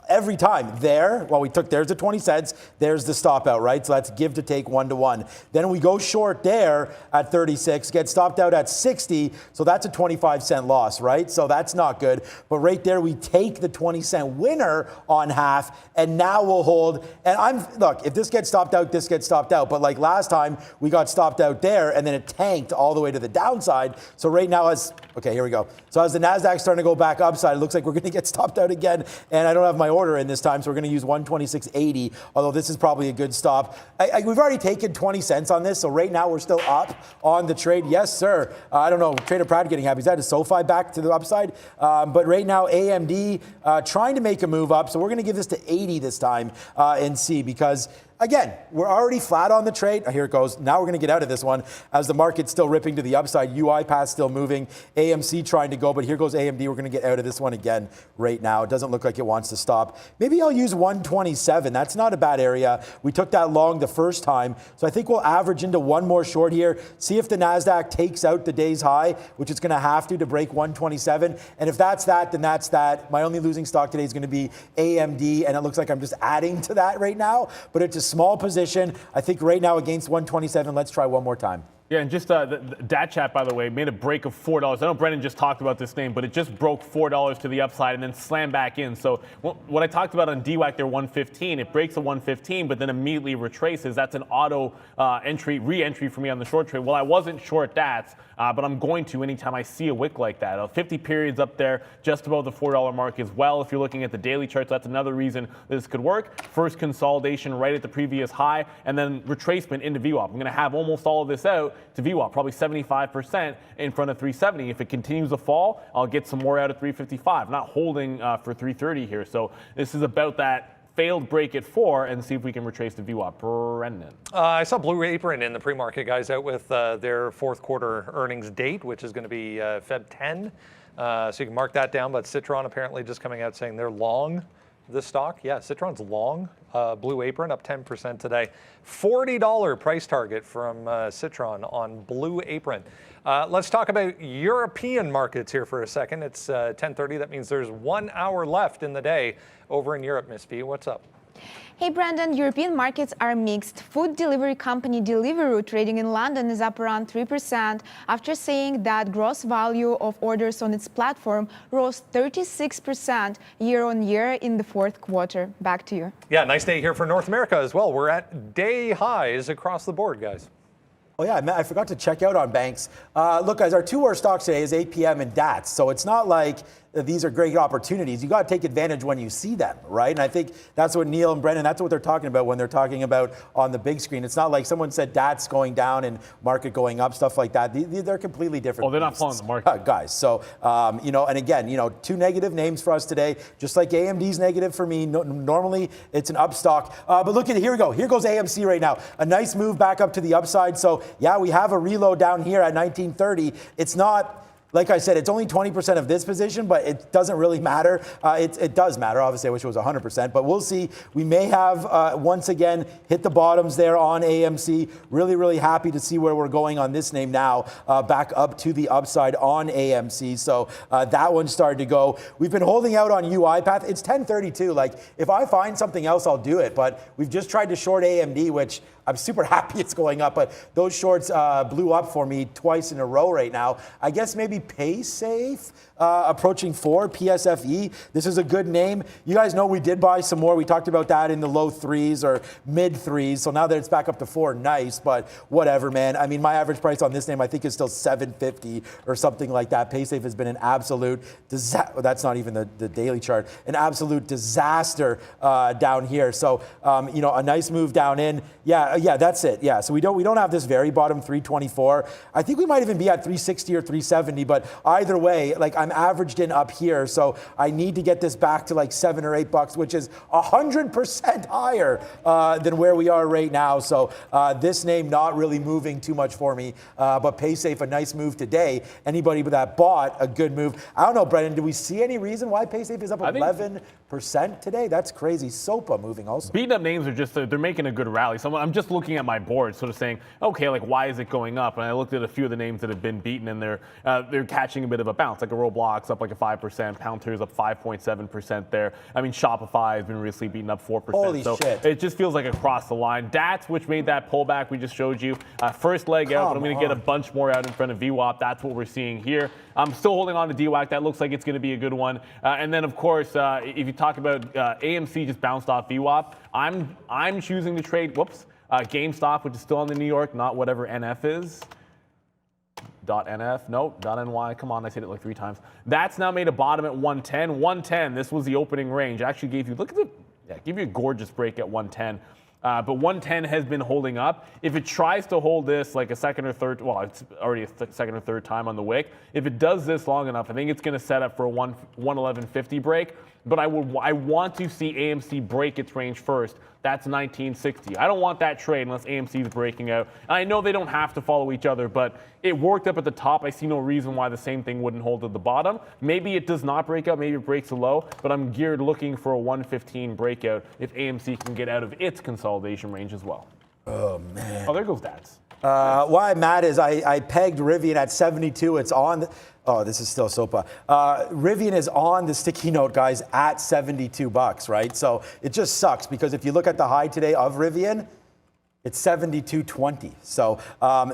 every time. There's the 20 cents, there's the stop out, right? So that's give to take 1-to-1. Then we go short there at 36, get stopped out at 60, so that's a 25-cent loss, right? So that's not good. But right there, we take the 20-cent winner on half, and now we'll hold. And look, if this gets stopped out, this gets stopped out. But like last time, we got stopped out there, and then it tanked all the way to the downside. So right now, okay, here we go. So as the NASDAQ starting to go back upside, it looks like we're going to get stopped out again, and I don't have my order in this time, so we're going to use 126.80, although this is probably a good stop. We've already taken 20 cents on this, so right now we're still up on the trade. Yes, sir. I don't know, Trader Pratt getting happy. Is that a SoFi back to the upside? But right now, AMD trying to make a move up, so we're going to give this to 80 this time and see, because again, we're already flat on the trade. Here it goes. Now we're going to get out of this one as the market's still ripping to the upside. UiPath still moving. AMC trying to go, but here goes AMD. We're going to get out of this one again right now. It doesn't look like it wants to stop. Maybe I'll use 127. That's not a bad area. We took that long the first time, so I think we'll average into one more short here. See if the NASDAQ takes out the day's high, which it's going to have to break 127. And if that's that, then that's that. My only losing stock today is going to be AMD, and it looks like I'm just adding to that right now, but it's a small position. I think right now against 127, let's try one more time. Yeah, and just the Dat Chat, by the way, made a break of $4. I know Brendan just talked about this name, but it just broke $4 to the upside and then slammed back in. So what I talked about on DWAC there, 115, it breaks a 115, but then immediately retraces. That's an auto re-entry for me on the short trade. Well, I wasn't short DATs, but I'm going to anytime I see a wick like that. 50 periods up there, just above the $4 mark as well. If you're looking at the daily charts, that's another reason this could work. First consolidation right at the previous high, and then retracement into VWAP. I'm going to have almost all of this out to VWAP, probably 75% in front of 370. If it continues to fall, I'll get some more out at 355. Not holding for 330 here. So this is about that failed break at 4 and see if we can retrace the VWAP. Brendan. I saw Blue Apron in the pre-market guys out with their fourth quarter earnings date, which is going to be Feb 10. So you can mark that down. But Citron apparently just coming out saying they're long this stock. Yeah, Citron's long. Blue Apron up 10% today. $40 price target from Citron on Blue Apron. Let's talk about European markets here for a second. It's 10:30. That means there's 1 hour left in the day over in Europe. Miss B, what's up? Hey, Brandon, European markets are mixed. Food delivery company Deliveroo trading in London is up around 3% after saying that gross value of orders on its platform rose 36% year on year in the fourth quarter. Back to you. Yeah, nice day here for North America as well. We're at day highs across the board, guys. Oh, yeah, I forgot to check out on banks. Look, guys, our two worst stocks today is APM and DATS. So it's not like these are great opportunities. You got to take advantage when you see them, right? And I think that's what Neil and Brendan, that's what they're talking about when they're talking about on the big screen. It's not like someone said DATS going down and market going up, stuff like that. They're completely different. Oh, they're not following the market. Guys, so, and again, two negative names for us today, just like AMD's negative for me. Normally, it's an up stock. But look at it. Here we go. Here goes AMC right now. A nice move back up to the upside. So, yeah, we have a reload down here at 1930. It's not... Like I said, it's only 20% of this position, but it doesn't really matter. It does matter. Obviously, I wish it was 100%, but we'll see. We may have, once again, hit the bottoms there on AMC. Really, really happy to see where we're going on this name now, back up to the upside on AMC. So that one started to go. We've been holding out on UiPath. It's 1032. Like, if I find something else, I'll do it. But we've just tried to short AMD, which I'm super happy it's going up, but those shorts blew up for me twice in a row right now. I guess maybe PaySafe approaching 4, PSFE. This is a good name. You guys know we did buy some more. We talked about that in the low 3s or mid 3s. So now that it's back up to 4, nice, but whatever, man. I mean, my average price on this name, I think, is still $7.50 or something like that. PaySafe has been an absolute disaster. That's not even the daily chart. An absolute disaster down here. So, a nice move down in. Yeah, that's it. Yeah, so we don't have this very bottom 324. I think we might even be at 360 or 370, but either way, like, I'm averaged in up here, so I need to get this back to like $7 or $8, which is 100% higher than where we are right now. So this name not really moving too much for me, but PaySafe, a nice move today. Anybody that bought, a good move. I don't know, Brendan, do we see any reason why PaySafe is up 11% today? That's crazy. SOPA moving also. Beaten up names are just, they're making a good rally. So I'm just looking at my board, sort of saying, okay, like, why is it going up? And I looked at a few of the names that have been beaten, and they're catching a bit of a bounce, like a Roblox up like a 5%, Palantir's up 5.7% there. I mean, Shopify has been recently beaten up 4%. Holy so shit. It just feels like across the line. DATS, which made that pullback we just showed you, first leg out, but I'm going to get a bunch more out in front of VWAP. That's what we're seeing here. I'm still holding on to DWAC. That looks like it's going to be a good one. And then, of course, if you talk about AMC just bounced off VWAP, I'm choosing to trade, GameStop, which is still on the New York, not whatever NF is. .nf, no, .ny, come on, I said it like 3 times. That's now made a bottom at 110. 110, this was the opening range. Actually gave you, look at the, give you a gorgeous break at 110. But 110 has been holding up. If it tries to hold this like a second or third, well, it's already a second or third time on the wick. If it does this long enough, I think it's going to set up for a 111.50 break. But I want to see AMC break its range first. That's 1960. I don't want that trade unless AMC is breaking out. And I know they don't have to follow each other, but it worked up at the top. I see no reason why the same thing wouldn't hold at the bottom. Maybe it does not break out. Maybe it breaks a low, but I'm geared looking for a 115 breakout if AMC can get out of its consolidation range as well. Oh, man. Oh, there goes Dads. Why I'm mad is I pegged Rivian at 72. It's on. Oh, this is still SOPA. Rivian is on the sticky note, guys, at $72, right? So it just sucks because if you look at the high today of Rivian, it's 72.20. So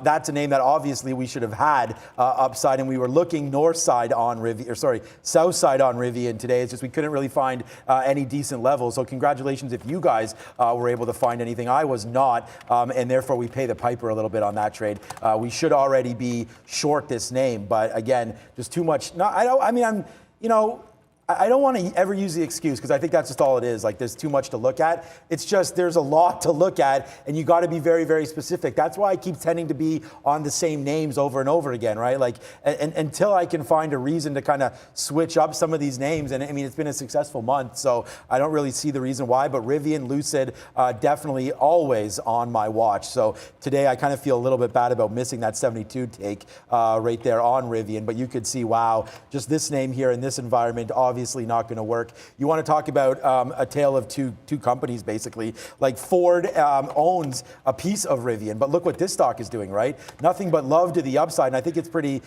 that's a name that obviously we should have had upside, and we were looking north side on Rivian, or sorry, south side on Rivian today. It's just we couldn't really find any decent levels. So congratulations if you guys were able to find anything. I was not, and therefore we pay the piper a little bit on that trade. We should already be short this name, but again, just too much. No, I don't. I mean, I'm, you know. I don't want to ever use the excuse because I think that's just all it is. Like there's too much to look at. It's just there's a lot to look at and you got to be very, very specific. That's why I keep tending to be on the same names over and over again, right? Like and until I can find a reason to kind of switch up some of these names. And I mean, it's been a successful month, so I don't really see the reason why. But Rivian, Lucid, definitely always on my watch. So today I kind of feel a little bit bad about missing that 72 take right there on Rivian. But you could see, wow, just this name here in this environment, obviously not going to work. You want to talk about a tale of two companies, basically. Like Ford owns a piece of Rivian, but look what this stock is doing, right? Nothing but love to the upside, and I think it's pretty.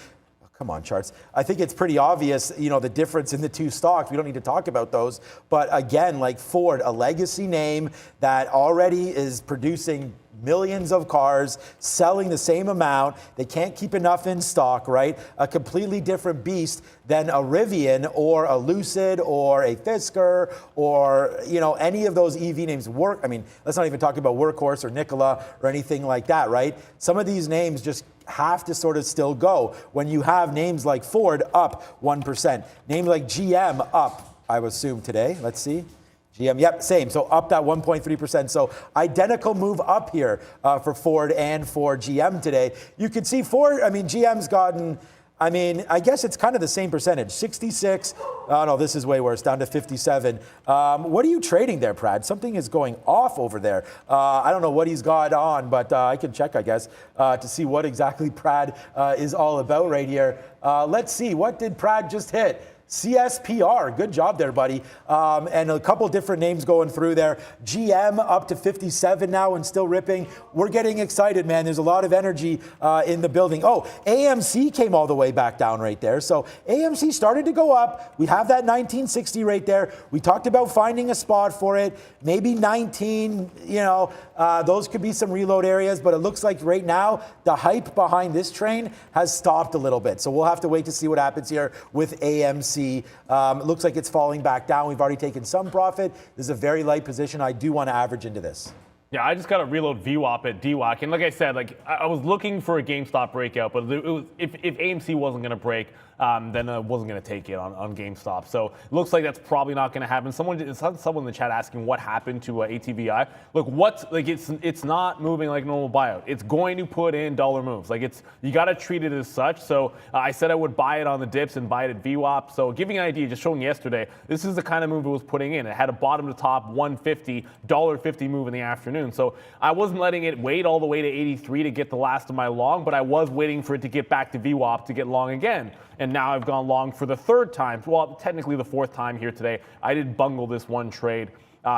Come on, charts. I think it's pretty obvious, you know, the difference in the two stocks. We don't need to talk about those. But again, like Ford, a legacy name that already is producing millions of cars, selling the same amount. They can't keep enough in stock, right? A completely different beast than a Rivian or a Lucid or a Fisker or, you know, any of those EV names. I mean, let's not even talk about Workhorse or Nikola or anything like that, right? Some of these names just have to sort of still go. When you have names like Ford up 1%, names like GM up, I would assume today. Let's see. GM, yep, same. So up that 1.3%. So identical move up here for Ford and for GM today. You can see Ford, I mean, GM's gotten, I mean, I guess it's kind of the same percentage. 66, oh no, this is way worse, down to 57. What are you trading there, Prad? Something is going off over there. I don't know what he's got on, but I can check, I guess, to see what exactly Prad is all about right here. Let's see, what did Prad just hit? CSPR, good job there, buddy. And a couple different names going through there. GM up to 57 now and still ripping. We're getting excited, man. There's a lot of energy in the building. Oh, AMC came all the way back down right there. So AMC started to go up. We have that 1960 right there. We talked about finding a spot for it. Maybe 19, you know, those could be some reload areas, but it looks like right now the hype behind this train has stopped a little bit. So we'll have to wait to see what happens here with AMC. It looks like it's falling back down. We've already taken some profit. This is a very light position. I do want to average into this. Yeah, I just got to reload VWAP at DWAC. And like I said, like I was looking for a GameStop breakout, but it was, if AMC wasn't going to break, then I wasn't going to take it on GameStop. So it looks like that's probably not going to happen. Someone in the chat asking what happened to ATVI. Look, it's not moving like normal buyout. It's going to put in dollar moves. Like you got to treat it as such. So I said I would buy it on the dips and buy it at VWAP. So giving an idea, just showing yesterday, this is the kind of move it was putting in. It had a bottom to top $1.50 move in the afternoon. So I wasn't letting it wait all the way to 83 to get the last of my long, but I was waiting for it to get back to VWAP to get long again. And now I've gone long for the third time. Well, technically the fourth time here today. I did bungle this one trade.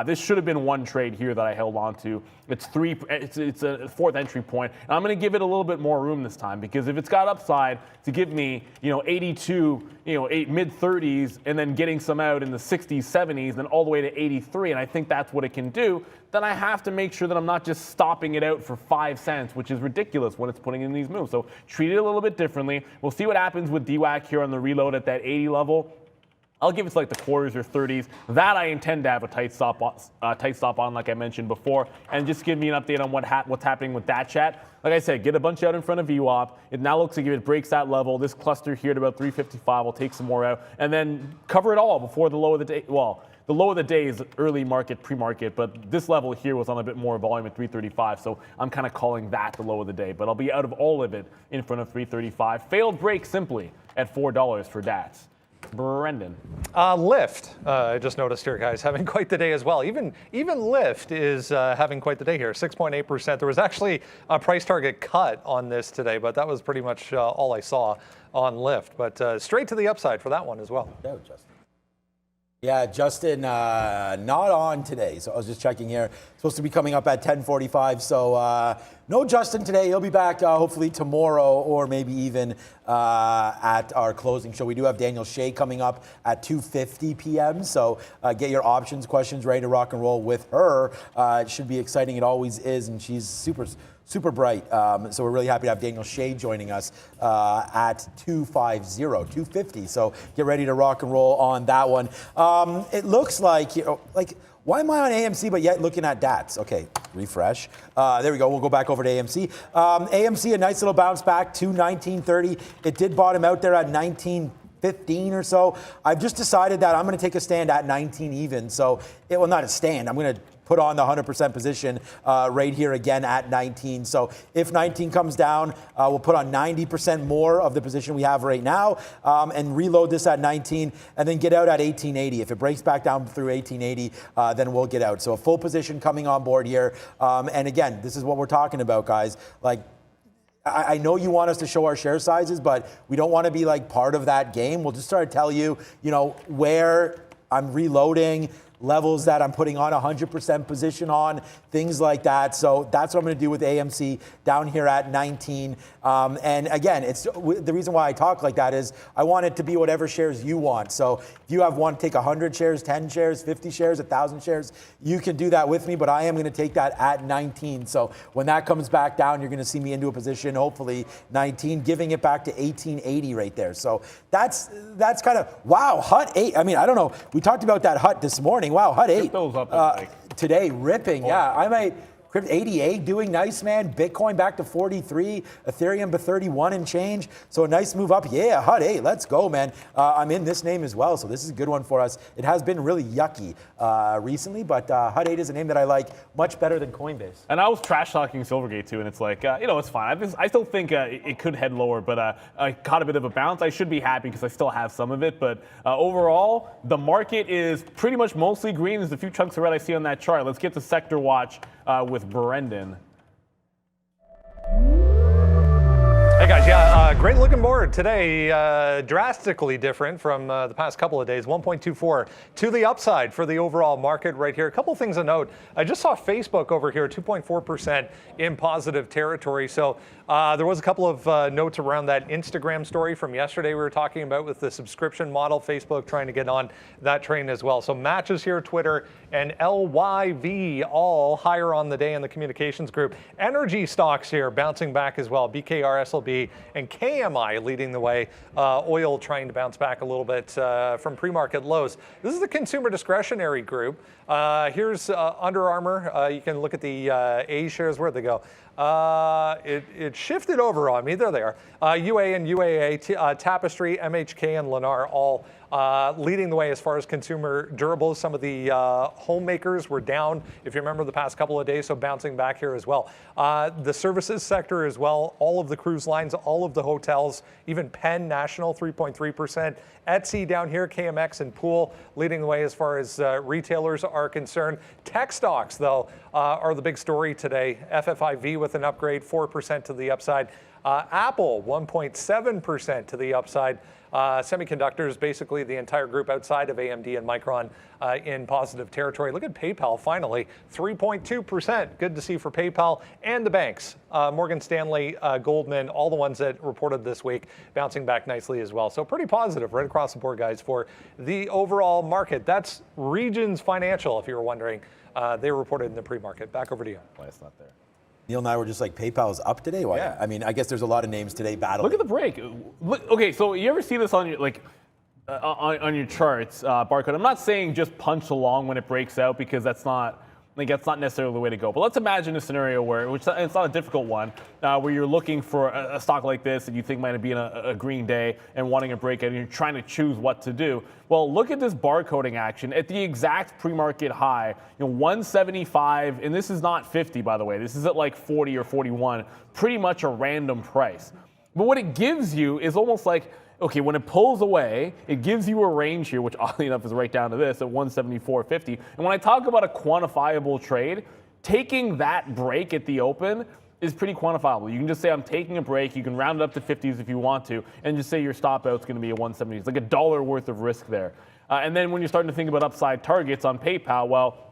This should have been one trade here that I held on to. It's a fourth entry point. And I'm going to give it a little bit more room this time because if it's got upside to give me, 82, mid-30s, and then getting some out in the 60s, 70s, then all the way to 83, and I think that's what it can do, then I have to make sure that I'm not just stopping it out for 5 cents, which is ridiculous when it's putting in these moves. So treat it a little bit differently. We'll see what happens with DWAC here on the reload at that 80 level. I'll give it to like the quarters or 30s. That I intend to have a tight stop on, like I mentioned before, and just give me an update on what's happening with that chat. Like I said, get a bunch out in front of VWAP. It now looks like if it breaks that level, this cluster here at about 355 will take some more out, and then cover it all before the low of the day. Well, the low of the day is early market, pre-market, but this level here was on a bit more volume at 335, so I'm kind of calling that the low of the day. But I'll be out of all of it in front of 335. Failed break simply at $4 for DATS. Brendan. Lyft, I just noticed here, guys, having quite the day as well. Even Lyft is having quite the day here, 6.8%. There was actually a price target cut on this today, but that was pretty much all I saw on Lyft. But straight to the upside for that one as well. No, Justin. Yeah, Justin, not on today. So I was just checking here. Supposed to be coming up at 10:45. So no Justin today. He'll be back hopefully tomorrow or maybe even at our closing show. We do have Daniel Shea coming up at 2:50 p.m. So get your options questions ready to rock and roll with her. It should be exciting. It always is. And she's super bright. So we're really happy to have Daniel Shea joining us at 2:50. So get ready to rock and roll on that one. It looks like, why am I on AMC but yet looking at DATS? Okay, refresh. There we go. We'll go back over to AMC. AMC, a nice little bounce back to 1930. It did bottom out there at 1915 or so. I've just decided that I'm going to take a stand at 19 even. So, well, not a stand. I'm going to put on the 100% position right here again at 19. So if 19 comes down, we'll put on 90% more of the position we have right now and reload this at 19 and then get out at 1880. If it breaks back down through 1880, then we'll get out. So a full position coming on board here. And again, this is what we're talking about, guys. Like, I know you want us to show our share sizes, but we don't want to be like part of that game. We'll just start to tell you, where I'm reloading, levels that I'm putting on 100% position on, things like that. So that's what I'm going to do with AMC down here at 19. And again, it's the reason why I talk like that is I want it to be whatever shares you want. So if you want to take 100 shares, 10 shares, 50 shares, 1,000 shares, you can do that with me, but I am going to take that at 19. So when that comes back down, you're going to see me into a position, hopefully 19, giving it back to 1880 right there. So that's kind of, wow, HUT 8. I mean, I don't know. We talked about that HUT this morning. Wow, HUT 8 today ripping. Yeah, I might. 88 doing nice, man. Bitcoin back to 43, Ethereum to 31 and change. So a nice move up. Yeah, HUT 8, let's go, man. I'm in this name as well, so this is a good one for us. It has been really yucky recently, but HUT 8 is a name that I like much better than Coinbase. And I was trash talking Silvergate too, and it's like, it's fine. I still think it could head lower, but I caught a bit of a bounce. I should be happy because I still have some of it, but overall, the market is pretty much mostly green. There's a few chunks of red I see on that chart. Let's get to sector watch with Brendan. Hey guys, yeah, great looking board today. Drastically different from the past couple of days. 1.24 to the upside for the overall market right here. A couple things to note. I just saw Facebook over here, 2.4% in positive territory. So there was a couple of notes around that Instagram story from yesterday we were talking about with the subscription model. Facebook trying to get on that train as well. So matches here, Twitter and LYV all higher on the day in the communications group. Energy stocks here bouncing back as well. BKR, SLB, and KMI leading the way. Oil trying to bounce back a little bit from pre-market lows. This is the consumer discretionary group. Here's Under Armour. You can look at the A shares. Where'd they go? It shifted over on me. There they are. UA and UAA, Tapestry, MHK, and Lennar all leading the way as far as consumer durables. Some of the homemakers were down, if you remember, the past couple of days, so bouncing back here as well. The services sector as well, all of the cruise lines, all of the hotels, even Penn National, 3.3%. Etsy down here, KMX and Pool leading the way as far as retailers are concerned. Tech stocks, though, are the big story today. FFIV with an upgrade, 4% to the upside. Apple, 1.7% to the upside. Semiconductors, basically the entire group outside of AMD and Micron in positive territory. Look at PayPal, finally, 3.2%. Good to see for PayPal and the banks. Morgan Stanley, Goldman, all the ones that reported this week, bouncing back nicely as well. So pretty positive right across the board, guys, for the overall market. That's Regions Financial, if you were wondering. They reported in the pre-market. Back over to you. Why it's not there. Neil and I were just like, PayPal's up today? Why? Yeah. I mean, I guess there's a lot of names today battling. Look at the break. Okay, so you ever see this on your, on your charts, barcode. I'm not saying just punch along when it breaks out, because that's not necessarily the way to go. But let's imagine a scenario where, which it's not a difficult one, where you're looking for a stock like this that you think might be in a green day and wanting a breakout, and you're trying to choose what to do. Well, look at this barcoding action at the exact pre-market high, 175, and this is not 50, by the way. This is at like 40 or 41, pretty much a random price. But what it gives you is almost like, okay, when it pulls away, it gives you a range here, which oddly enough is right down to this at 174.50. And when I talk about a quantifiable trade, taking that break at the open is pretty quantifiable. You can just say, I'm taking a break. You can round it up to 50s if you want to, and just say your stop out's going to be at 170. It's like $1 worth of risk there. And then when you're starting to think about upside targets on PayPal, well,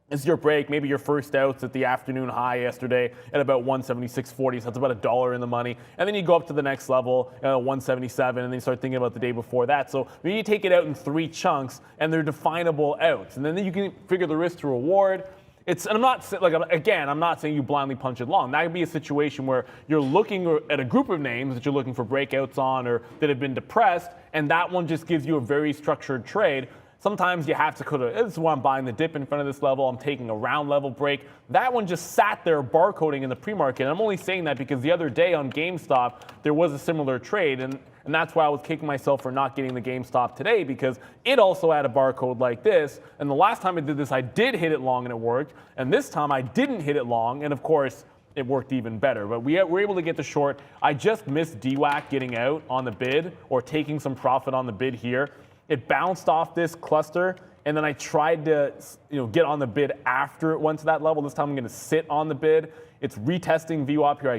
it's your break, maybe your first outs at the afternoon high yesterday at about 176.40, so that's about $1 in the money. And then you go up to the next level, 177, and then you start thinking about the day before that. So maybe you take it out in 3 chunks, and they're definable outs. And then you can figure the risk to reward. And I'm not saying you blindly punch it long. That could be a situation where you're looking at a group of names that you're looking for breakouts on or that have been depressed, and that one just gives you a very structured trade. Sometimes you have to this is why I'm buying the dip in front of this level. I'm taking a round level break. That one just sat there barcoding in the pre-market. And I'm only saying that because the other day on GameStop, there was a similar trade. And that's why I was kicking myself for not getting the GameStop today, because it also had a barcode like this. And the last time I did this, I did hit it long and it worked. And this time I didn't hit it long. And of course, it worked even better. But we were able to get the short. I just missed DWAC getting out on the bid or taking some profit on the bid here. It bounced off this cluster, and then I tried to get on the bid after it went to that level. This time I'm going to sit on the bid. It's retesting VWAP here.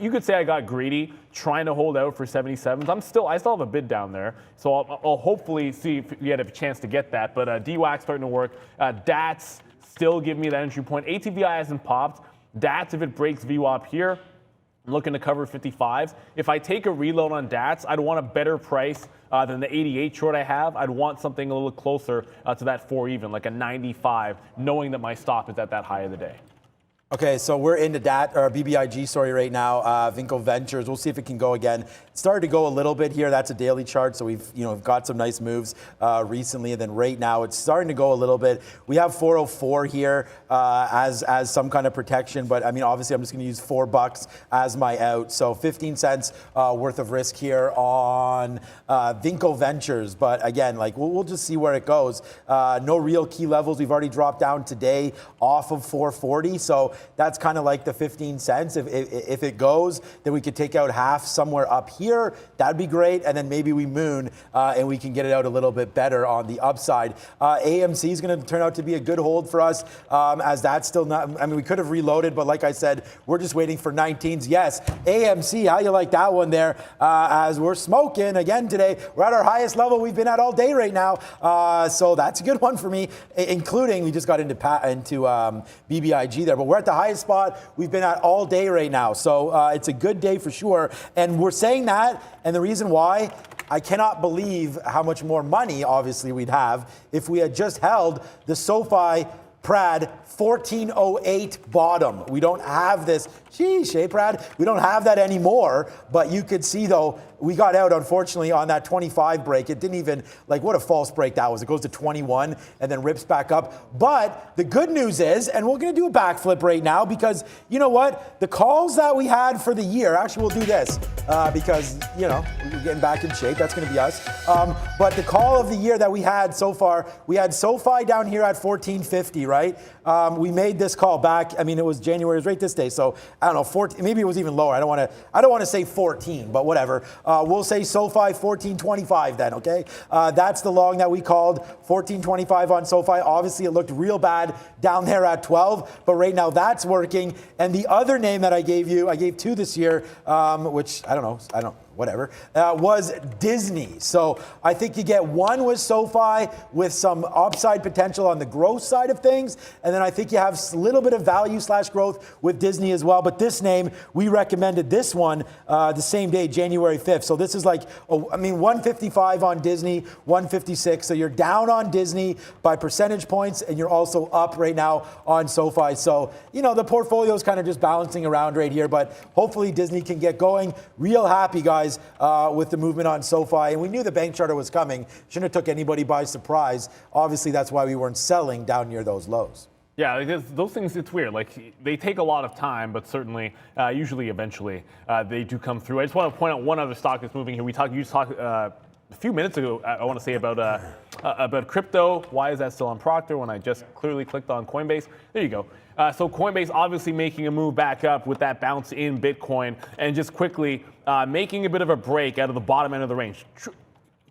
You could say I got greedy trying to hold out for 77s. I still have a bid down there, so I'll hopefully see if you had a chance to get that. But DWAC starting to work. DATS still give me that entry point. ATVI hasn't popped. DATS, if it breaks VWAP here, I'm looking to cover 55s. If I take a reload on DATS, I'd want a better price than the 88 short I have. I'd want something a little closer to that 4 even, like a 95, knowing that my stop is at that high of the day. Okay, so we're into BBIG, right now. Vinco Ventures. We'll see if it can go again. It started to go a little bit here. That's a daily chart, so we've got some nice moves recently. And then right now, it's starting to go a little bit. We have 404 here as some kind of protection, but I mean, obviously, I'm just going to use $4 as my out. So 15 cents worth of risk here on Vinco Ventures. But again, we'll just see where it goes. No real key levels. We've already dropped down today off of 440. So that's kind of like the 15 cents. If it goes, then we could take out half somewhere up here. That'd be great. And then maybe we moon and we can get it out a little bit better on the upside. AMC is going to turn out to be a good hold for us as that's still not, I mean, we could have reloaded, but like I said, we're just waiting for 19s. Yes, AMC, how you like that one there? As we're smoking again today. We're at our highest level we've been at all day right now. So that's a good one for me, including we just got into BBIG there, but we're at the highest spot we've been at all day right now. So it's a good day for sure. And we're saying that, and the reason why, I cannot believe how much more money, obviously, we'd have if we had just held the SoFi Prad 1408 bottom. We don't have this. Sheesh, hey, Prad? We don't have that anymore. But you could see, though, we got out, unfortunately, on that 25 break. It didn't even, what a false break that was. It goes to 21 and then rips back up. But the good news is, and we're going to do a backflip right now because, you know what? The calls that we had for the year, actually, we'll do this because, we're getting back in shape. That's going to be us. But the call of the year that we had so far, we had SoFi down here at 1450, right? We made this call back. I mean, it was January, it was right this day. So I don't know, 14, maybe it was even lower. I don't want to say 14, but whatever. We'll say SoFi 1425 then, okay? That's the long that we called, 1425 on SoFi. Obviously, it looked real bad down there at 12, but right now that's working. And the other name that I gave you, I gave 2 this year, which I don't know, whatever, was Disney. So I think you get 1 with SoFi with some upside potential on the growth side of things. And then I think you have a little bit of value / growth with Disney as well. But this name, we recommended this one the same day, January 5th. So this is 155 on Disney, 156. So you're down on Disney by percentage points and you're also up right now on SoFi. So, the portfolio is kind of just balancing around right here, but hopefully Disney can get going. Real happy, guys, guys, with the movement on SoFi, and we knew the bank charter was coming. Shouldn't have took anybody by surprise. Obviously, that's why we weren't selling down near those lows. Yeah, those things, it's weird. Like, they take a lot of time, but certainly, usually, eventually, they do come through. I just want to point out one other stock that's moving here. You talked a few minutes ago, I want to say about crypto. Why is that still on Proctor when I just clearly clicked on Coinbase? There you go. So Coinbase obviously making a move back up with that bounce in Bitcoin, and just quickly making a bit of a break out of the bottom end of the range.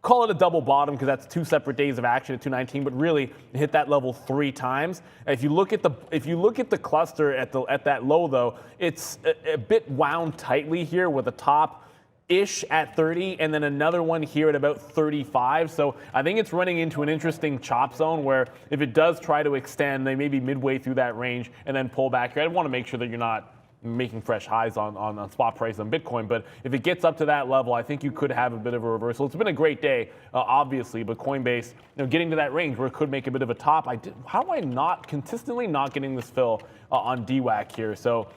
Call it a double bottom because that's 2 separate days of action at 219, but really it hit that level 3 times. If you look at the cluster at that low though, it's a bit wound tightly here with a top-ish at 30 and then another one here at about 35. So I think it's running into an interesting chop zone where if it does try to extend, they may be midway through that range and then pull back here. I want to make sure that you're not making fresh highs on spot price on Bitcoin. But if it gets up to that level, I think you could have a bit of a reversal. It's been a great day, obviously, but Coinbase, getting to that range where it could make a bit of a top. How am I not consistently not getting this fill on DWAC here? So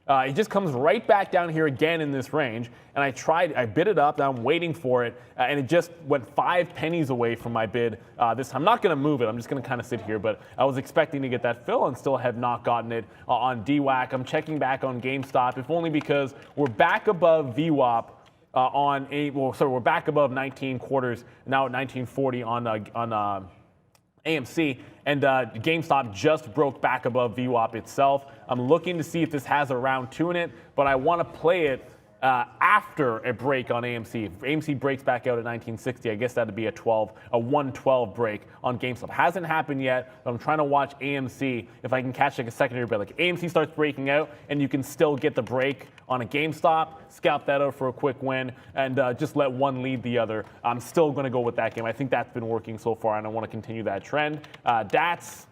it just comes right back down here again in this range. And I bid it up, now I'm waiting for it, and it just went 5 pennies away from my bid this time. I'm not going to move it, I'm just going to kind of sit here, but I was expecting to get that fill and still have not gotten it on DWAC. I'm checking back on GameStop, if only because we're back above VWAP we're back above 19 quarters, now at 1940 on AMC, and GameStop just broke back above VWAP itself. I'm looking to see if this has a round 2 in it, but I want to play it after a break on AMC. If AMC breaks back out at 1960, I guess that'd be a 112 break on GameStop. Hasn't happened yet, but I'm trying to watch AMC if I can catch like a secondary break. Like AMC starts breaking out and you can still get the break on a GameStop, scalp that out for a quick win, and just let one lead the other. I'm still going to go with that game. I think that's been working so far, and I want to continue that trend. DATS.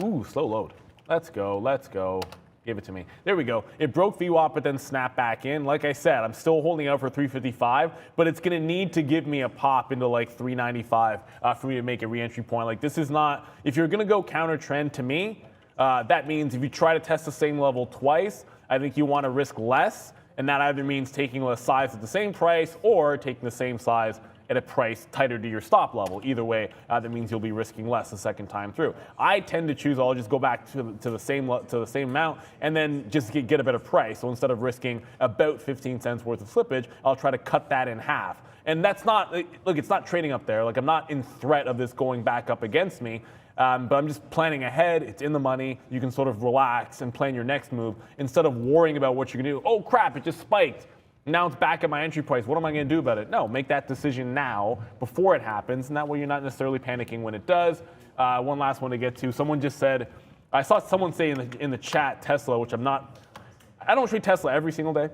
Ooh, slow load. Let's go. Give it to me. There we go. It broke VWAP, but then snapped back in. Like I said, I'm still holding out for 355, but it's going to need to give me a pop into like 395 for me to make a re-entry point. Like, this is not, if you're going to go counter trend to me, that means if you try to test the same level twice, I think you want to risk less, and that either means taking a size at the same price or taking the same size at a price tighter to your stop level. Either way, that means you'll be risking less the second time through. I tend to choose, I'll just go back to the same amount and then just get a better price. So instead of risking about 15 cents worth of slippage, I'll try to cut that in half. And that's not, look, it's not trading up there. Like, I'm not in threat of this going back up against me. But I'm just planning ahead. It's in the money. You can sort of relax and plan your next move instead of worrying about what you're going to do. Oh, crap, it just spiked. Now it's back at my entry price. What am I going to do about it? No, make that decision now before it happens, and that way you're not necessarily panicking when it does. One last one to get to. Someone just said, I saw someone say in the chat Tesla, which I don't trade Tesla every single day.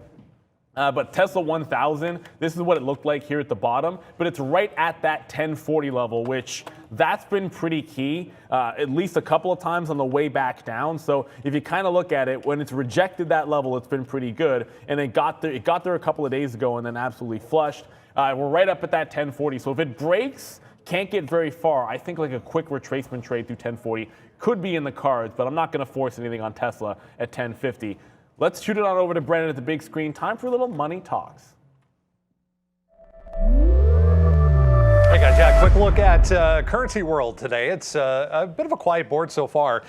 But Tesla 1000, this is what it looked like here at the bottom, but it's right at that 1040 level, which that's been pretty key, at least a couple of times on the way back down. So if you kind of look at it, when it's rejected that level, it's been pretty good. And it got there a couple of days ago and then absolutely flushed. We're right up at that 1040. So if it breaks, can't get very far, I think like a quick retracement trade through 1040 could be in the cards, but I'm not going to force anything on Tesla at 1050. Let's shoot it on over to Brendan at the big screen. Time for a little money talks. Hey guys, yeah, quick look at currency world today. It's a bit of a quiet board so far.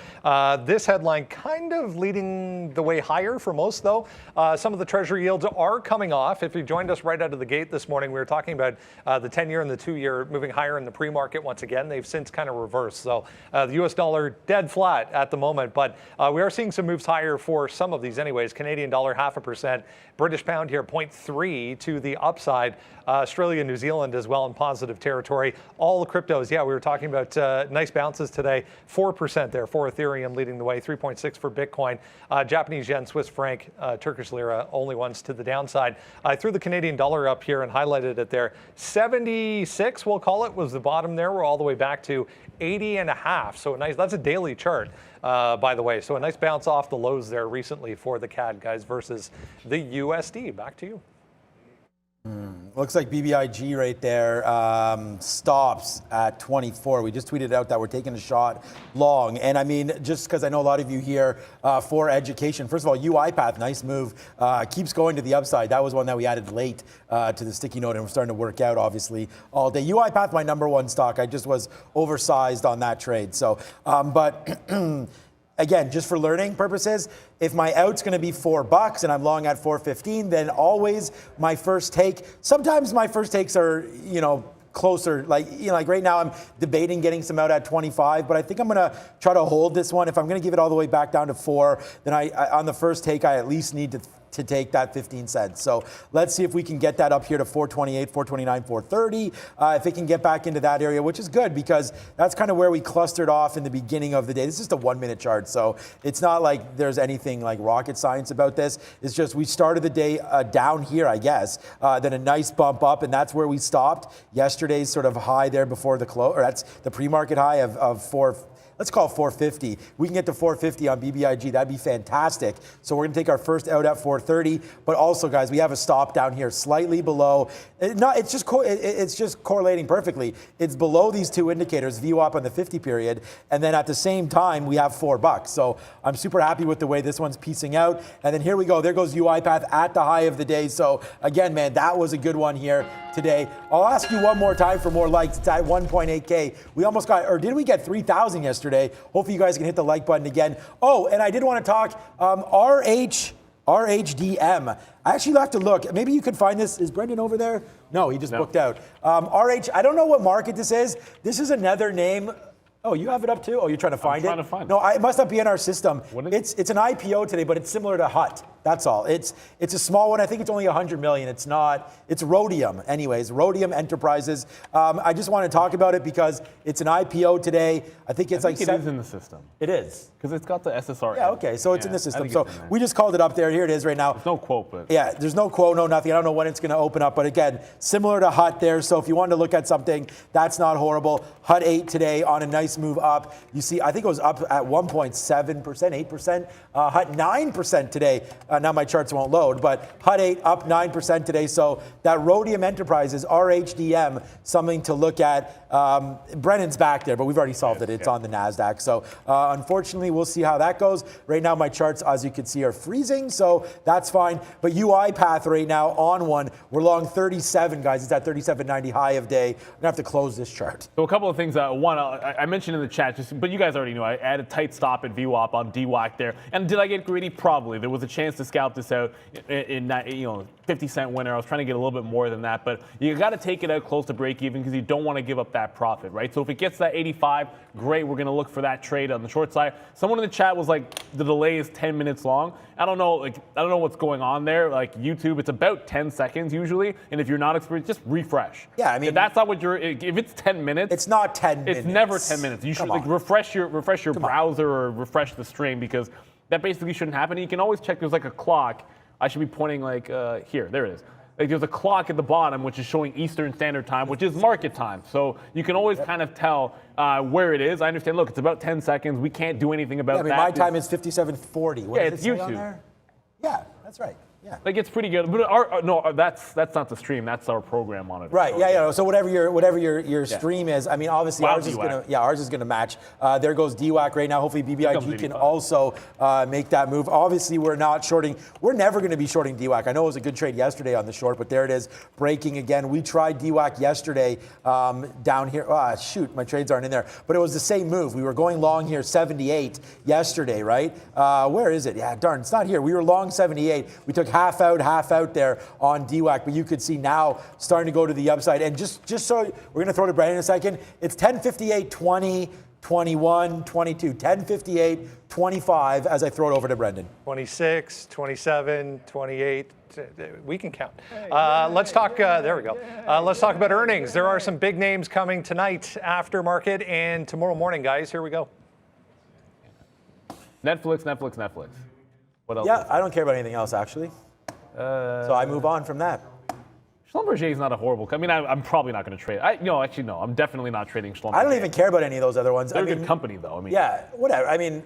This headline kind of leading the way higher for most, though. Some of the treasury yields are coming off. If you joined us right out of the gate this morning, we were talking about the 10-year and the 2-year moving higher in the pre-market once again. They've since kind of reversed. So the U.S. dollar dead flat at the moment, but we are seeing some moves higher for some of these anyways. Canadian dollar 0.5%, British pound here 0.3 to the upside. Australia, New Zealand as well in positive territory. All the cryptos, yeah, we were talking about nice bounces today. 4% there for Ethereum leading the way, 3.6 for Bitcoin. Japanese yen, Swiss franc, Turkish lira, only ones to the downside. I threw the Canadian dollar up here and highlighted it there. 76, we'll call it, was the bottom there. We're all the way back to 80.5. So nice. That's a daily chart, by the way. So a nice bounce off the lows there recently for the CAD guys versus the USD. Back to you. Looks like BBIG right there stops at 24. We just tweeted out that we're taking a shot long. And I mean, just because I know a lot of you here for education, first of all, UiPath, nice move, keeps going to the upside. That was one that we added late to the sticky note, and we're starting to work out, obviously, all day. UiPath, my number one stock. I just was oversized on that trade. So, but again, just for learning purposes, if my out's going to be $4 and I'm long at 415, then always my first take. Sometimes my first takes are, closer. Like right now I'm debating getting some out at 25, but I think I'm going to try to hold this one. If I'm going to give it all the way back down to 4, then I on the first take, I at least need to take that 15 cents. So let's see if we can get that up here to 428, 429, 430. If it can get back into that area, which is good because that's kind of where we clustered off in the beginning of the day. This is just a 1-minute chart, so it's not like there's anything like rocket science about this. It's just we started the day down here, I guess, then a nice bump up, and that's where we stopped. Yesterday's sort of high there before the close, or that's the pre-market high of 4. Let's call it 450. We can get to 450 on BBIG. That'd be fantastic. So we're going to take our first out at 430. But also, guys, we have a stop down here, slightly below. It's just correlating perfectly. It's below these two indicators, VWAP on the 50 period, and then at the same time we have $4. So I'm super happy with the way this one's piecing out. And then here we go. There goes UiPath at the high of the day. So again, man, that was a good one here today. I'll ask you one more time for more likes. It's at 1.8K. We almost got, or did we get 3,000 yesterday? Hopefully you guys can hit the like button again. Oh, and I did want to talk RHDM. I actually have to look. Maybe you could find this. Is Brendan over there? No, he just booked out. I don't know what market this is. This is another name. Oh, you have it up too? Oh, you're trying to find it? I'm trying to find it. No, it must not be in our system. What is It's an IPO today, but it's similar to HUT. That's all. It's a small one. I think it's only 100 million. It's not. It's Rhodium. Anyways, Rhodium Enterprises. I just want to talk about it because it's an IPO today. I think it is in the system. It is. Because it's got the SSR. Yeah, okay. So it's in the system. So we just called it up there. Here it is right now. There's no quote, but. Yeah, there's no quote, no nothing. I don't know when it's going to open up. But again, similar to HUT there. So if you wanted to look at something, that's not horrible. HUT 8 today on a nice move up. You see, I think it was up at 1.7%, 8%. HUT 9% today. Now my charts won't load, but HUT 8 up 9% today. So that Rhodium Enterprises, RHDM, something to look at. Brennan's back there, but we've already solved it. It's on the NASDAQ. So unfortunately, we'll see how that goes. Right now, my charts, as you can see, are freezing, so that's fine. But UiPath right now on one, we're long 37, guys. It's at 37.90 high of day. I'm going to have to close this chart. So a couple of things. One, I mentioned in the chat, but you guys already knew, I had a tight stop at VWAP on DWAC there. And did I get greedy? Probably. There was a chance to scalp this out in 50-cent winner. I was trying to get a little bit more than that, but you got to take it out close to break even because you don't want to give up that profit, right? So if it gets that 85, great. We're going to look for that trade on the short side. Someone in the chat was like, the delay is 10 minutes long. I don't know what's going on there. Like YouTube, it's about 10 seconds usually, and if you're not experienced, just refresh. Yeah, I mean, if that's not what if it's 10 minutes, it's not 10 minutes. It's never 10 minutes. You should refresh your browser or refresh the stream because that basically shouldn't happen. And you can always check. There's like a clock. I should be pointing here. There it is. Like there's a clock at the bottom which is showing Eastern Standard Time, which is market time. So you can always kind of tell where it is. I understand. Look, it's about 10 seconds. We can't do anything about that. My time is 57:40. What it's YouTube. Yeah, that's right. Yeah. Like it's pretty good, but that's not the stream. That's our program on it. Right. Yeah. So whatever your stream is, I mean, obviously ours is gonna match. There goes DWAC right now. Hopefully BBIG can also make that move. Obviously, we're not shorting. We're never going to be shorting DWAC. I know it was a good trade yesterday on the short, but there it is breaking again. We tried DWAC yesterday down here. Shoot, my trades aren't in there, but it was the same move. We were going long here 78 yesterday, right? Where is it? Yeah, darn, it's not here. We were long 78. We took half out there on DWAC, but you could see now starting to go to the upside. And just so we're going to throw to Brandon in a second, it's 10:58, 20, 21, 22, 10:58, 25 as I throw it over to Brendan. 26, 27, 28. We can count. Let's talk. There we go. Let's talk about earnings. There are some big names coming tonight after market and tomorrow morning, guys. Here we go. Netflix. What else? Yeah, I don't care about anything else actually. So I move on from that. Schlumberger is not a horrible company. I mean, I'm probably not going to trade. Actually, no. I'm definitely not trading Schlumberger. I don't even care about any of those other ones. They're a good company, though. I mean, yeah, whatever. I mean,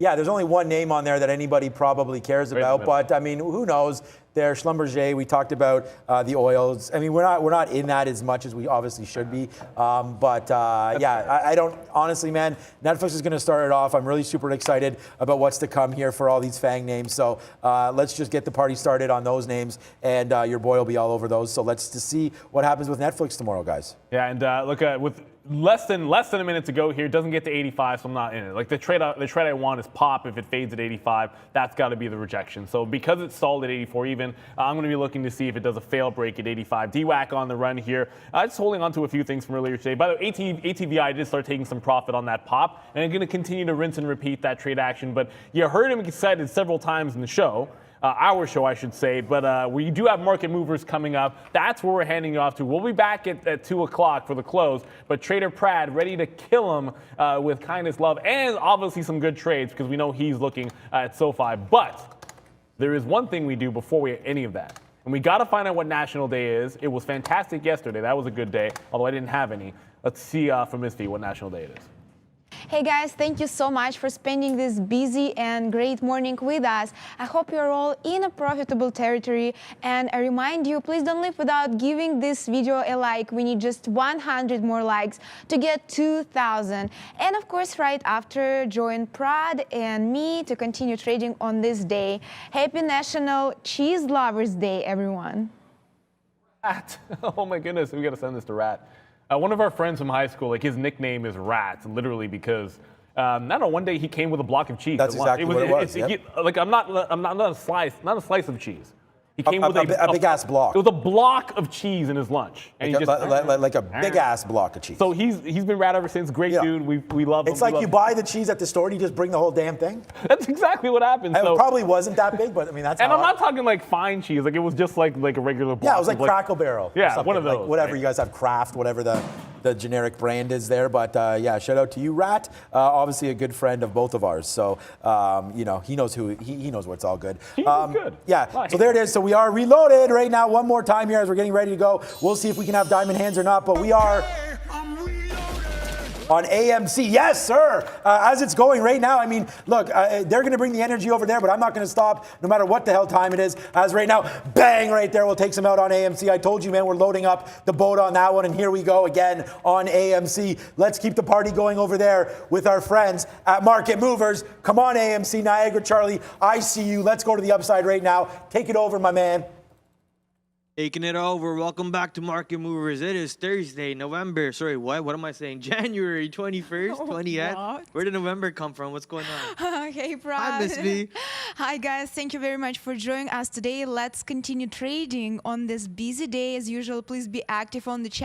yeah, there's only one name on there that anybody probably cares about. But I mean, who knows? there. Schlumberger, we talked about the oils. I mean, we're not in that as much as we obviously should be. I don't, honestly, man, Netflix is going to start it off. I'm really super excited about what's to come here for all these FANG names. So let's just get the party started on those names, and your boy will be all over those. So let's just see what happens with Netflix tomorrow, guys. Yeah, and look, with less than a minute to go here, it doesn't get to 85, so I'm not in it. Like the trade I want is pop. If it fades at 85, that's got to be the rejection. So because it's stalled at 84 even, I'm going to be looking to see if it does a fail break at 85. DWAC on the run here. Just holding on to a few things from earlier today. By the way, ATVI did start taking some profit on that pop, and I'm going to continue to rinse and repeat that trade action. But you heard him cited several times in the show. Our show, I should say, but we do have market movers coming up. That's where we're handing you off to. We'll be back at 2 o'clock for the close, but Trader Prad ready to kill him with kindness, love, and obviously some good trades because we know he's looking at SoFi. But there is one thing we do before we any of that, and we got to find out what National Day is. It was fantastic yesterday. That was a good day, although I didn't have any. Let's see from Misty what National Day it is. Hey guys, thank you so much for spending this busy and great morning with us. I hope you're all in a profitable territory, and I remind you, please don't leave without giving this video a like. We need just 100 more likes to get 2,000. And of course, right after, join Prad and me to continue trading on this day. Happy National Cheese Lovers Day, everyone. Rat. Oh my goodness, we got to send this to Rat. One of our friends from high school, like his nickname is Rat, literally because I don't know. One day he came with a block of cheese. That's exactly what it was. Yep. I'm not a slice of cheese. He came with a big ass block. It was a block of cheese in his lunch, and like a big ass block of cheese. So he's been Rat ever since. Great dude. We love him. It's like you buy the cheese at the store and you just bring the whole damn thing. That's exactly what happened. It probably wasn't that big, but I mean that's. And I'm not talking like fine cheese. Like it was just like a regular block. Yeah, it was like Crackle Barrel. Yeah, one of those. Like whatever you guys have, Kraft, whatever the generic brand is there. But yeah, shout out to you, Rat. Obviously a good friend of both of ours. So he knows he knows what's all good. He's good. Yeah. Nice. So there it is. So we are reloaded right now. One more time here as we're getting ready to go. We'll see if we can have diamond hands or not. But we are on AMC. Yes, sir. As it's going right now, I mean, look, they're going to bring the energy over there, but I'm not going to stop no matter what the hell time it is. As right now, bang, right there, we'll take some out on AMC. I told you, man, we're loading up the boat on that one, and here we go again on AMC. Let's keep the party going over there with our friends at Market Movers. Come on, AMC, Niagara Charlie, I see you. Let's go to the upside right now. Take it over, my man. Taking it over. Welcome back to Market Movers. It is Thursday, November. Sorry, what am I saying? January 21st, 20th. Where did November come from? What's going on? Hey, Brad. Hi, Miss V. Hi, guys. Thank you very much for joining us today. Let's continue trading on this busy day. As usual, please be active on the chat.